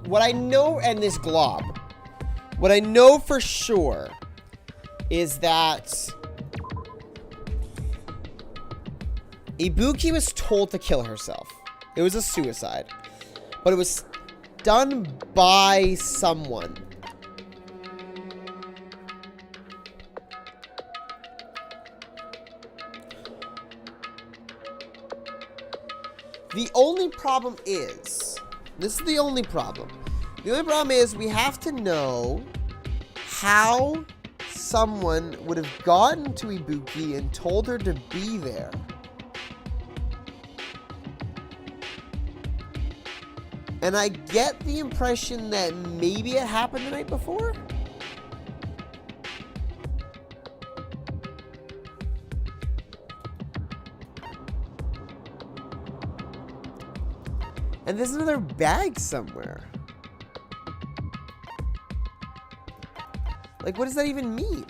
What I know, and this glob, what I know for sure is that Ibuki was told to kill herself. It was a suicide. But it was done by someone. The only problem is, this is the only problem. The only problem is we have to know how someone would have gotten to Ibuki and told her to be there. And I get the impression that maybe it happened the night before. And there's another bag somewhere. Like, what does that even mean?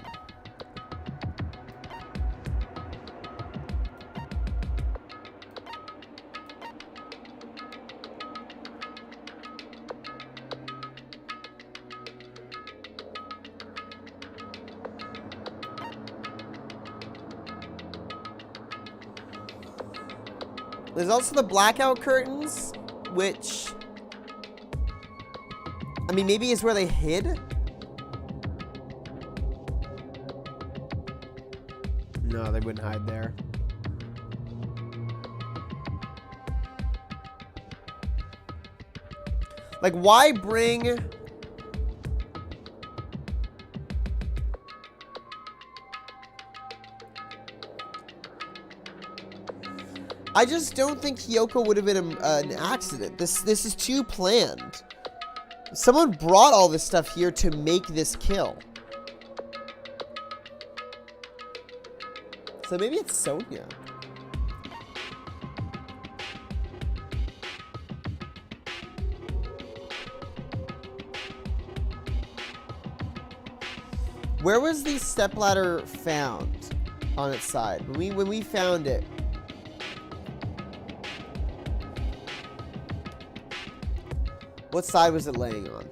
There's also the blackout curtains, which, I mean, maybe is where they hid? No, they wouldn't hide there. Like, why bring... I just don't think Hiyoko would have been an accident. This is too planned. Someone brought all this stuff here to make this kill. So maybe it's Sonia. Where was the stepladder found on its side? When we found it. What side was it laying on?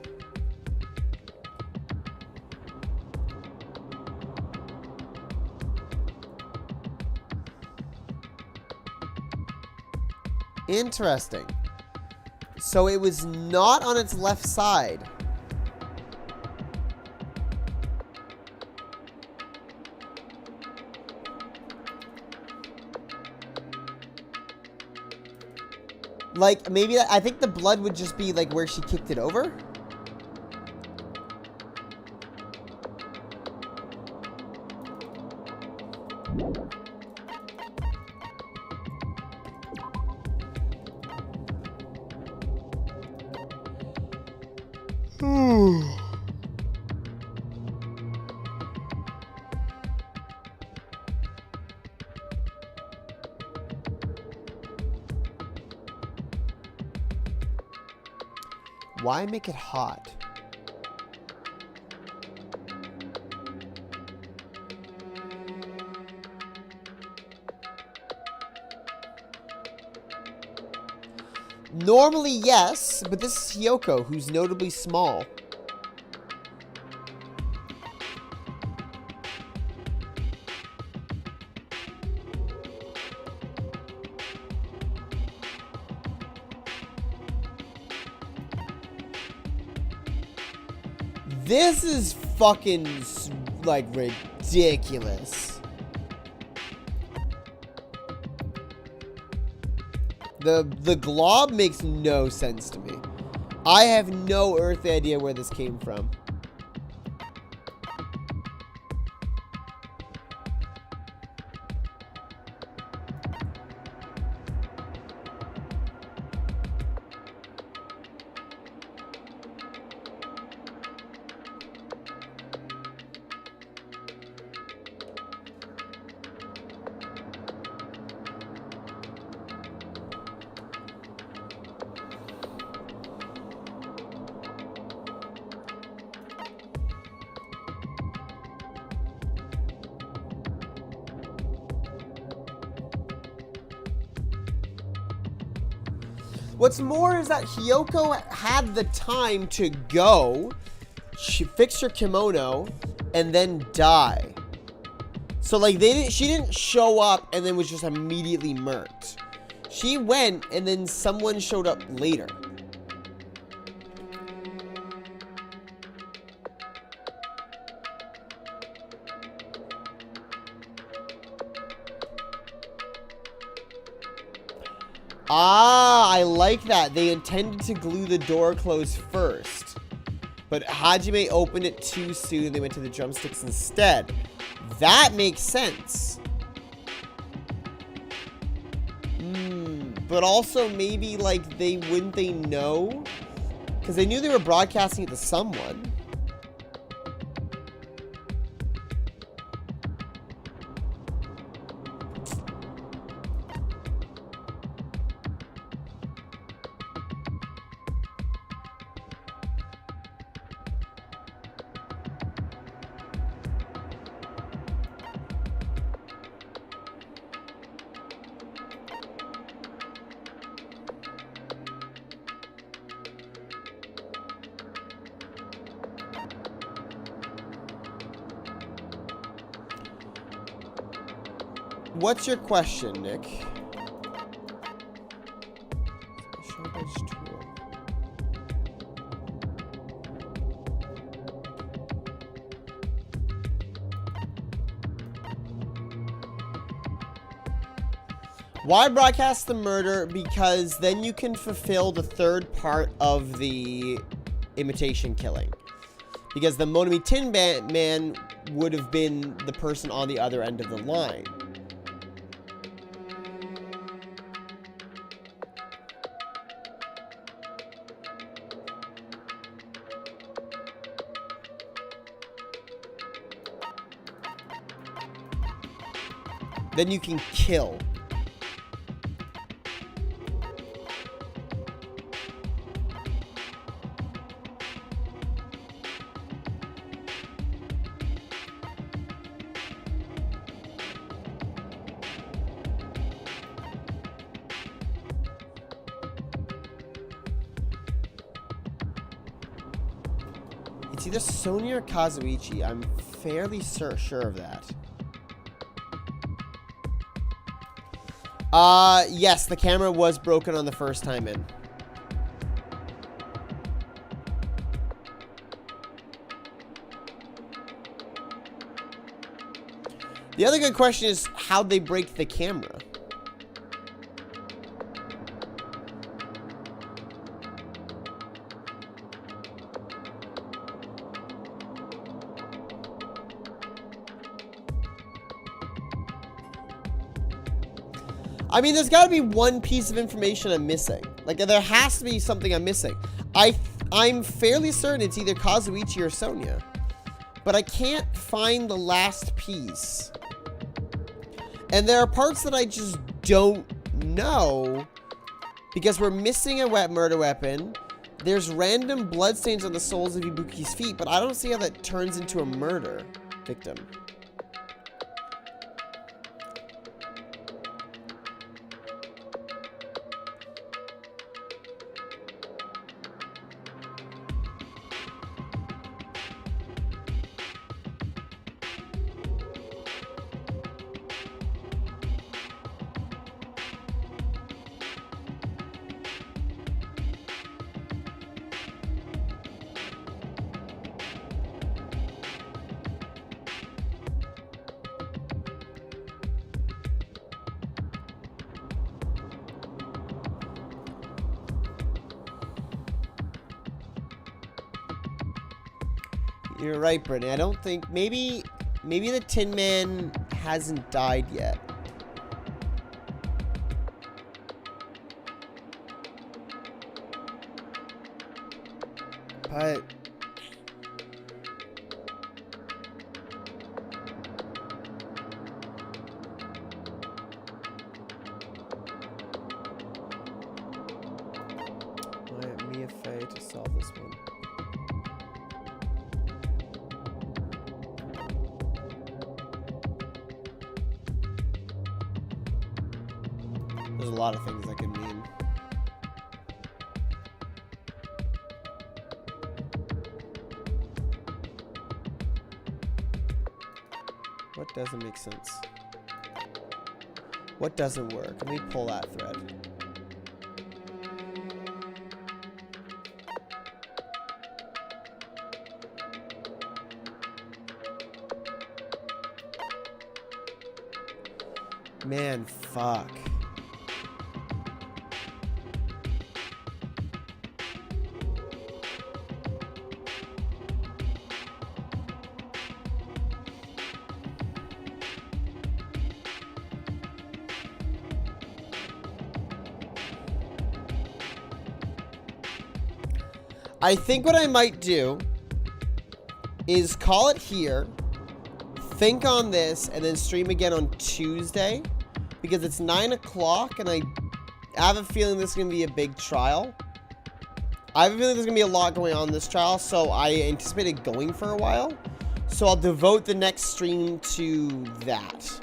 Interesting. So it was not on its left side. Like, maybe, I think the blood would just be, like, where she kicked it over? Why make it hot? Normally, yes, but this is Hiyoko, who's notably small. This is fucking, like, ridiculous. The glob makes no sense to me. I have no earthly idea where this came from. What's more is that Hiyoko had the time to go, fix her kimono, and then die. So like she didn't show up and then was just immediately murked. She went and then someone showed up later. Ah, I like that. They intended to glue the door closed first. But Hajime opened it too soon. They went to the drumsticks instead. That makes sense. But also maybe like wouldn't they know? Because they knew they were broadcasting it to someone. What's your question, Nick? Why broadcast the murder? Because then you can fulfill the third part of the imitation killing. Because the Monami Tin Man would have been the person on the other end of the line. Then you can kill. It's either Sonia or Kazuichi. I'm fairly sure of that. Yes, the camera was broken on the first time in. The other good question is how'd they break the camera? I mean, there's got to be one piece of information I'm missing. Like, there has to be something I'm missing. I'm fairly certain it's either Kazuichi or Sonia. But I can't find the last piece. And there are parts that I just don't know. Because we're missing a murder weapon. There's random bloodstains on the soles of Ibuki's feet. But I don't see how that turns into a murder victim. You're right, Brittany. I don't think... Maybe the Tin Man hasn't died yet. But... Let me afraid to solve this one. There's a lot of things that could mean. What doesn't make sense? What doesn't work? Let me pull that thread. Man, fuck. I think what I might do is call it here, think on this, and then stream again on Tuesday, because it's 9 o'clock, and I have a feeling this is going to be a big trial. I have a feeling there's going to be a lot going on in this trial, so I anticipate it going for a while. So I'll devote the next stream to that.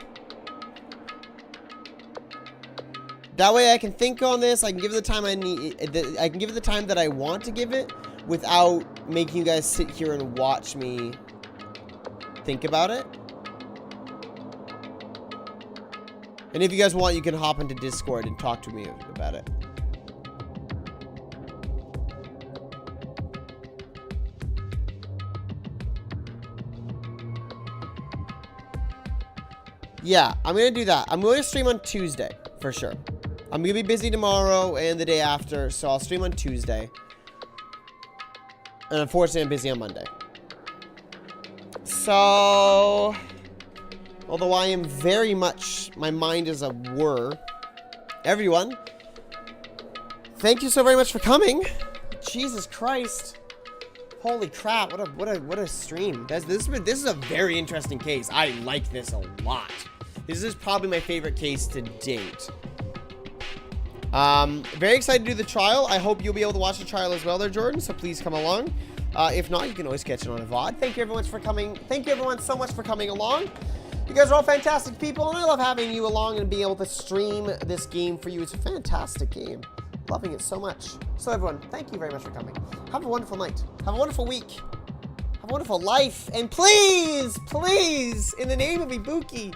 That way I can think on this, I can give it the time I need, I can give it the time that I want to give it, without making you guys sit here and watch me think about it. And if you guys want, you can hop into Discord and talk to me about it. Yeah, I'm going to do that. I'm going to stream on Tuesday, for sure. I'm going to be busy tomorrow and the day after, so I'll stream on Tuesday. And unfortunately, I'm busy on Monday. So, although I am very much, my mind is a whir. Everyone, thank you so very much for coming. Jesus Christ. Holy crap, what a stream. This is a very interesting case. I like this a lot. This is probably my favorite case to date. Very excited to do the trial. I hope you'll be able to watch the trial as well there, Jordan, so please come along. If not, you can always catch it on a VOD. Thank you everyone for coming. Thank you everyone so much for coming along. You guys are all fantastic people, and I love having you along and being able to stream this game for you. It's a fantastic game. Loving it so much. So everyone, thank you very much for coming. Have a wonderful night. Have a wonderful week. Have a wonderful life. And please, please, in the name of Ibuki,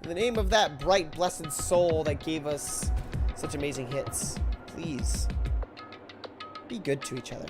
in the name of that bright, blessed soul that gave us such amazing hits, please be good to each other.